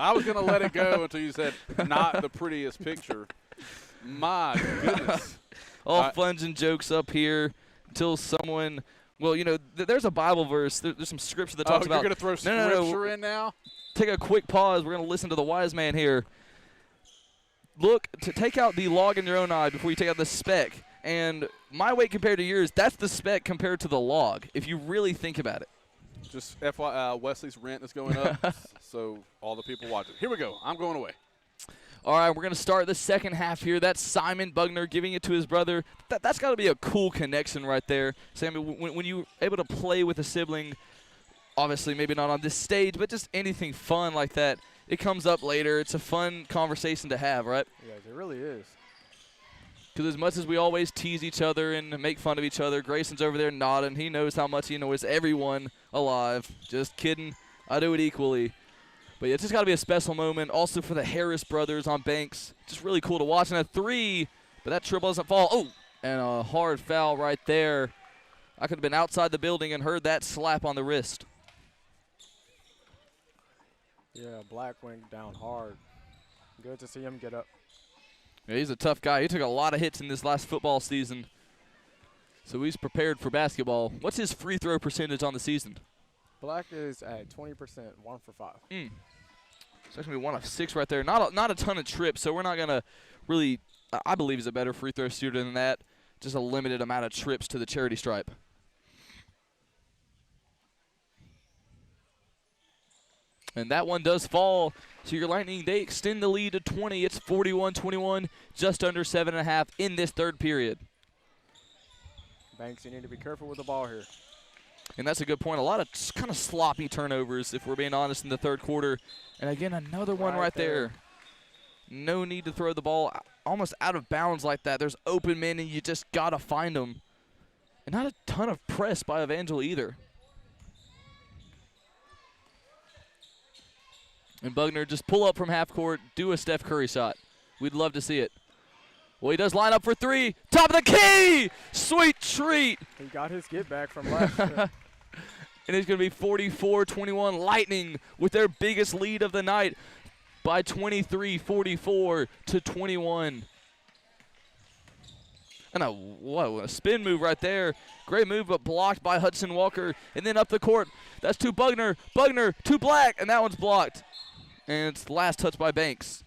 I was going to let it go until you said not the prettiest picture. My goodness. All funs and jokes up here until someone – well, you know, there's a Bible verse. There's some scripture that talks about – you're going to throw scripture in now? Take a quick pause. We're going to listen to the wise man here. Look, to take out the log in your own eye before you take out the speck. And my weight compared to yours, that's the speck compared to the log, if you really think about it. Just FYI, Wesley's rent is going up, so all the people watching. Here we go. I'm going away. All right, we're going to start the second half here. That's Simon Bugner giving it to his brother. That's got to be a cool connection right there. Sammy, when you're able to play with a sibling, obviously maybe not on this stage, but just anything fun like that, it comes up later. It's a fun conversation to have, right? Yeah, it really is. Because as much as we always tease each other and make fun of each other, Grayson's over there nodding. He knows how much he annoys everyone alive. Just kidding. I do it equally. But yeah, it's just got to be a special moment. Also for the Harris brothers on Banks. Just really cool to watch. And a three, but that triple doesn't fall. Oh, and a hard foul right there. I could have been outside the building and heard that slap on the wrist. Yeah, Black went down hard. Good to see him get up. Yeah, he's a tough guy. He took a lot of hits in this last football season. So he's prepared for basketball. What's his free throw percentage on the season? Black is at 20%, 1 for 5. So that's going to be 1 of 6 right there. Not a ton of trips, so we're not going to really – I believe he's a better free throw shooter than that. Just a limited amount of trips to the charity stripe. And that one does fall. So your Lightning, they extend the lead to 20. It's 41-21, just under 7.5 in this third period. Banks, you need to be careful with the ball here. And that's a good point. A lot of kind of sloppy turnovers, if we're being honest, in the third quarter. And again, another one right there. No need to throw the ball almost out of bounds like that. There's open men, and you just got to find them. And not a ton of press by Evangel either. And Bugner just pull up from half court, do a Steph Curry shot. We'd love to see it. Well, he does line up for three. Top of the key! Sweet treat. He got his get back from last year. And it's going to be 44-21. Lightning with their biggest lead of the night by 23, 44-21. And a spin move right there. Great move, but blocked by Hudson Walker. And then up the court, that's to Bugner. Bugner to Black, and that one's blocked. And it's last touch by Banks.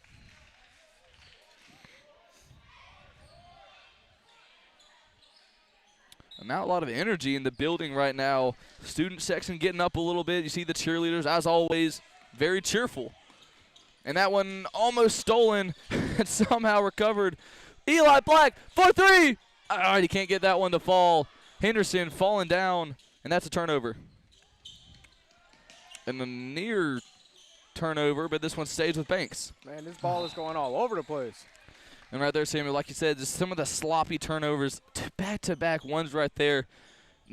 Not a lot of energy in the building right now. Student section getting up a little bit. You see the cheerleaders, as always, very cheerful. And that one almost stolen and somehow recovered. Eli Black for three. All right, he can't get that one to fall. Henderson falling down, and that's a turnover. And a near turnover, but this one stays with Banks. Man, this ball is going all over the place. And right there, Samuel, like you said, just some of the sloppy turnovers, back-to-back ones right there.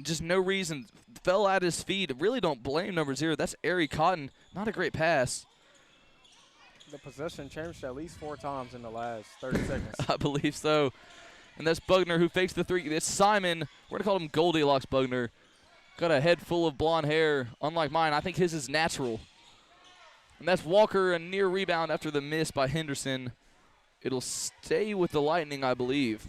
Just no reason. Fell at his feet. Really don't blame number 0. That's Ari Cotton. Not a great pass. The possession changed at least 4 times in the last 30 seconds. I believe so. And that's Bugner who fakes the three. It's Simon. We're going to call him Goldilocks Bugner. Got a head full of blonde hair, unlike mine. I think his is natural. And that's Walker, a near rebound after the miss by Henderson. It'll stay with the Lightning, I believe.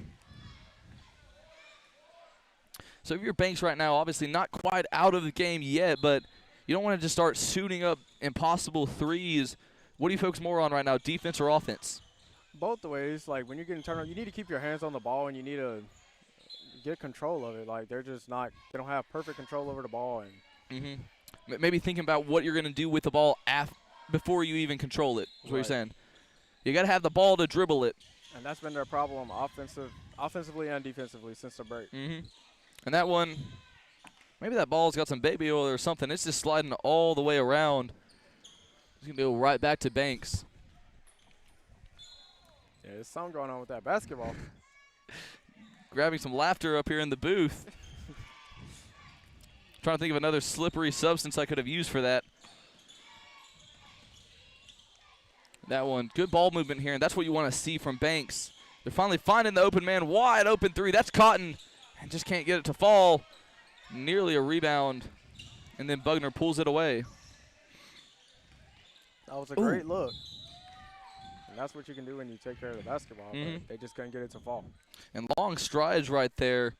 So if you're Banks right now, obviously not quite out of the game yet, but you don't want to just start shooting up impossible threes. What do you focus more on right now, defense or offense? Both the ways. Like, when you're getting turned on, you need to keep your hands on the ball, and you need to get control of it. Like, they're just not – they don't have perfect control over the ball. And Maybe thinking about what you're going to do with the ball before you even control it, is what you're saying. You got to have the ball to dribble it. And that's been their problem offensively and defensively since the break. And that one, maybe that ball's got some baby oil or something. It's just sliding all the way around. It's going to go right back to Banks. Yeah, there's something going on with that basketball. Grabbing some laughter up here in the booth. Trying to think of another slippery substance I could have used for that. That one, good ball movement here, and that's what you want to see from Banks. They're finally finding the open man, wide open three. That's Cotton, and just can't get it to fall. Nearly a rebound, and then Bugner pulls it away. That was a great look. And that's what you can do when you take care of the basketball. But they just couldn't get it to fall. And long strides right there.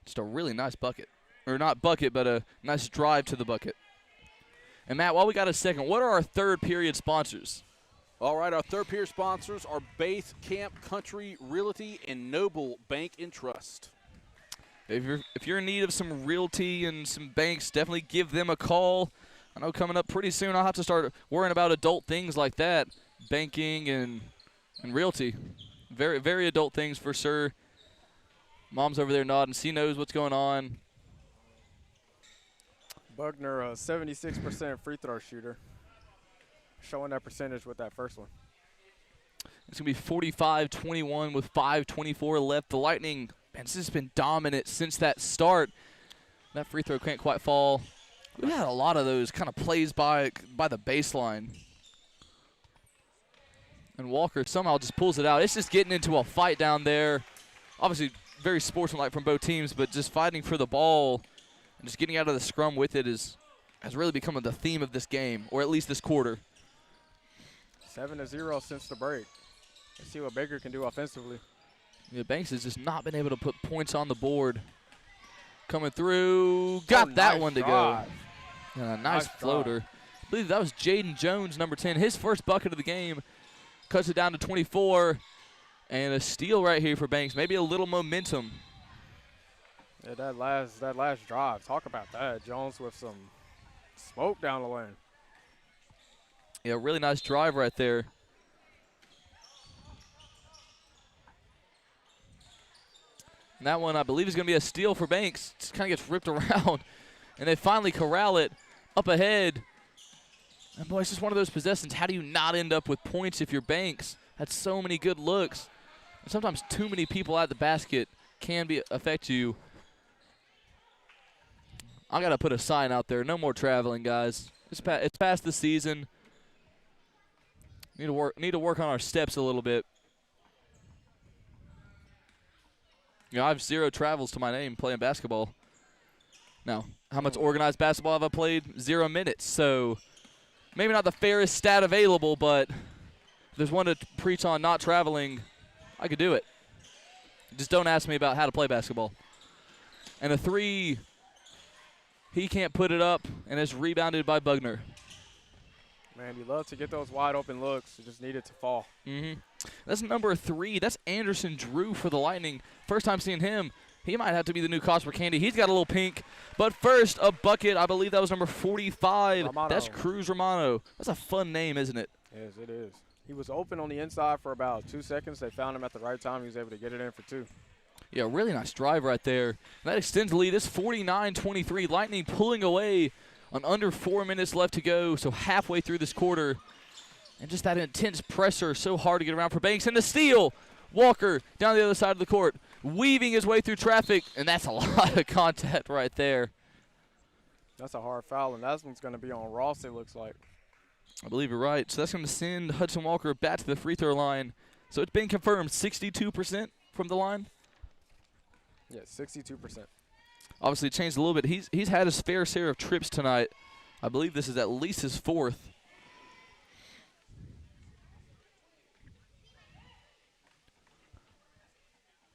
Just a really nice bucket. Or not bucket, but a nice drive to the bucket. And, Matt, while we got a second, what are our third period sponsors? All right, our third period sponsors are Base Camp Country Realty and Noble Bank and Trust. If you're in need of some realty and some banks, definitely give them a call. I know coming up pretty soon I'll have to start worrying about adult things like that, banking and realty. Very, very adult things for sure. Mom's over there nodding. She knows what's going on. Bugner, a 76% free throw shooter. Showing that percentage with that first one. It's going to be 45-21 with 5:24 left. The Lightning, man, this has been dominant since that start. That free throw can't quite fall. We've had a lot of those kind of plays by the baseline. And Walker somehow just pulls it out. It's just getting into a fight down there. Obviously, very sportsmanlike from both teams, but just fighting for the ball and just getting out of the scrum with it has really become the theme of this game, or at least this quarter. 7-0 since the break. Let's see what Baker can do offensively. Yeah, Banks has just not been able to put points on the board. Coming through, got that one to go. Yeah, nice floater. I believe that was Jaden Jones, number 10. His first bucket of the game. Cuts it down to 24. And a steal right here for Banks. Maybe a little momentum. Yeah, that last drive. Talk about that. Jones with some smoke down the lane. Yeah, really nice drive right there. And that one, I believe, is going to be a steal for Banks. Just kind of gets ripped around. And they finally corral it up ahead. And, boy, it's just one of those possessions. How do you not end up with points if you're Banks? Had so many good looks. And sometimes too many people at the basket can affect you. I got to put a sign out there. No more traveling, guys. It's past the season. Need to work on our steps a little bit. You know, I have 0 travels to my name playing basketball. Now, how much organized basketball have I played? 0 minutes. So maybe not the fairest stat available, but if there's one to preach on not traveling, I could do it. Just don't ask me about how to play basketball. And a 3, he can't put it up, and it's rebounded by Bugner. Man, you love to get those wide open looks. You just need it to fall. That's number 3. That's Anderson Drew for the Lightning. First time seeing him. He might have to be the new Cosper Candy. He's got a little pink. But first, a bucket. I believe that was number 45. Romano. That's Cruz Romano. That's a fun name, isn't it? Yes, it is. He was open on the inside for about 2 seconds. They found him at the right time. He was able to get it in for 2. Yeah, really nice drive right there. And that extends the lead. It's 49-23. Lightning pulling away on under 4 minutes left to go, so halfway through this quarter. And just that intense pressure, so hard to get around for Banks. And the steal, Walker down the other side of the court, weaving his way through traffic, and that's a lot of contact right there. That's a hard foul, and that one's going to be on Ross, it looks like. I believe you're right. So that's going to send Hudson Walker back to the free throw line. So it's been confirmed, 62% from the line. Yeah, 62%. Obviously, it changed a little bit. He's had his fair share of trips tonight. I believe this is at least his 4th.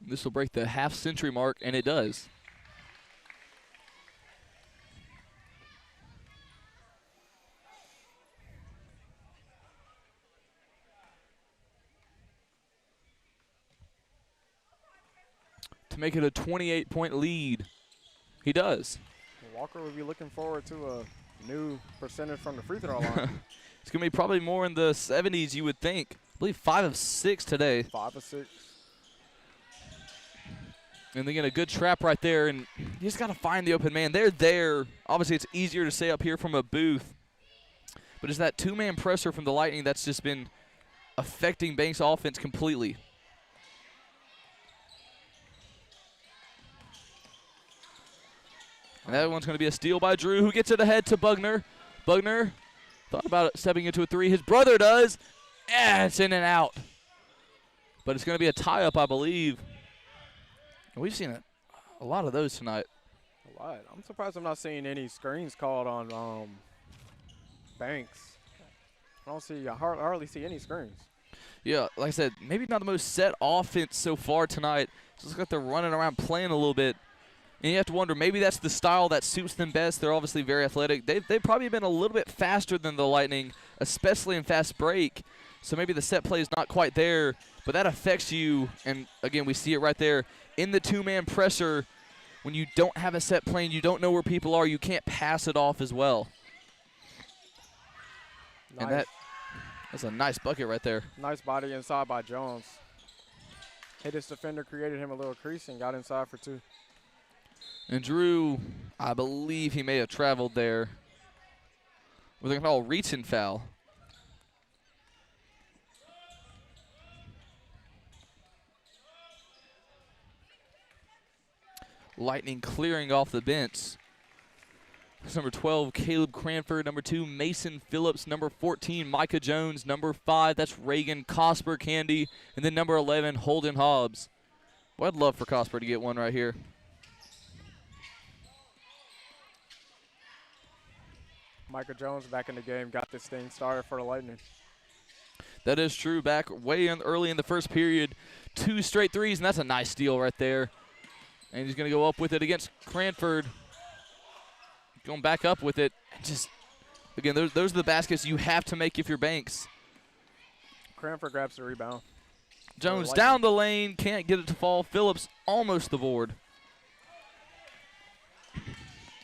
This will break the half-century mark, and it does. To make it a 28-point lead. He does. Walker will be looking forward to a new percentage from the free throw line. It's going to be probably more in the 70s, you would think. I believe 5 of 6 today. 5 of 6. And they get a good trap right there, and you just got to find the open man. They're there. Obviously, it's easier to say up here from a booth. But it's that 2-man pressure from the Lightning that's just been affecting Banks' offense completely. And that one's going to be a steal by Drew, who gets it ahead to Bugner. Bugner thought about it stepping into a 3. His brother does. And it's in and out. But it's going to be a tie-up, I believe. And we've seen a lot of those tonight. A lot. I'm surprised I'm not seeing any screens called on Banks. I hardly see any screens. Yeah, like I said, maybe not the most set offense so far tonight. It's just like they're running around playing a little bit. And you have to wonder, maybe that's the style that suits them best. They're obviously very athletic. They've probably been a little bit faster than the Lightning, especially in fast break. So maybe the set play is not quite there, but that affects you. And, again, we see it right there. In the 2-man pressure, when you don't have a set play and you don't know where people are, you can't pass it off as well. Nice. And that's a nice bucket right there. Nice body inside by Jones. Hit his defender, created him a little crease, and got inside for 2. And Drew, I believe he may have traveled there with a call reaching foul. Lightning clearing off the bench. That's number 12, Caleb Cranford. Number 2, Mason Phillips. Number 14, Micah Jones. Number 5, that's Reagan Cosper Candy. And then number 11, Holden Hobbs. Well, I'd love for Cosper to get one right here. Micah Jones back in the game, got this thing started for the Lightning. That is true. Back way early in the first period, 2 straight threes, and that's a nice steal right there. And he's going to go up with it against Cranford. Going back up with it. And just, again, those are the baskets you have to make if you're Banks. Cranford grabs the rebound. Jones down the lane, can't get it to fall. Phillips almost the board.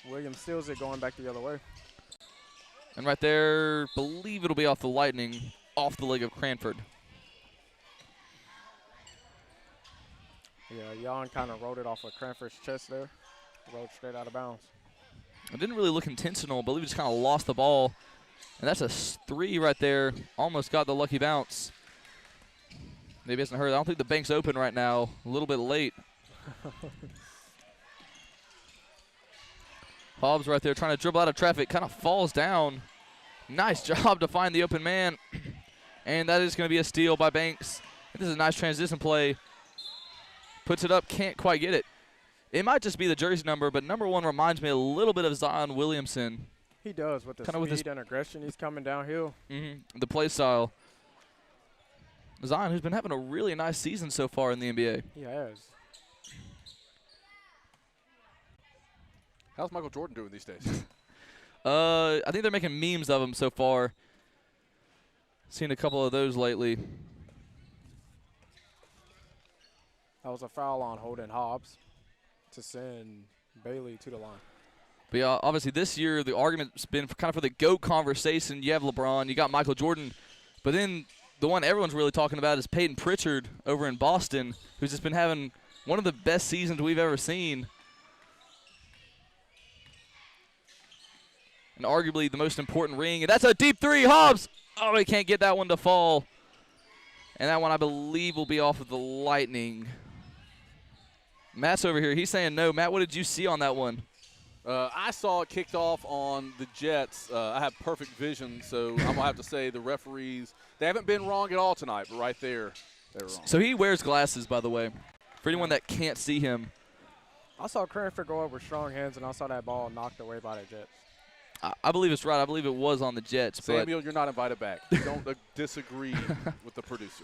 Williams steals it, going back the other way. And right there, believe it'll be off the Lightning, off the leg of Cranford. Yeah, Jan kind of rolled it off of Cranford's chest there. Rolled straight out of bounds. It didn't really look intentional. I believe he just kind of lost the ball. And that's a 3 right there. Almost got the lucky bounce. Maybe it hasn't hurt. I don't think the bank's open right now. A little bit late. Hobbs right there trying to dribble out of traffic. Kind of falls down. Nice job to find the open man. And that is going to be a steal by Banks. This is a nice transition play. Puts it up, can't quite get it. It might just be the jersey number, but number 1 reminds me a little bit of Zion Williamson. He does with the speed and aggression. He's coming downhill. The play style. Zion, who's been having a really nice season so far in the NBA. He has. How's Michael Jordan doing these days? I think they're making memes of him so far. Seen a couple of those lately. That was a foul on Holden Hobbs to send Bailey to the line. But yeah, obviously this year the argument's been kind of for the GOAT conversation. You have LeBron, you got Michael Jordan, but then the one everyone's really talking about is Peyton Pritchard over in Boston, who's just been having one of the best seasons we've ever seen. And arguably the most important ring. And that's a deep 3, Hobbs! Oh, he can't get that one to fall. And that one, I believe, will be off of the Lightning. Matt's over here. He's saying no. Matt, what did you see on that one? I saw it kicked off on the Jets. I have perfect vision, so I'm going to have to say the referees, they haven't been wrong at all tonight, but right there, they were wrong. So he wears glasses, by the way, for anyone that can't see him. I saw Cranford go up with strong hands, and I saw that ball knocked away by the Jets. I believe it's right. I believe it was on the Jets. Samuel, you're not invited back. Don't disagree with the producer.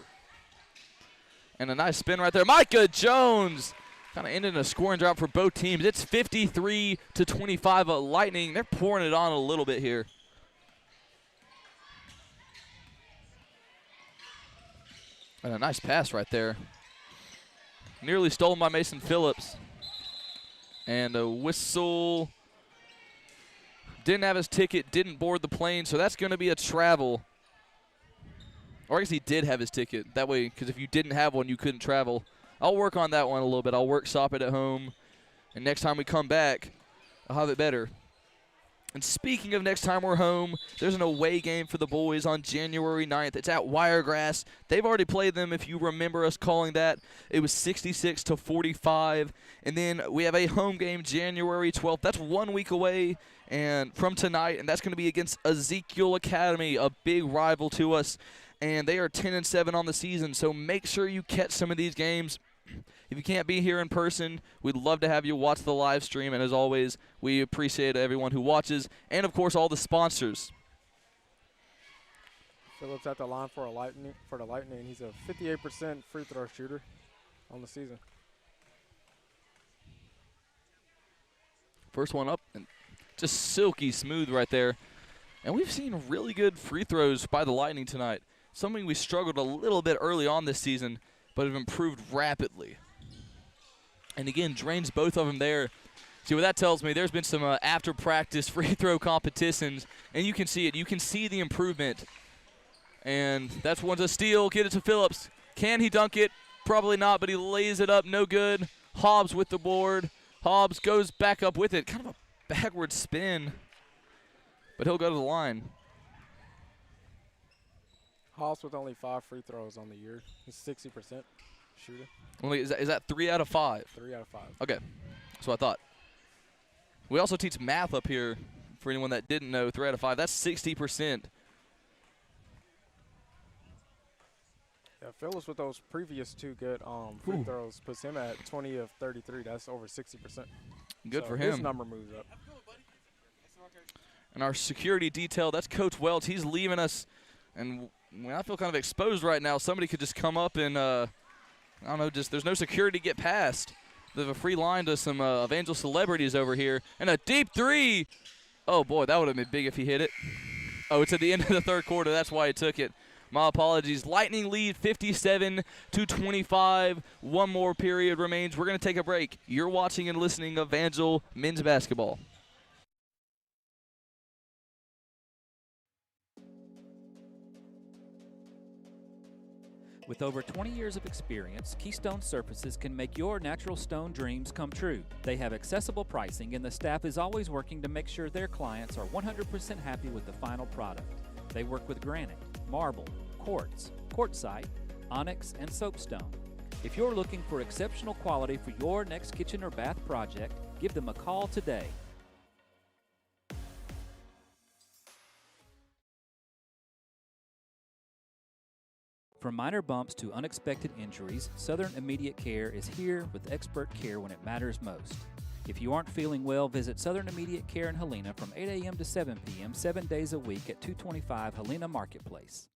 And a nice spin right there. Micah Jones kind of ended in a scoring drought for both teams. It's 53-25. Lightning, they're pouring it on a little bit here. And a nice pass right there. Nearly stolen by Mason Phillips. And a whistle. Didn't have his ticket, didn't board the plane, so that's going to be a travel. Or I guess he did have his ticket. That way, because if you didn't have one, you couldn't travel. I'll work on that one a little bit. I'll workshop it at home. And next time we come back, I'll have it better. And speaking of next time we're home, there's an away game for the boys on January 9th. It's at Wiregrass. They've already played them, if you remember us calling that. It was 66-45. And then we have a home game January 12th. That's 1 week away and from tonight, and that's going to be against Ezekiel Academy, a big rival to us. And they are 10-7 on the season, so make sure you catch some of these games. If you can't be here in person, we'd love to have you watch the live stream. And as always, we appreciate everyone who watches and, of course, all the sponsors. Phillips at the line for the Lightning. He's a 58% free throw shooter on the season. First one up, and just silky smooth right there. And we've seen really good free throws by the Lightning tonight. Something we struggled a little bit early on this season, but have improved rapidly. And again, drains both of them there. See what that tells me? There's been some after practice free throw competitions, and you can see it. You can see the improvement. And that's one's a steal. Get it to Phillips. Can he dunk it? Probably not, but he lays it up. No good. Hobbs with the board. Hobbs goes back up with it. Kind of a backward spin, but he'll go to the line. Hobbs with only 5 free throws on the year. He's 60% shooter. Is that 3 out of 5? 3 out of 5. Okay, that's what I thought. We also teach math up here for anyone that didn't know. 3 out of 5. That's 60%. Yeah, Phillips with those previous 2 good free throws puts him at 20 of 33. That's over 60%. Good for him. His number moves up. And our security detail, that's Coach Welch. He's leaving us, and I feel kind of exposed right now. Somebody could just come up and, I don't know, just there's no security to get past. There's a free line to some Evangel celebrities over here. And a deep 3. Oh, boy, that would have been big if he hit it. Oh, it's at the end of the third quarter. That's why he took it. My apologies. Lightning lead 57-25. One more period remains. We're going to take a break. You're watching and listening to Evangel men's basketball. With over 20 years of experience, Keystone Surfaces can make your natural stone dreams come true. They have accessible pricing, and the staff is always working to make sure their clients are 100% happy with the final product. They work with granite, marble, quartz, quartzite, onyx, and soapstone. If you're looking for exceptional quality for your next kitchen or bath project, give them a call today. From minor bumps to unexpected injuries, Southern Immediate Care is here with expert care when it matters most. If you aren't feeling well, visit Southern Immediate Care in Helena from 8 a.m. to 7 p.m. 7 days a week at 225 Helena Marketplace.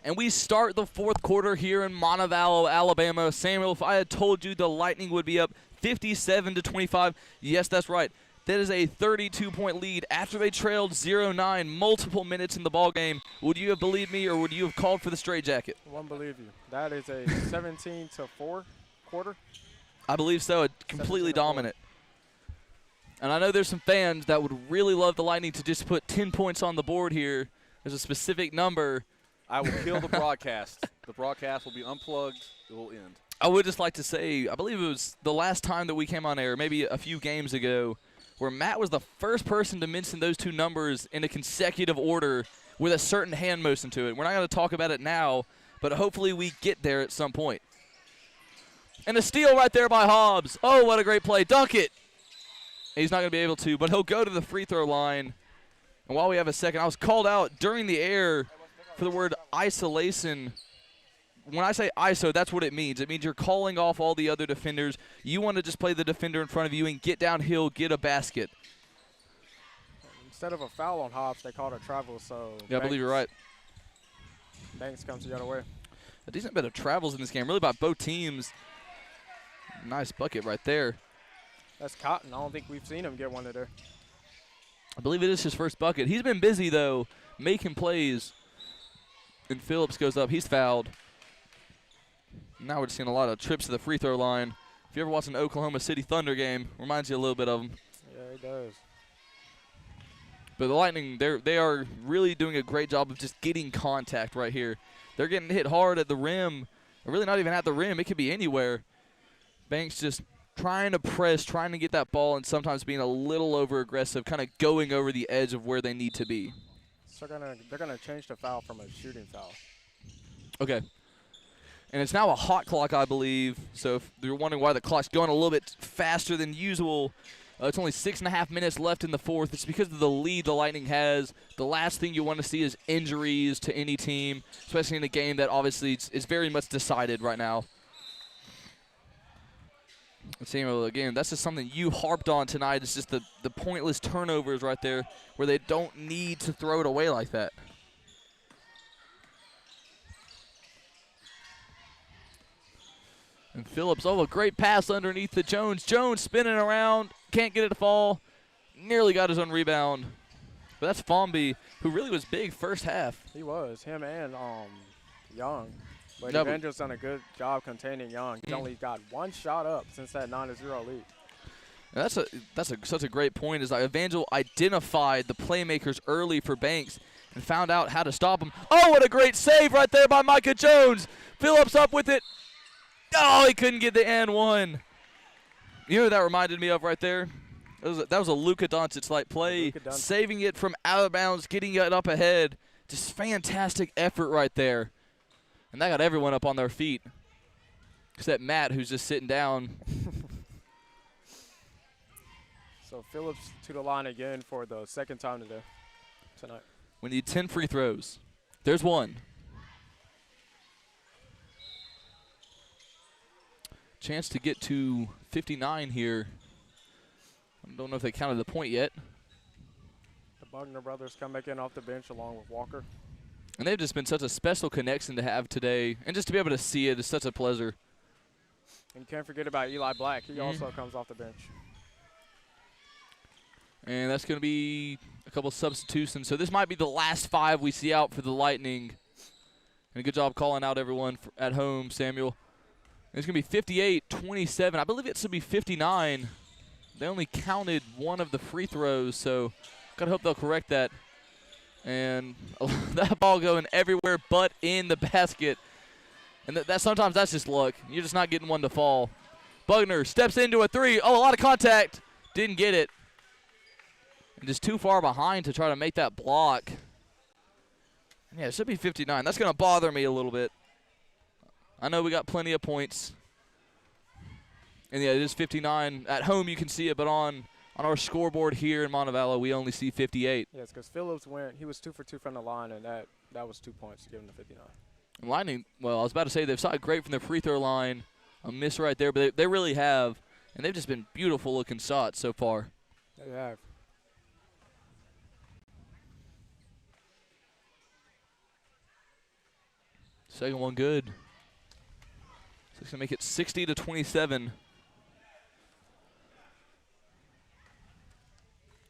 And we start the fourth quarter here in Montevallo, Alabama. Samuel, if I had told you the Lightning would be up 57-25, yes, that's right. That is a 32-point lead after they trailed 0-9 multiple minutes in the ballgame. Would you have believed me, or would you have called for the straitjacket? Won't believe you. That is a 17-4 quarter. I believe so. Completely dominant. And I know there's some fans that would really love the Lightning to just put 10 points on the board here. There's a specific number. I will kill the broadcast. The broadcast will be unplugged. It will end. I would just like to say, I believe it was the last time that we came on air, maybe a few games ago, where Matt was the first person to mention those two numbers in a consecutive order with a certain hand motion to it. We're not going to talk about it now, but hopefully we get there at some point. And a steal right there by Hobbs. Oh, what a great play. Dunk it. He's not going to be able to, but he'll go to the free throw line. And while we have a second, I was called out during the air for the word isolation. When I say ISO, that's what it means. It means you're calling off all the other defenders. You want to just play the defender in front of you and get downhill, get a basket. Instead of a foul on Hobbs, they called a travel, so Yeah, I believe you're right. Banks comes the other way. A decent bit of travels in this game, really by both teams. Nice bucket right there. That's Cotton. I don't think we've seen him get one today. I believe it is his first bucket. He's been busy, though, making plays. And Phillips goes up. He's fouled. Now we're just seeing a lot of trips to the free throw line. If you ever watch an Oklahoma City Thunder game, reminds you a little bit of them. Yeah, it does. But the Lightning, they are really doing a great job of just getting contact right here. They're getting hit hard at the rim. Or really not even at the rim. It could be anywhere. Banks just trying to press, trying to get that ball, and sometimes being a little over-aggressive, kind of going over the edge of where they need to be. So they're gonna change the foul from a shooting foul. Okay. And it's now a hot clock, I believe. So if you're wondering why the clock's going a little bit faster than usual, it's only 6.5 minutes left in the fourth. It's because of the lead the Lightning has. The last thing you want to see is injuries to any team, especially in a game that obviously is very much decided right now. Samuel, again, that's just something you harped on tonight. It's just the pointless turnovers right there where they don't need to throw it away like that. And Phillips, a great pass underneath to Jones. Jones spinning around, can't get it to fall. Nearly got his own rebound. But that's Fomby, who really was big first half. He was, him and Young. But No, Evangel's done a good job containing Young. He's only got one shot up since that 9-0 lead. And that's such a great point, is that Evangel identified the playmakers early for Banks and found out how to stop him. Oh, what a great save right there by Micah Jones. Phillips up with it. Oh, he couldn't get the and one. You know what that reminded me of right there? That was a Luka Doncic-like play, saving it from out of bounds, getting it up ahead. Just fantastic effort right there. And that got everyone up on their feet, except Matt, who's just sitting down. So Phillips to the line again for the second time tonight. We need 10 free throws. There's one. Chance to get to 59 here. I don't know if they counted the point yet. The Bugner brothers come back in off the bench along with Walker. And they've just been such a special connection to have today. And just to be able to see it is such a pleasure. And you can't forget about Eli Black. He also comes off the bench. And that's going to be a couple substitutions. So this might be the last 5 we see out for the Lightning. And good job calling out everyone at home, Samuel. It's going to be 58-27. I believe it should be 59. They only counted one of the free throws, so got to hope they'll correct that. And that ball going everywhere but in the basket. And that sometimes that's just luck. You're just not getting one to fall. Bugner steps into a three. Oh, a lot of contact. Didn't get it. And just too far behind to try to make that block. Yeah, it should be 59. That's going to bother me a little bit. I know we got plenty of points. And yeah, it is 59. At home you can see it, but on our scoreboard here in Montevallo, we only see 58. Yes, because Phillips he was 2 for 2 from the line, and that was 2 points to give him the 59. Lightning, well, I was about to say they've shot great from the free throw line. A miss right there, but they really have. And they've just been beautiful looking shots so far. They have. Second one good. So it's going to make it 60-27.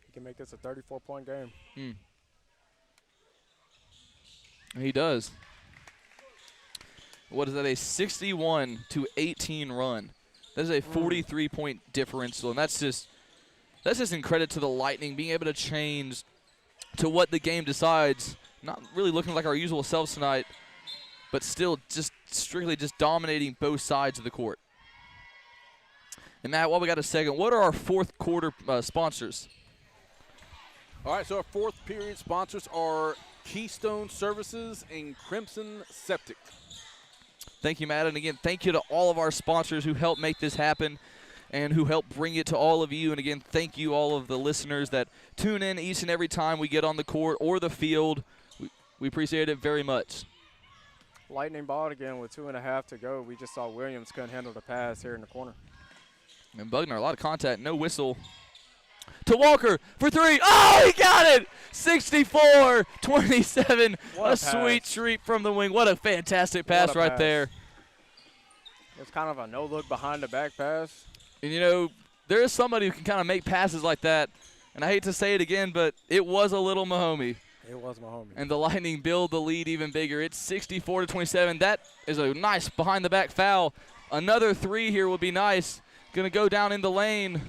He can make this a 34-point game. He does. What is that, a 61-18 run? That is a 43-point differential, and that's just in credit to the Lightning being able to change to what the game decides. Not really looking like our usual selves tonight, but still just strictly just dominating both sides of the court. And Matt, while we got a second, what are our fourth quarter sponsors? All right, so our fourth period sponsors are Keystone Services and Crimson Septic. Thank you, Matt. And again, thank you to all of our sponsors who helped make this happen and who helped bring it to all of you. And again, thank you all of the listeners that tune in each and every time we get on the court or the field. We appreciate it very much. Lightning ball it again with 2.5 to go. We just saw Williams couldn't handle the pass here in the corner. And Bugner, a lot of contact, no whistle. To Walker for three. Oh, he got it! 64-27. A sweet treat from the wing. What a fantastic pass right there. It's kind of a no-look behind-the-back pass. And, you know, there is somebody who can kind of make passes like that. And I hate to say it again, but it was a little Mahomey. It was Mahomey. And the Lightning build the lead even bigger. It's 64-27. That is a nice behind-the-back foul. Another three here would be nice. Going to go down in the lane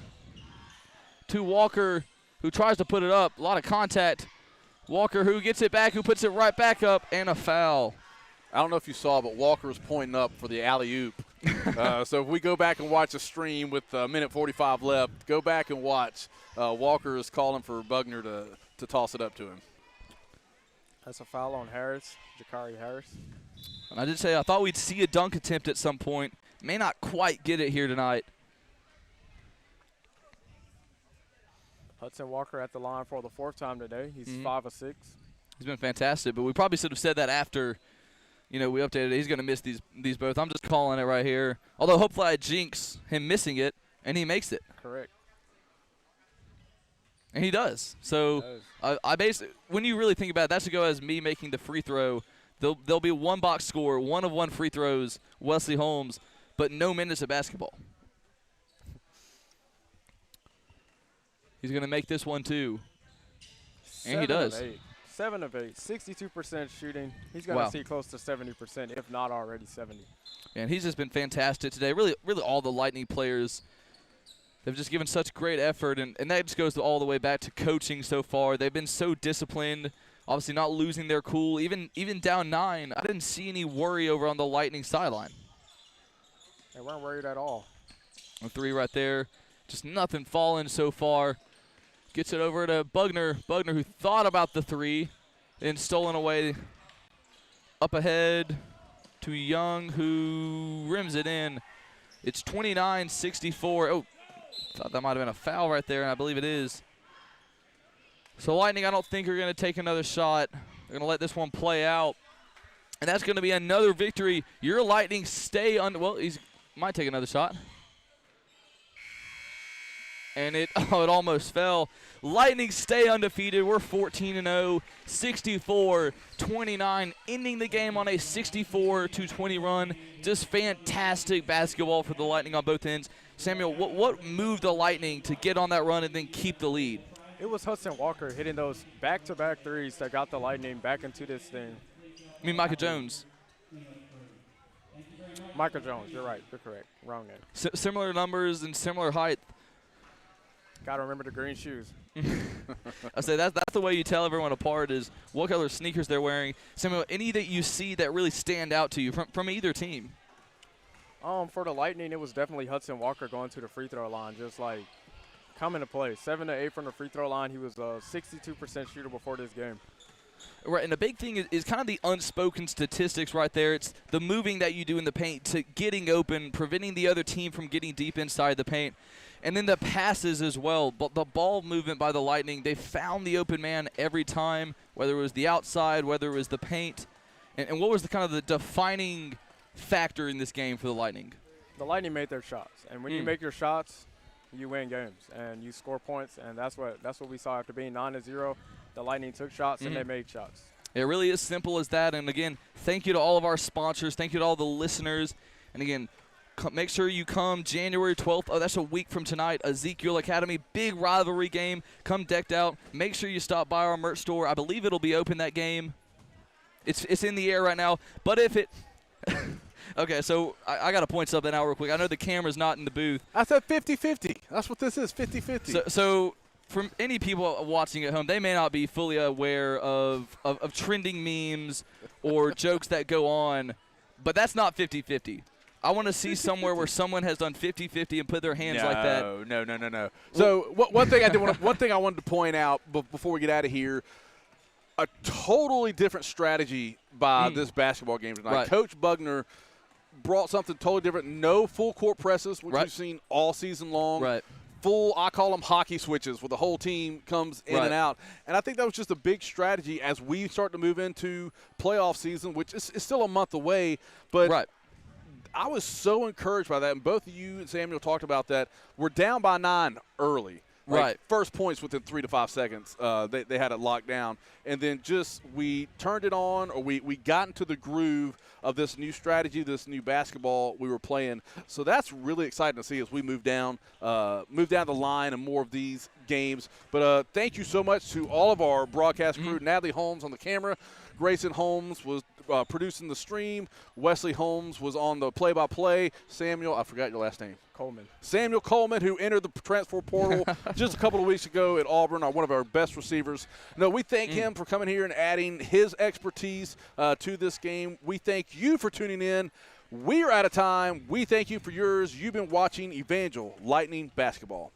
to Walker, who tries to put it up. A lot of contact. Walker, who gets it back, who puts it right back up, and a foul. I don't know if you saw, but Walker was pointing up for the alley-oop. So if we go back and watch the stream with a minute 45 left, go back and watch. Walker is calling for Bugner to toss it up to him. That's a foul on Harris, Jakari Harris. And I did say I thought we'd see a dunk attempt at some point. May not quite get it here tonight. Hudson Walker at the line for the 4th time today. He's 5 of 6. He's been fantastic, but we probably should have said that after, you know, we updated it. He's going to miss these both. I'm just calling it right here. Although hopefully I jinx him missing it, and he makes it. Correct. And he does. So I basically, when you really think about it, that should go as me making the free throw. There'll be one box score, 1 of 1 free throws, Wesley Holmes, but no minutes of basketball. He's going to make this one too. And he does. 7 of 8, 62% shooting. He's going to see close to 70%, if not already 70. And he's just been fantastic today. Really all the Lightning players, they've just given such great effort, and that just goes all the way back to coaching so far. They've been so disciplined, obviously not losing their cool. Even down 9, I didn't see any worry over on the Lightning sideline. They weren't worried at all. A 3 right there. Just nothing falling so far. Gets it over to Bugner. Bugner, who thought about the 3, then stolen away. Up ahead to Young, who rims it in. It's 29-64. Oh, thought that might have been a foul right there, and I believe it is. So Lightning, I don't think are going to take another shot. They're going to let this one play out. And that's going to be another victory. Your Lightning stay under. Well, he might take another shot. And it almost fell. Lightning stay undefeated. We're 14-0, 64-29, ending the game on a 64-20 run. Just fantastic basketball for the Lightning on both ends. Samuel, what moved the Lightning to get on that run and then keep the lead? It was Hudson Walker hitting those back-to-back threes that got the Lightning back into this thing. I mean, Micah Jones. Micah Jones, you're right. You're correct. Wrong name. Similar numbers and similar height. Got to remember the green shoes. I say that's the way you tell everyone apart is what color sneakers they're wearing. Samuel, any that you see that really stand out to you from either team? For the Lightning, it was definitely Hudson Walker going to the free throw line, just like coming to play. 7 to 8 from the free throw line. He was a 62% shooter before this game. Right, and the big thing is kind of the unspoken statistics right there. It's the moving that you do in the paint to getting open, preventing the other team from getting deep inside the paint. And then the passes as well. But the ball movement by the Lightning, they found the open man every time, whether it was the outside, whether it was the paint. And what was the kind of the defining factor in this game for the Lightning? The Lightning made their shots. And when you make your shots, you win games and you score points. And that's what we saw after being 9-0. The Lightning took shots and they made shots. It really is simple as that. And, again, thank you to all of our sponsors. Thank you to all the listeners. And, again, make sure you come January 12th. Oh, that's a week from tonight. Ezekiel Academy, big rivalry game. Come decked out. Make sure you stop by our merch store. I believe it'll be open that game. It's in the air right now. But if it – okay, so I got to point something out real quick. I know the camera's not in the booth. I said 50-50. That's what this is, 50-50. So from any people watching at home, they may not be fully aware of trending memes or jokes that go on, but that's not 50-50. I want to see somewhere where someone has done 50-50 and put their hands like that. No. So one thing I wanted to point out before we get out of here, a totally different strategy by this basketball game tonight. Right. Coach Bugner brought something totally different. No full court presses, which we've seen all season long. Right. Full, I call them hockey switches, where the whole team comes in and out. And I think that was just a big strategy as we start to move into playoff season, which is still a month away. But I was so encouraged by that, and both of you and Samuel talked about that. We're down by 9 early. Like first points within 3 to 5 seconds. They had it locked down. And then we turned it on, or we got into the groove of this new strategy, this new basketball we were playing. So that's really exciting to see as we move down the line and more of these games. But thank you so much to all of our broadcast crew. Natalie Holmes on the camera. Grayson Holmes was producing the stream. Wesley Holmes was on the play-by-play. Samuel, I forgot your last name. Coleman. Samuel Coleman, who entered the transfer portal just a couple of weeks ago at Auburn, one of our best receivers. No, we thank him for coming here and adding his expertise to this game. We thank you for tuning in. We are out of time. We thank you for yours. You've been watching Evangel Lightning Basketball.